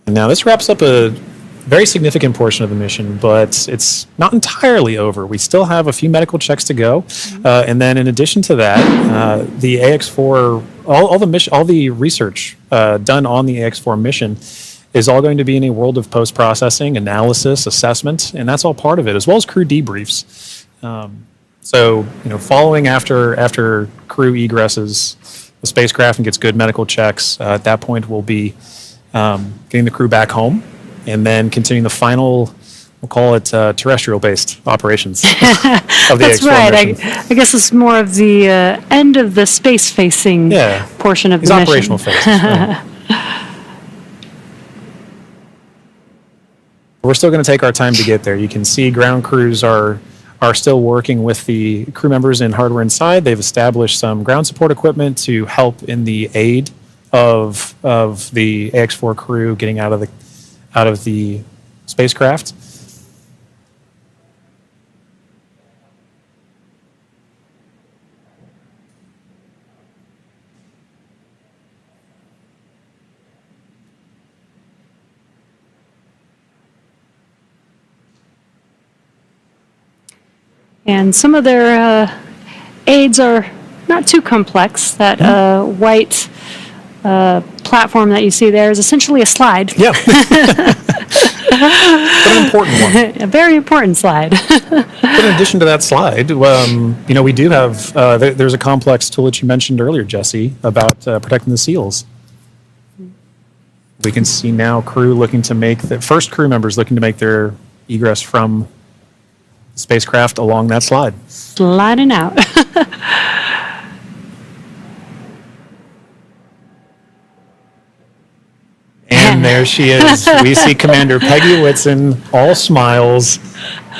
And now this wraps up a very significant portion of the mission, but it's not entirely over. We still have a few medical checks to go, and then in addition to that, the AX-4, all the research done on the AX-4 mission is all going to be in a world of post-processing, analysis, assessment, and that's all part of it, as well as crew debriefs. So, following after crew egresses, the spacecraft and gets good medical checks, at that point we'll be getting the crew back home and then continuing the final, we'll call it terrestrial-based operations of the That's IX-4 right. mission. I guess it's more of the end of the space-facing portion of These the mission. operational phases. Right. We're still going to take our time to get there. You can see ground crews are still working with the crew members and hardware inside. They've established some ground support equipment to help in the aid of the IX-4 crew getting out of the spacecraft. And some of their aids are not too complex. That white platform that you see there is essentially a slide. Yeah. But an important one. A very important slide. But in addition to that slide, we do have, there's a complex tool that you mentioned earlier, Jesse, about protecting the seals. We can see now crew looking to make, the first crew members looking to make their egress from the spacecraft along that slide. Sliding out. And there she is. We see Commander Peggy Whitson, all smiles,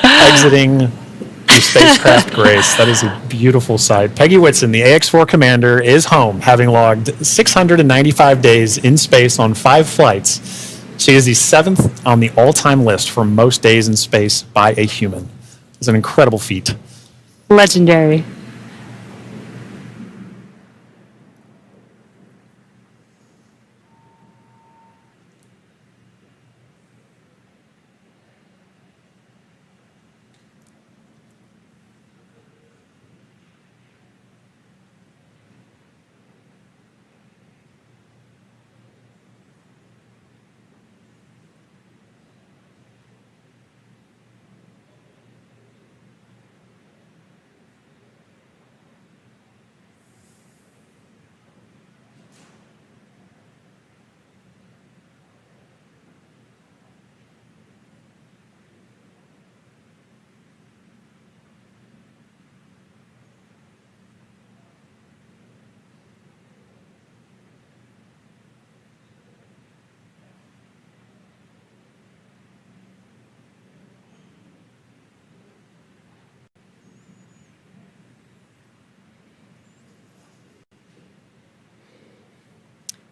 exiting the spacecraft Grace. That is a beautiful sight. Peggy Whitson, the IX-4 commander, is home, having logged 695 days in space on 5 flights. She is the 7th on the all-time list for most days in space by a human. It's an incredible feat. Legendary.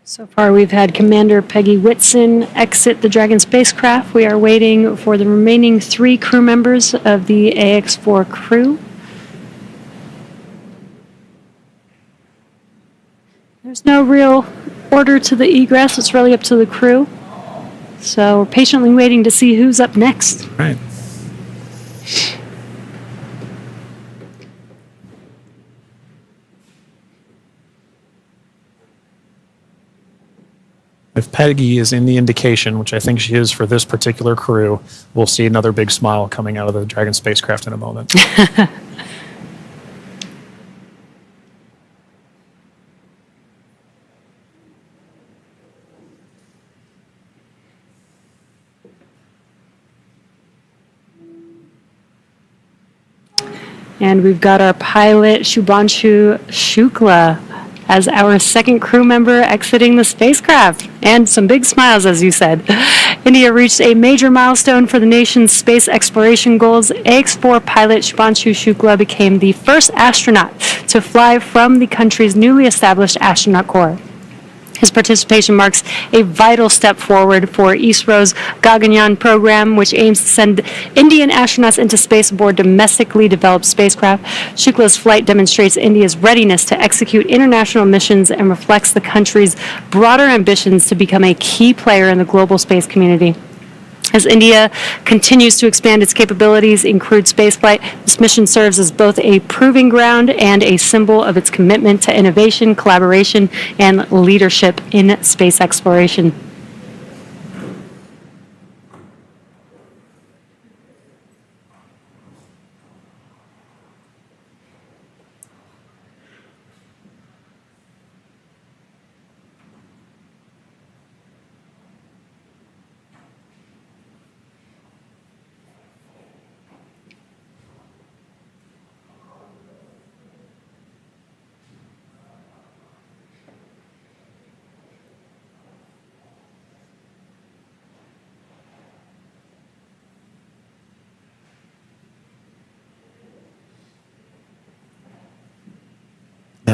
So far, we've had Commander Peggy Whitson exit the Dragon spacecraft. We are waiting for the remaining 3 crew members of the IX-4 crew. There's no real order to the egress. It's really up to the crew. So we're patiently waiting to see who's up next. Right. If Peggy is in the indication, which I think she is for this particular crew, we'll see another big smile coming out of the Dragon spacecraft in a moment. And we've got our pilot, Shubhanshu Shukla, as our second crew member exiting the spacecraft. And some big smiles, as you said. India reached a major milestone for the nation's space exploration goals. IX-4 pilot Shubhanshu Shukla became the first astronaut to fly from the country's newly established astronaut corps. His participation marks a vital step forward for ISRO's Gaganyaan program, which aims to send Indian astronauts into space aboard domestically developed spacecraft. Shukla's flight demonstrates India's readiness to execute international missions and reflects the country's broader ambitions to become a key player in the global space community. As India continues to expand its capabilities in crewed spaceflight, this mission serves as both a proving ground and a symbol of its commitment to innovation, collaboration, and leadership in space exploration.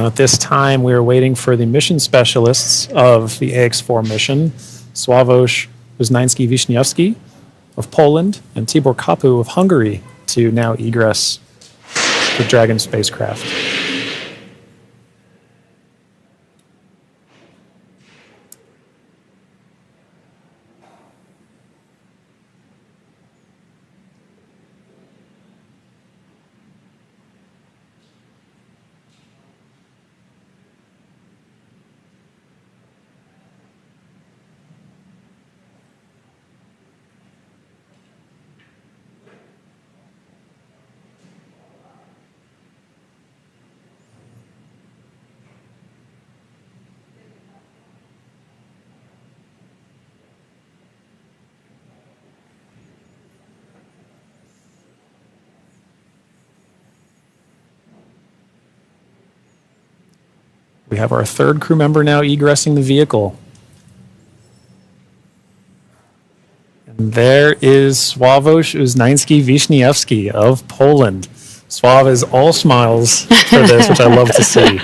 Now, at this time, we are waiting for the mission specialists of the AX-4 mission, Slawosz Uznanski-Wisniewski of Poland and Tibor Kapu of Hungary, to now egress the Dragon spacecraft. We have our third crew member now egressing the vehicle. And there is Slawosz Uznanski-Wisniewski of Poland. Sław is all smiles for this, which I love to see.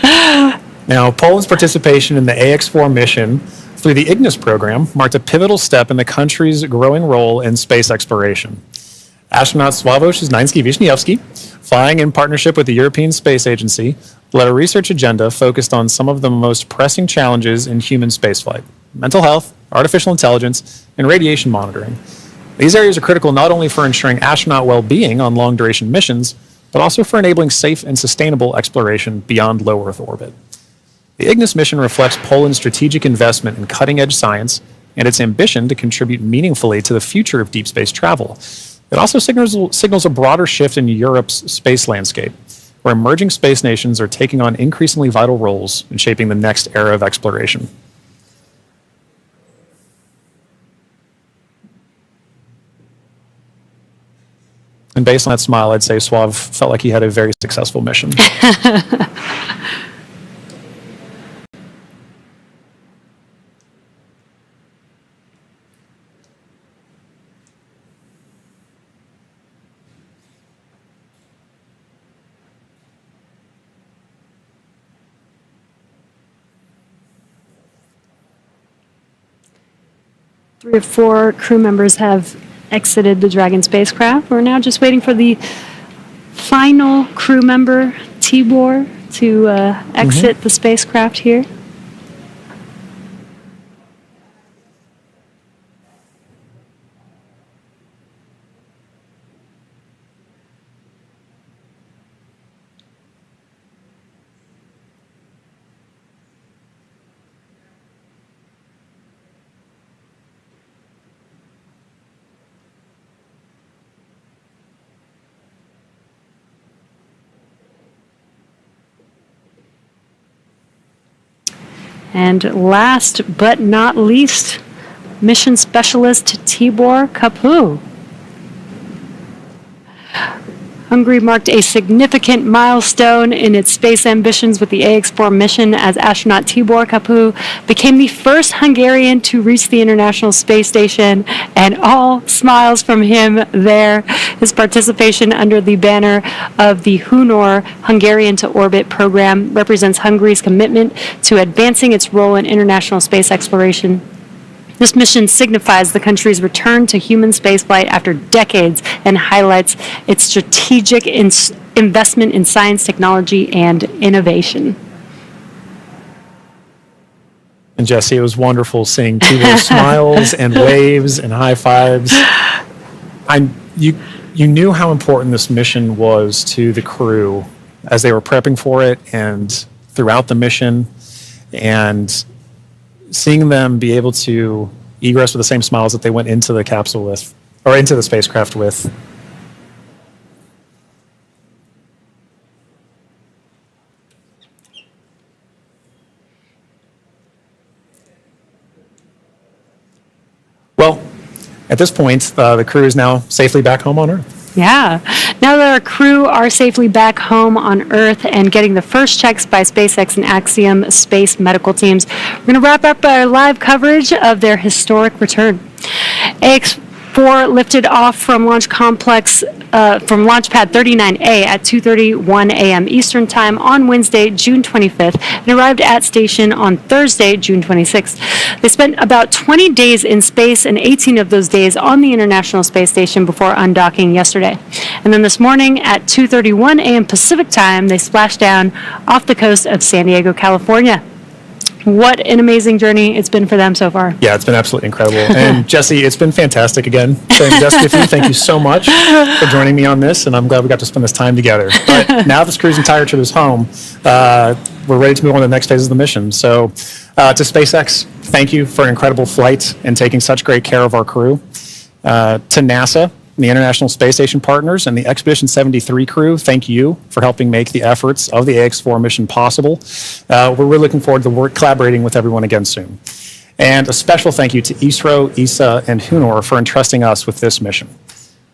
Now, Poland's participation in the AX-4 mission through the Ignis program marked a pivotal step in the country's growing role in space exploration. Astronaut Slawosz Uznanski-Wisniewski, flying in partnership with the European Space Agency, led a research agenda focused on some of the most pressing challenges in human spaceflight: mental health, artificial intelligence, and radiation monitoring. These areas are critical not only for ensuring astronaut well-being on long-duration missions, but also for enabling safe and sustainable exploration beyond low Earth orbit. The Ignis mission reflects Poland's strategic investment in cutting-edge science and its ambition to contribute meaningfully to the future of deep space travel. It also signals a broader shift in Europe's space landscape, where emerging space nations are taking on increasingly vital roles in shaping the next era of exploration. And based on that smile, I'd say Slav felt like he had a very successful mission. 3 or 4 crew members have exited the Dragon spacecraft. We're now just waiting for the final crew member, Tibor, to exit the spacecraft here. And last but not least, mission specialist Tibor Kapu. Hungary marked a significant milestone in its space ambitions with the AX-4 mission as astronaut Tibor Kapu became the first Hungarian to reach the International Space Station, and all smiles from him there. His participation under the banner of the Hunor Hungarian to Orbit program represents Hungary's commitment to advancing its role in international space exploration. This mission signifies the country's return to human spaceflight after decades and highlights its strategic investment in science, technology, and innovation. And Jesse, it was wonderful seeing Tibor's smiles and waves and high fives. You knew how important this mission was to the crew as they were prepping for it and throughout the mission, and seeing them be able to egress with the same smiles that they went into the capsule with, or into the spacecraft with. Well, at this point, the crew is now safely back home on Earth. Yeah. Now that our crew are safely back home on Earth and getting the first checks by SpaceX and Axiom space medical teams, we're going to wrap up our live coverage of their historic return. 4 lifted off from Launch Complex, from Launch Pad 39A at 2:31 a.m. Eastern Time on Wednesday, June 25th, and arrived at station on Thursday, June 26th. They spent about 20 days in space and 18 of those days on the International Space Station before undocking yesterday. And then this morning at 2:31 a.m. Pacific Time, they splashed down off the coast of San Diego, California. What an amazing journey it's been for them so far. Yeah, it's been absolutely incredible. And Jesse, it's been fantastic again. Jessica, thank you so much for joining me on this, and I'm glad we got to spend this time together. But now this cruise and tire trip is home, we're ready to move on to the next phase of the mission. So to SpaceX, thank you for an incredible flight and taking such great care of our crew. To NASA, the International Space Station partners, and the Expedition 73 crew, thank you for helping make the efforts of the AX-4 mission possible. We're really looking forward to collaborating with everyone again soon. And a special thank you to ISRO, ESA, and HUNOR for entrusting us with this mission.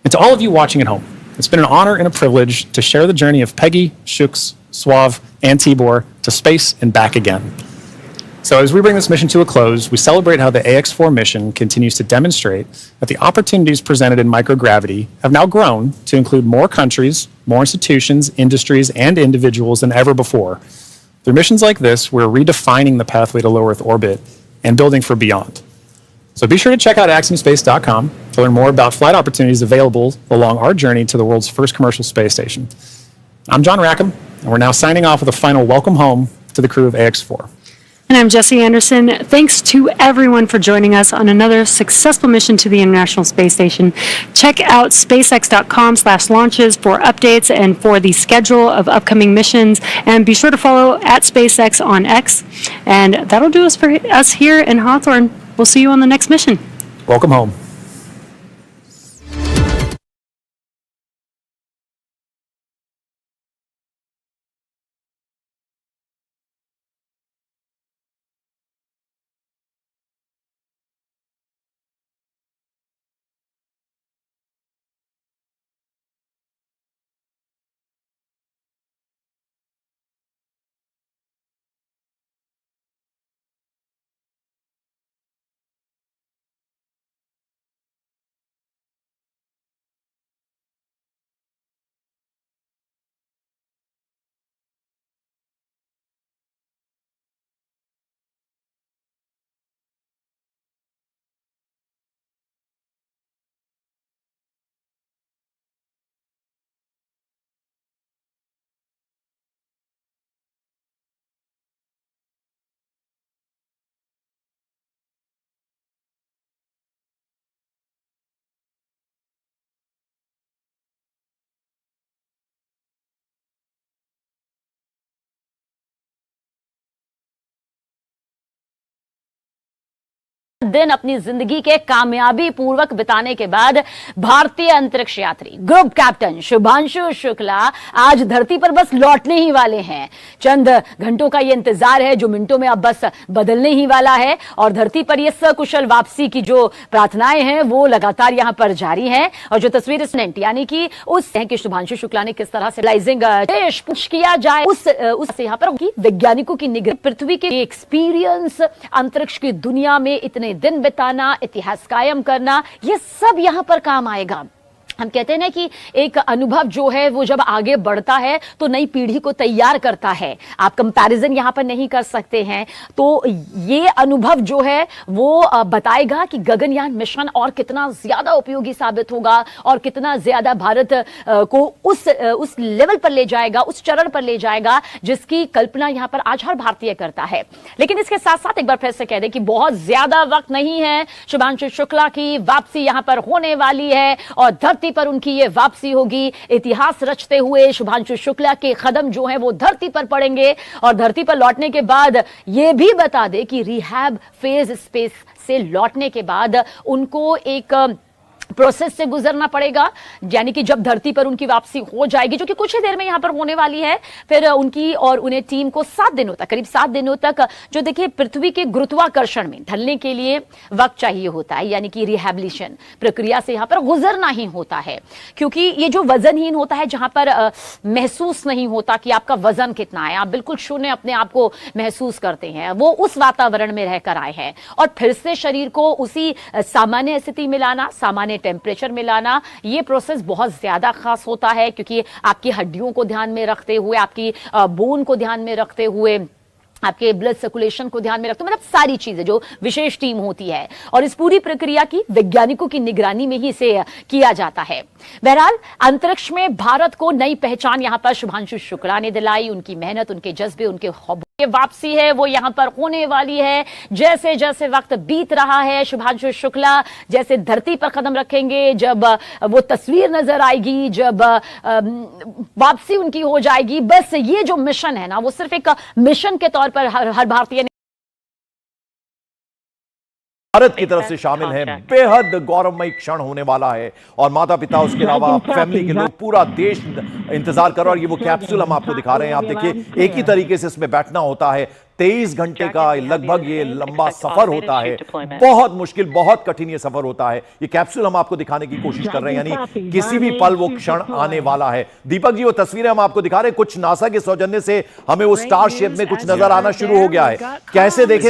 And to all of you watching at home, it's been an honor and a privilege to share the journey of Peggy, Shux, Swav, and Tibor to space and back again. So as we bring this mission to a close, we celebrate how the AX-4 mission continues to demonstrate that the opportunities presented in microgravity have now grown to include more countries, more institutions, industries, and individuals than ever before. Through missions like this, we're redefining the pathway to low Earth orbit and building for beyond. So be sure to check out axiomspace.com to learn more about flight opportunities available along our journey to the world's first commercial space station. I'm John Rackham, and we're now signing off with a final welcome home to the crew of AX-4. And I'm Jesse Anderson. Thanks to everyone for joining us on another successful mission to the International Space Station. Check out spacex.com/launches for updates and for the schedule of upcoming missions. And be sure to follow at SpaceX on X. And that'll do us for us here in Hawthorne. We'll see you on the next mission. Welcome home. दिन अपनी जिंदगी के कामयाबी पूर्वक बिताने के बाद भारतीय अंतरिक्ष यात्री ग्रुप कैप्टन शुभांशु शुक्ला आज धरती पर बस लौटने ही वाले हैं। चंद घंटों का ये इंतजार है जो मिनटों में अब बस बदलने ही वाला है और धरती पर ये सकुशल वापसी की जो प्रार्थनाएं हैं वो लगातार यहां पर जारी हैं। और जो तस्वीर स्नेंट यानी कि उस है कि शुभांशु शुक्ला ने किस तरह से लाइजिंग पुश किया जाए उस यहां पर वैज्ञानिकों की निगरानी पृथ्वी के एक्सपीरियंस अंतरिक्ष की दुनिया में इतने दिन बिताना, इतिहास कायम करना, ये सब यहां पर काम आएगा। हम कहते हैं ना कि एक अनुभव जो है वो जब आगे बढ़ता है तो नई पीढ़ी को तैयार करता है। आप कंपैरिजन यहां पर नहीं कर सकते हैं। तो ये अनुभव जो है वो बताएगा कि गगनयान मिशन और कितना ज्यादा उपयोगी साबित होगा और कितना ज्यादा भारत को उस लेवल पर ले जाएगा, उस चरण पर ले जाएगा जिसकी कल्पना यहां पर आज हर भारतीय करता है। लेकिन इसके साथ साथ एक बार फिर से कह दें कि बहुत ज्यादा वक्त नहीं है। शुभांशु शुक्ला की वापसी यहां पर होने वाली है और धरती पर उनकी ये वापसी होगी। इतिहास रचते हुए शुभांशु शुक्ला के कदम जो हैं वो धरती पर पड़ेंगे और धरती पर लौटने के बाद ये भी बता दे कि रिहैब फेज स्पेस से लौटने के बाद उनको एक प्रोसेस से गुजरना पड़ेगा, यानी कि जब धरती पर उनकी वापसी हो जाएगी जो कि कुछ ही देर में यहां पर होने वाली है, फिर उनकी और उन्हें टीम को 7 दिनों तक, करीब 7 दिनों तक जो देखिए पृथ्वी के गुरुत्वाकर्षण में ढलने के लिए वक्त चाहिए होता है, यानी कि रिहैबिलिटेशन प्रक्रिया से यहां पर गुजरना ही होता है। क्योंकि ये जो वजनहीन होता है, जहां पर महसूस नहीं होता कि आपका वजन कितना है, आप बिल्कुल शून्य अपने आप को महसूस करते हैं, वो उस वातावरण में रहकर आए हैं और फिर से शरीर को उसी सामान्य स्थिति में लाना, सामान्य में टेम्परेचर में लाना, ये प्रोसेस बहुत ज्यादा खास होता है क्योंकि आपकी हड्डियों को ध्यान में रखते हुए, आपकी बोन को ध्यान में रखते हुए, आपके ब्लड सर्कुलेशन को ध्यान में रखते, मतलब सारी चीजें जो विशेष टीम होती है, और इस पूरी प्रक्रिया की वैज्ञानिकों की निगरानी में ही इसे किया जाता है। बहरहाल अंतरिक्ष में भारत को नई पहचान यहां पर शुभांशु शुक्ला ने दिलाई। उनकी मेहनत, उनके जज्बे, उनके ये वापसी है वो यहां पर होने वाली है। जैसे जैसे वक्त बीत रहा है, शुभांशु शुक्ला जैसे धरती पर कदम रखेंगे, जब वो तस्वीर नजर आएगी, जब वापसी उनकी हो जाएगी, बस ये जो मिशन है ना, वो सिर्फ एक मिशन के तौर पर हर भारतीय भारत की तरफ से शामिल हैं। बेहद गौरवमयी क्षण होने वाला है और माता पिता, उसके अलावा फैमिली के लोग, पूरा देश इंतजार कर रहा है। और ये वो कैप्सूल हम आपको दिखा रहे हैं, आप देखिए एक ही तरीके से इसमें बैठना होता है। 23 घंटे का लगभग ये लंबा सफर होता है, बहुत मुश्किल, बहुत कठिन ये सफर होता है। ये कैप्सूल हम आपको दिखाने की कोशिश कर रहे हैं, यानी किसी भी पल वो क्षण आने वाला है। दीपक जी, वो तस्वीरें हम आपको दिखा रहे हैं, कुछ नासा के सौजन्य से हमें वो स्टार शेप में कुछ नजर आना शुरू हो गया है। कैसे देखें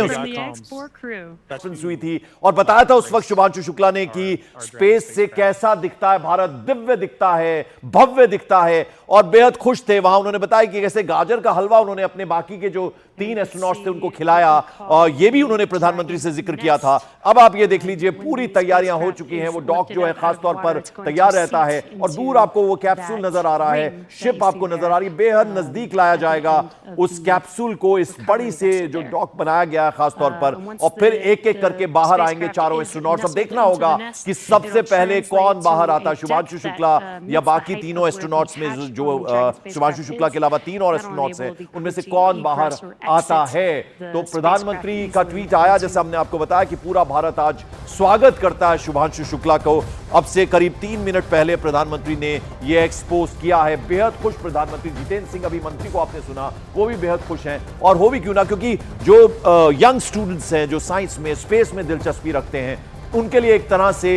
हुई थी और बताया था उस वक्त शुभांशु शुक्ला ने कि स्पेस से कैसा दिखता है भारत, दिव्य दिखता है, भव्य दिखता है, और बेहद खुश थे। वहां उन्होंने बताया कि कैसे गाजर का हलवा उन्होंने अपने बाकी के जो 3 एस्ट्रोनॉट्स थे उनको खिलाया, और ये भी उन्होंने प्रधानमंत्री से जिक्र किया था। अब आप ये देख लीजिए, पूरी तैयारियां हो चुकी हैं। वो डॉक जो है खास तौर पर तैयार रहता है, और दूर आपको वो कैप्सूल नजर आ रहा है, शिप आपको नजर आ रही है। बेहद नजदीक लाया जाएगा उस कैप्सूल को, इस बड़ी से जो डॉक बनाया गया है खास तौर पर, और फिर एक एक करके बाहर आएंगे चारों एस्ट्रोनॉट्स। अब देखना होगा कि सबसे पहले कौन बाहर आता है, शुभांशु शुक्ला या बाकी तीनों एस्ट्रोनॉट्स में, जो शुभांशु शुक्ला के अलावा 3 और एस्ट्रोनॉट्स हैं, उनमें से कौन बाहर आता है। तो प्रधानमंत्री का ट्वीट आया, जैसे हमने आपको बताया कि पूरा भारत आज स्वागत करता है शुभांशु शुक्ला को। अब से करीब 3 मिनट पहले प्रधानमंत्री ने यह एक्सपोज किया है। बेहद खुश प्रधानमंत्री। जितेंद्र सिंह अभी मंत्री को आपने सुना, वो भी बेहद खुश हैं, और हो भी क्यों ना, क्योंकि जो यंग स्टूडेंट्स हैं, जो साइंस में, स्पेस में दिलचस्पी रखते हैं, उनके लिए एक तरह से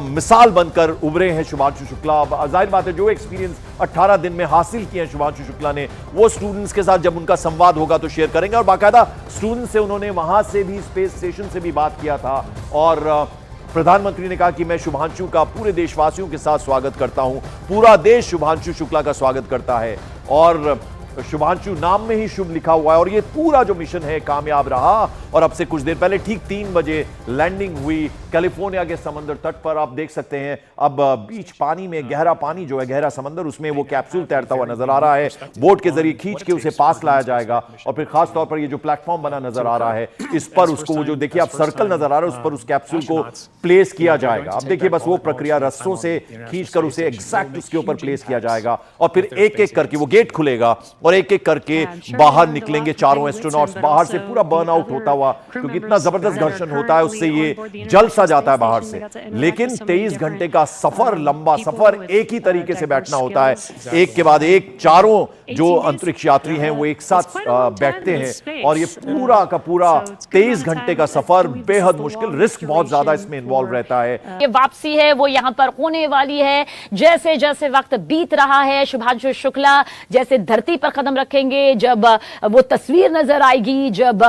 मिसाल बनकर उभरे हैं शुभांशु शुक्ला। जाहिर बात है, जो एक्सपीरियंस 18 दिन में हासिल किए हैं शुभांशु शुक्ला ने, वो स्टूडेंट्स के साथ जब उनका संवाद होगा तो शेयर करेंगे। और बाकायदा स्टूडेंट्स से उन्होंने वहां से भी, स्पेस स्टेशन से भी बात किया था, और प्रधानमंत्री ने कहा कि मैं शुभांशु का पूरे देशवासियों के साथ स्वागत करता हूं। पूरा देश शुभांशु शुक्ला का स्वागत करता है, और शुभांशु नाम में ही शुभ लिखा हुआ है। और ये पूरा जो मिशन है कामयाब रहा, और अब से कुछ देर पहले ठीक 3 बजे लैंडिंग हुई कैलिफोर्निया के समंदर तट पर। आप देख सकते हैं अब बीच पानी में, गहरा पानी जो है, गहरा समंदर, उसमें वो कैप्सूल तैरता हुआ नजर आ रहा है। बोट के जरिए खींच के उसे पास लाया जाएगा, और फिर खास तौर पर ये जो प्लेटफॉर्म बना नजर आ रहा है, इस पर उसको, वो जो देखिए आप सर्कल नजर आ रहा है, उस पर उस कैप्सूल को प्लेस किया जाएगा। अब देखिए बस वो प्रक्रिया, रस्सों से खींचकर उसे एग्जैक्ट उसके ऊपर प्लेस किया जाएगा, और फिर एक एक करके वो गेट खुलेगा, और एक एक करके बाहर निकलेंगे चारों एस्ट्रोनॉट्स। बाहर से पूरा बर्न आउट होता हुआ, क्योंकि इतना जबरदस्त घर्षण होता है, उससे ये जल सा जाता है बाहर से। लेकिन 23 घंटे का सफर, लंबा सफर, एक ही तरीके से बैठना होता है, एक के बाद एक। चारों जो अंतरिक्ष यात्री हैं वो एक साथ बैठते हैं, और ये पूरा का पूरा 23 घंटे का सफर बेहद मुश्किल, रिस्क बहुत ज्यादा इसमें इन्वॉल्व रहता है। ये वापसी है वो यहां पर होने वाली है। जैसे जैसे वक्त बीत रहा है, शुभांशु शुक्ला जैसे धरती पर कदम रखेंगे, जब वो तस्वीर नजर आएगी, जब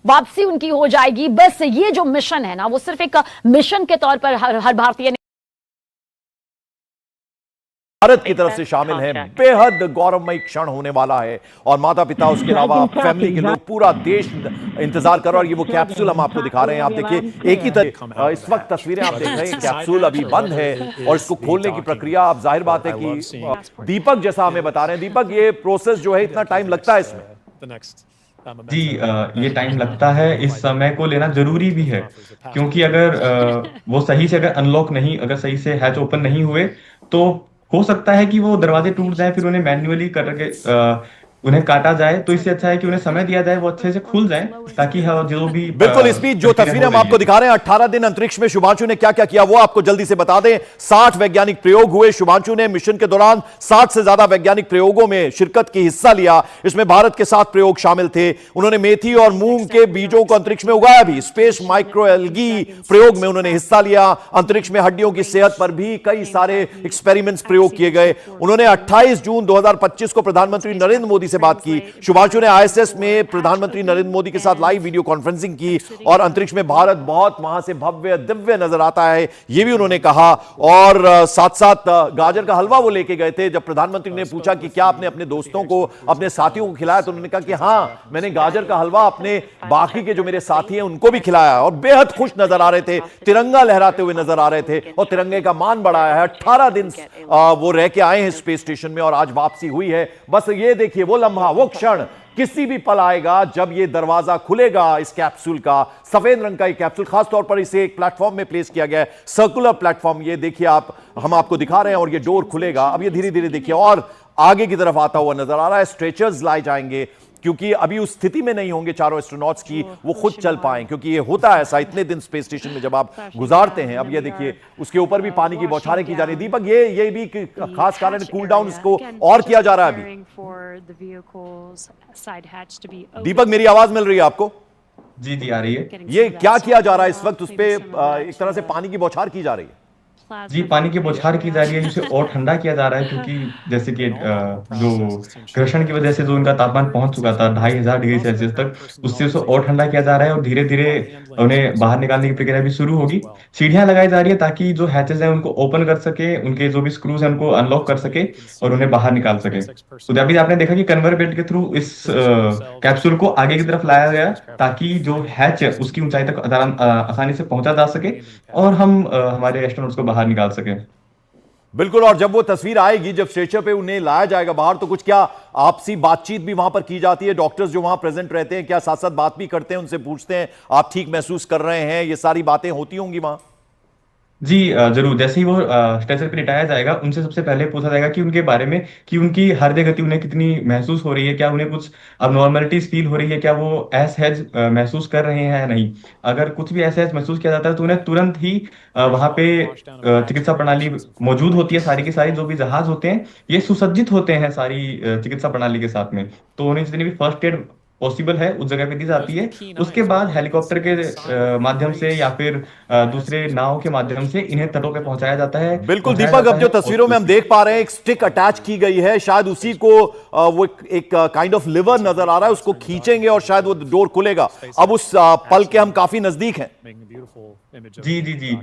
वापसी उनकी हो जाएगी, बस ये जो मिशन है ना, वो सिर्फ एक मिशन के तौर पर हर भारतीय भारत की तरफ से शामिल हैं। बेहद गौरवमयी क्षण होने वाला है, और माता पिता, उसके अलावा फैमिली के लोग, पूरा देश इंतजार कर रहा है। और ये वो कैप्सूल हम आपको दिखा रहे हैं, आप देखिए एक ही तरह इस वक्त तस्वीरें आप देख रहे हैं। कैप्सूल अभी बंद है, और इसको खोलने की प्रक्रिया, अब जाहिर बात है कि दीपक जैसा हमें बता रहे हैं। दीपक, ये प्रोसेस जो है, इतना टाइम लगता है इसमें? जी, ये टाइम लगता है। इस समय को लेना जरूरी भी है, क्योंकि अगर वो सही से, अगर अनलॉक नहीं, अगर सही से हैच ओपन नहीं हुए, तो हो सकता है कि वो दरवाजे टूट जाए, फिर उन्हें मैन्युअली करके उन्हें काटा जाए। तो इससे अच्छा है कि उन्हें समय दिया जाए, वो अच्छे से खुल जाए, ताकि जो भी बिल्कुल। इस बीच जो तस्वीरें हम आपको दिखा रहे हैं, 18 दिन अंतरिक्ष में शुभांशु ने क्या क्या किया, वो आपको जल्दी से बता दें। 60 वैज्ञानिक प्रयोग हुए। शुभांशु ने मिशन के दौरान 60 से ज्यादा वैज्ञानिक प्रयोगों में शिरकत की, हिस्सा लिया। इसमें भारत के 7 प्रयोग शामिल थे। उन्होंने मेथी और मूंग के बीजों को अंतरिक्ष में उगाया भी। स्पेस माइक्रो एल्गी प्रयोग में उन्होंने हिस्सा लिया। अंतरिक्ष में हड्डियों की सेहत पर भी कई सारे एक्सपेरिमेंट्स प्रयोग किए गए। उन्होंने 28 जून 2025 को प्रधानमंत्री नरेंद्र मोदी से बात की। शुभांशु ने आईएसएस में प्रधानमंत्री नरेंद्र मोदी के साथ लाइव वीडियो कॉन्फ्रेंसिंग की और अंतरिक्ष में भारत बहुत वहां से भव्य दिव्य नजर आता है, ये भी उन्होंने कहा। और साथ साथ गाजर का हलवा वो लेके गए थे। जब प्रधानमंत्री ने पूछा कि क्या आपने अपने दोस्तों को, अपने साथियों को खिलाया, तो उन्होंने कहा कि हां, मैंने गाजर का हलवा अपने बाकी के जो मेरे साथी हैं उनको भी खिलाया। और बेहद खुश नजर आ रहे थे, तिरंगा लहराते हुए नजर आ रहे थे और तिरंगे का मान बढ़ाया है। 18 दिन वो रह के आए हैं स्पेस स्टेशन में और आज वापसी हुई है। बस ये देखिए वो लम्हा, वो क्षण किसी भी पल आएगा जब ये दरवाजा खुलेगा इस कैप्सूल का। सफेद रंग का ये कैप्सूल, खासतौर पर इसे एक प्लेटफॉर्म में प्लेस किया गया है, सर्कुलर प्लेटफॉर्म। ये देखिए आप, हम आपको दिखा रहे हैं और ये डोर खुलेगा। अब ये धीरे धीरे देखिए और आगे की तरफ आता हुआ नजर आ रहा है। स्ट्रेचर्स लाए जाएंगे क्योंकि अभी उस स्थिति में नहीं होंगे चारों एस्ट्रोनॉट्स की वो खुद चल पाएं, क्योंकि ये होता है ऐसा इतने दिन स्पेस स्टेशन में जब आप गुजारते हैं। अब ये देखिए उसके ऊपर भी पानी की बौछारें की जा रही। दीपक, ये भी खास कारण कूल डाउन इसको और किया जा रहा है अभी। दीपक, मेरी आवाज मिल रही है आपको? जी जी, आ रही है। ये क्या किया जा रहा है इस वक्त? उस पे एक तरह से पानी की बौछार की जा रही है। जी, पानी की बौछार की जा रही है जिसे और ठंडा किया जा रहा है, क्योंकि जैसे कि जो घर्षण की वजह से जो उनका तापमान पहुंच चुका था 2500 डिग्री सेल्सियस तक, उससे उसे और ठंडा किया जा रहा है और धीरे धीरे उन्हें बाहर निकालने की प्रक्रिया भी शुरू होगी। सीढ़ियां लगाई जा रही है ताकि जो हैचेज हैं उनको ओपन कर सके, उनके जो भी स्क्रूज हैं उनको अनलॉक कर सके और उन्हें बाहर निकाल सके। तो अभी आपने देखा कि कन्वेयर बेल्ट के थ्रू इस कैप्सूल को आगे की तरफ लाया गया ताकि जो हैच है उसकी ऊंचाई तक आसानी से पहुंचा जा सके और हम हमारे एस्ट्रोनॉट्स को बाहर निकाल सके। बिल्कुल। और जब वो तस्वीर आएगी, जब स्ट्रेचर पे उन्हें लाया जाएगा बाहर, तो कुछ क्या आपसी बातचीत भी वहां पर की जाती है? डॉक्टर्स जो वहां प्रेजेंट रहते हैं क्या साथ साथ बात भी करते हैं, उनसे पूछते हैं आप ठीक महसूस कर रहे हैं? ये सारी बातें होती होंगी वहां? जी जरूर। जैसे ही वो स्ट्रेचर पे लिटाया जाएगा, उनसे सबसे पहले पूछा जाएगा कि उनके बारे में, कि उनकी हृदय गति उन्हें कितनी महसूस हो रही है, क्या उन्हें कुछ अबनॉर्मलिटीज फील हो रही है, क्या वो असहज महसूस कर रहे हैं या नहीं। अगर कुछ भी असहज महसूस किया जाता है तो उन्हें तुरंत ही वहां पे चिकित्सा प्रणाली मौजूद होती है। सारी की सारी जो भी जहाज होते हैं ये सुसज्जित होते हैं सारी चिकित्सा प्रणाली के साथ में, तो उन्हें जितनी भी फर्स्ट एड पॉसिबल है उस जगह पे दी जाती है। उसके बाद हेलीकॉप्टर के माध्यम से या फिर दूसरे नाव के माध्यम से इन्हें तटों पे पहुंचाया जाता है। बिल्कुल दीपक, अब जो तस्वीरों में हम देख पा रहे हैं एक स्टिक अटैच की गई है, शायद उसी को वो एक काइंड ऑफ लिवर नजर आ रहा है, उसको खींचेंगे और शायद वो डोर खुलेगा। अब उस पल के हम काफी नजदीक हैं। जी जी जी,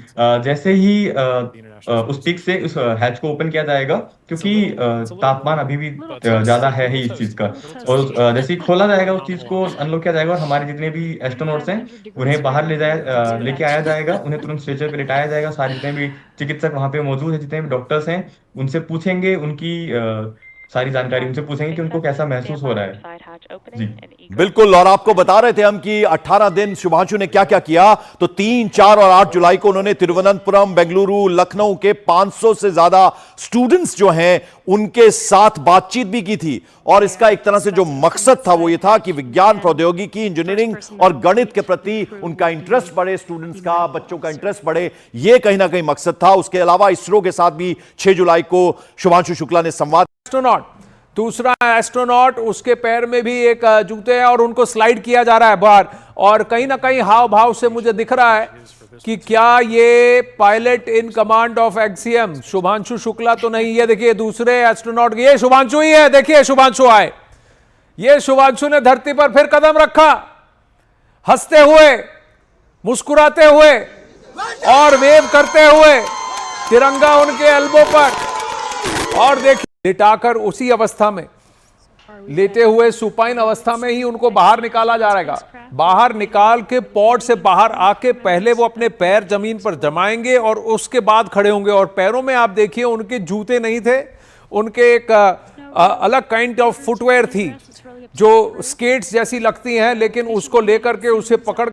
जैसे ही उस टिक से उस हैच को ओपन किया जाएगा, क्योंकि तापमान अभी भी ज्यादा है ही इस चीज का, और जैसे ही खोला जाएगा उस चीज को अनलॉक किया जाएगा और हमारे जितने भी एस्ट्रोनॉट्स हैं उन्हें बाहर लेके आया जाएगा। उन्हें तुरंत स्ट्रेचर पे लिटाया जाएगा। सारे जितने भी चिकित्सक वहां पे मौजूद है, जितने भी डॉक्टर्स हैं, उनसे पूछेंगे, उनकी सारी जानकारी उनसे पूछेंगे कि उनको कैसा महसूस हो रहा है। जी बिल्कुल। और आपको बता रहे थे हम कि 18 दिन शुभांशु ने क्या क्या किया। तो 3, 4 और 8 जुलाई को उन्होंने तिरुवनंतपुरम, बेंगलुरु, लखनऊ के 500 से ज्यादा स्टूडेंट्स जो हैं उनके साथ बातचीत भी की थी। और इसका एक तरह से जो मकसद था वो ये था कि विज्ञान, प्रौद्योगिकी, इंजीनियरिंग और गणित के प्रति उनका इंटरेस्ट बढ़े, स्टूडेंट्स का, बच्चों का इंटरेस्ट बढ़े, ये कहीं ना कहीं मकसद था। उसके अलावा इसरो के साथ भी 6 जुलाई को शुभांशु शुक्ला ने संवाद। एस्ट्रोनॉट, दूसरा एस्ट्रोनॉट, उसके पैर में भी एक जूते हैं और उनको स्लाइड किया जा रहा है बाहर। और कहीं ना कहीं हाव भाव से मुझे दिख रहा है कि क्या ये pilot in command of axiom Shubhanshu Shukla तो नहीं। ये देखिए दूसरे एस्ट्रोनॉट, ये शुभांशु ही है। देखिए शुभांशु आए, ये शुभांशु ने धरती पर फिर कदम रखा, हंसते हुए, मुस्कुराते हुए और वेव करते हुए, तिरंगा उनके एल्बो पर। और देखिए लिटाकर उसी अवस्था में, लेटे हुए सुपाइन अवस्था में ही उनको बाहर निकाला जा रहा है। बाहर निकाल के पॉड से बाहर आके पहले वो अपने पैर जमीन पर जमाएंगे और उसके बाद खड़े होंगे। और पैरों में आप देखिए उनके जूते नहीं थे, उनके एक अलग काइंड ऑफ फुटवेयर थी जो स्केट्स जैसी लगती हैं, लेकिन उसको लेकर के उसे पकड़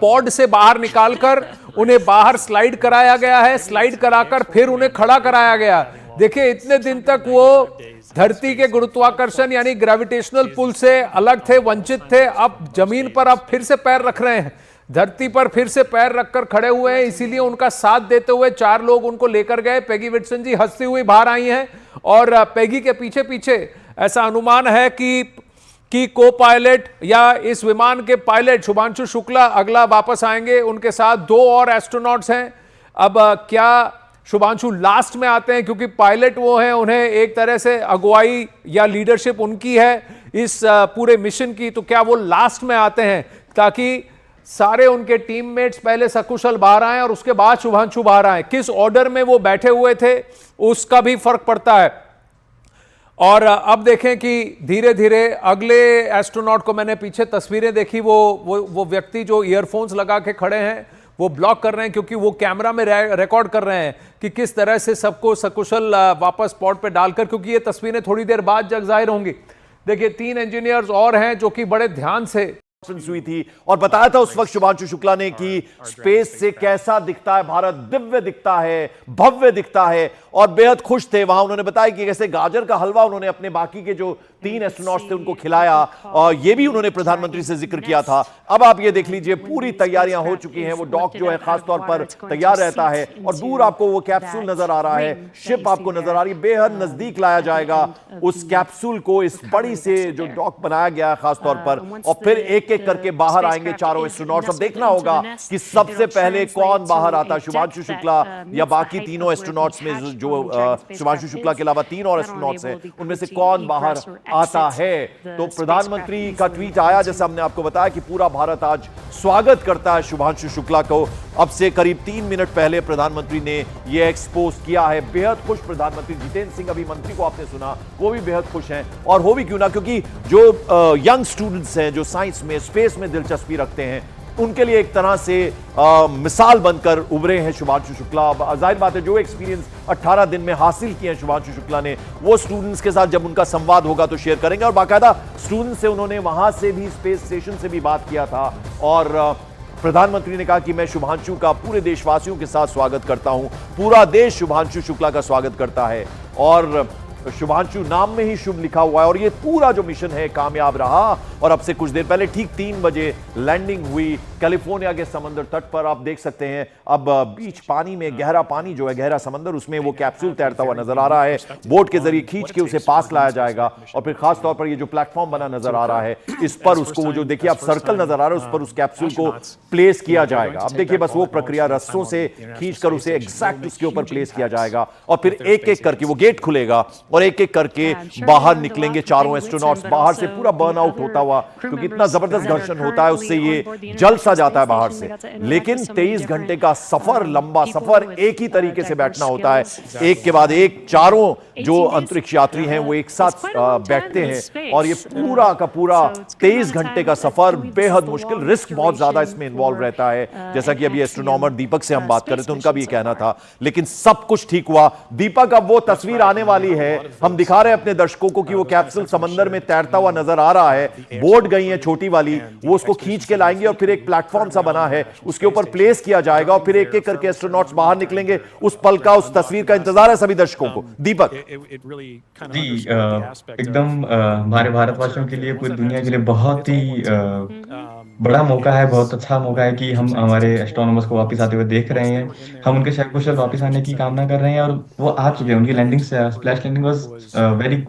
पॉड से बाहर निकालकर उन्हें बाहर स्लाइड कराया गया है। स्लाइड कराकर फिर उन्हें खड़ा कराया गया। देखिए इतने दिन तक वो धरती के गुरुत्वाकर्षण यानी ग्रेविटेशनल पुल से अलग थे, वंचित थे। अब जमीन पर अब फिर से पैर रख रहे हैं, धरती पर फिर से पैर रखकर खड़े हुए हैं। इसीलिए उनका साथ देते हुए 4 लोग उनको लेकर गए। पेगी विटसन जी हंसती हुई बाहर आई हैं और पेगी के पीछे पीछे ऐसा अनुमान है कि को पायलट या इस विमान के पायलट शुभांशु शुक्ला अगला वापस आएंगे। उनके साथ 2 और एस्ट्रोनॉट्स हैं। अब क्या शुभांशु लास्ट में आते हैं, क्योंकि पायलट वो हैं, उन्हें एक तरह से अगुवाई या लीडरशिप उनकी है इस पूरे मिशन की, तो क्या वो लास्ट में आते हैं ताकि सारे उनके टीममेट्स पहले सकुशल बाहर आए और उसके बाद शुभांशु बाहर आए? किस ऑर्डर में वो बैठे हुए थे उसका भी फर्क पड़ता है। और अब देखें कि धीरे धीरे अगले एस्ट्रोनॉट को, मैंने पीछे तस्वीरें देखी, वो व्यक्ति जो ईयरफोन्स लगा के खड़े हैं वो ब्लॉक कर रहे हैं, क्योंकि वो कैमरा में रिकॉर्ड कर रहे हैं कि किस तरह से सबको सकुशल वापस स्पॉट पे डालकर, क्योंकि ये तस्वीरें थोड़ी देर बाद जग जाहिर होंगी। देखिए 3 इंजीनियर्स और हैं जो कि बड़े ध्यान से हुई थी और बताया था उस वक्त शुभांशु शुक्ला ने कि स्पेस से कैसा दिखता है भारत, दिव्य दिखता है, भव्य दिखता है, और बेहद खुश थे। वहां उन्होंने बताया कि कैसे गाजर का हलवा उन्होंने अपने बाकी के जो 3 एस्ट्रोनॉट्स थे उनको खिलाया, और ये भी उन्होंने प्रधानमंत्री से जिक्र किया था। अब आप ये देख लीजिए पूरी तैयारियां हो चुकी हैं। वो डॉक जो है खासतौर पर तैयार रहता है, और दूर आपको वो कैप्सूल नजर आ रहा है, शिप आपको नजर आ रही है। बेहद नजदीक लाया जाएगा उस कैप्सूल को, इस बड़ी से जो डॉक बनाया गया है खासतौर पर, और फिर एक एक करके बाहर आएंगे चारों एस्ट्रोनॉट्स। अब देखना होगा कि सबसे पहले कौन बाहर आता है, शुभांशु शुक्ला या बाकी तीनों एस्ट्रोनॉट्स में जो शुभांशु शुक्ला के अलावा 3 और एस्ट्रोनॉट्स हैं, उनमें से कौन बाहर आता है। तो प्रधानमंत्री का ट्वीट आया, जैसे हमने आपको बताया कि पूरा भारत आज स्वागत करता है शुभांशु शुक्ला को। अब से करीब 3 मिनट पहले प्रधानमंत्री ने यह एक्सपोज किया है। बेहद खुश प्रधानमंत्री। जितेंद्र सिंह अभी मंत्री को आपने सुना, वो भी बेहद खुश हैं, और हो भी क्यों ना, क्योंकि जो यंग स्टूडेंट्स हैं जो साइंस में, स्पेस में दिलचस्पी रखते हैं, उनके लिए एक तरह से मिसाल बनकर उभरे हैं शुभांशु शुक्ला। जाहिर बात है जो एक्सपीरियंस 18 दिन में हासिल किए हैं शुभांशु शुक्ला ने, वो स्टूडेंट्स के साथ जब उनका संवाद होगा तो शेयर करेंगे। और बाकायदा स्टूडेंट्स से उन्होंने वहां से भी, स्पेस स्टेशन से भी बात किया था, और प्रधानमंत्री ने कहा कि मैं शुभांशु का पूरे देशवासियों के साथ स्वागत करता हूं, पूरा देश शुभांशु शुक्ला का स्वागत करता है, और शुभांशु नाम में ही शुभ लिखा हुआ है। और ये पूरा जो मिशन है कामयाब रहा, और अब से कुछ देर पहले ठीक 3 बजे लैंडिंग हुई कैलिफोर्निया के समंदर तट पर। आप देख सकते हैं अब बीच पानी में, गहरा पानी जो है, गहरा समंदर, उसमें वो कैप्सूल तैरता हुआ नजर आ रहा है। बोट के जरिए खींच के उसे पास लाया जाएगा, और फिर खास तौर पर ये जो प्लेटफॉर्म बना नजर आ रहा है, इस पर उसको, वो जो देखिए आप सर्कल नजर आ रहा है, उस पर उस कैप्सूल को प्लेस किया जाएगा। अब देखिए बस वो प्रक्रिया, रस्सों से खींचकर उसे एग्जैक्ट उसके ऊपर प्लेस किया जाएगा, और फिर एक एक करके वो गेट खुलेगा और एक एक करके बाहर निकलेंगे चारों एस्ट्रोनॉट्स। बाहर से पूरा बर्न आउट होता हुआ, क्योंकि इतना जबरदस्त घर्षण होता है, उससे ये जल सा जाता है बाहर से। लेकिन 23 घंटे का सफर, लंबा सफर, एक ही तरीके से बैठना होता है, एक के बाद एक। चारों जो अंतरिक्ष यात्री हैं वो एक साथ बैठते हैं, और ये पूरा का पूरा 23 घंटे का सफर बेहद मुश्किल, रिस्क बहुत ज्यादा इसमें इन्वॉल्व रहता है। जैसा कि अभी एस्ट्रोनॉमर दीपक से हम बात कर रहे थे, उनका भी ये कहना था, लेकिन सब कुछ ठीक हुआ। दीपक, अब वो तस्वीर आने वाली है, हम दिखा रहे हैं अपने दर्शकों को कि वो कैप्सूल समंदर में तैरता हुआ नजर आ रहा है। बोट गई है छोटी वाली, वो उसको खींच के लाएंगे, और फिर एक प्लेटफॉर्म सा बना है, उसके ऊपर प्लेस किया जाएगा, और फिर एक एक करके एस्ट्रोनॉट्स बाहर निकलेंगे। उस पल का, उस तस्वीर का इंतजार है सभी दर्शकों को। दीपक जी, एकदम हमारे भारतवासियों के लिए, पूरी दुनिया के लिए बहुत ही बड़ा मौका है, बहुत अच्छा मौका है कि हम हमारे एस्ट्रोनॉमर्स को वापस आते हुए देख रहे हैं। हम उनके सकुशल वापस आने की कामना कर रहे हैं, और वो आ चुके हैं। उनकी landing, splash landing was very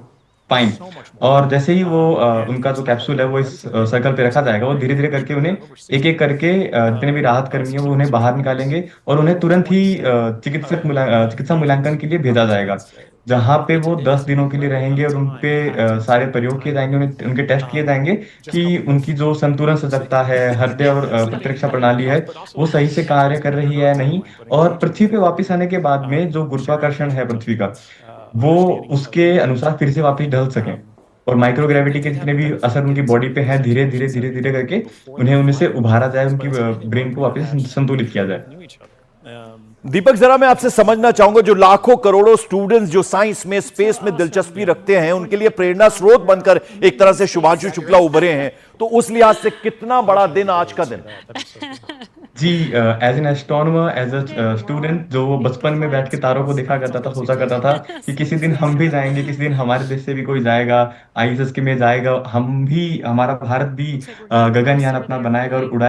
fine. और जैसे ही वो उनका जो कैप्सूल है वो इस सर्कल पे रखा जाएगा, वो धीरे धीरे करके उन्हें एक एक करके जितने भी राहत कर्मी हैं वो उन्हें बाहर निकालेंगे, और उन्हें तुरंत ही चिकित्सा मूल्यांकन के लिए भेजा जाएगा, जहाँ पे वो 10 दिनों के लिए रहेंगे, और उनपे सारे प्रयोग किए जाएंगे, उनके टेस्ट किए जाएंगे कि उनकी जो संतुलन सजगता है, हृदय और प्रतिरक्षा प्रणाली है, वो सही से कार्य कर रही है या नहीं। और पृथ्वी पे वापस आने के बाद में जो गुरुत्वाकर्षण है पृथ्वी का, वो उसके अनुसार फिर से वापस ढल सकें, और माइक्रोग्रेविटी के जितने भी असर उनकी बॉडी पे है, धीरे धीरे धीरे धीरे करके उन्हें उनमें से उभारा जाए, उनकी ब्रेन को वापस संतुलित किया जाए। दीपक, जरा मैं आपसे समझना चाहूंगा, जो लाखों करोड़ों स्टूडेंट्स जो साइंस में, स्पेस में दिलचस्पी रखते हैं, उनके लिए प्रेरणा स्रोत बनकर एक तरह से शुभांशु शुक्ला उभरे हैं, तो उस लिहाज से कितना बड़ा दिन आज का दिन? जी, as an astronomer, as a student, जो बचपन में बैठ के तारों को देखा करता था, सोचा करता था कि किसी दिन हम भी जाएंगे, किसी दिन हमारे देश से भी कोई जाएगा, ISS के में जाएगा, हम भी, हमारा भारत भी गगनयान अपना बनाएगा और उड़ाएगा।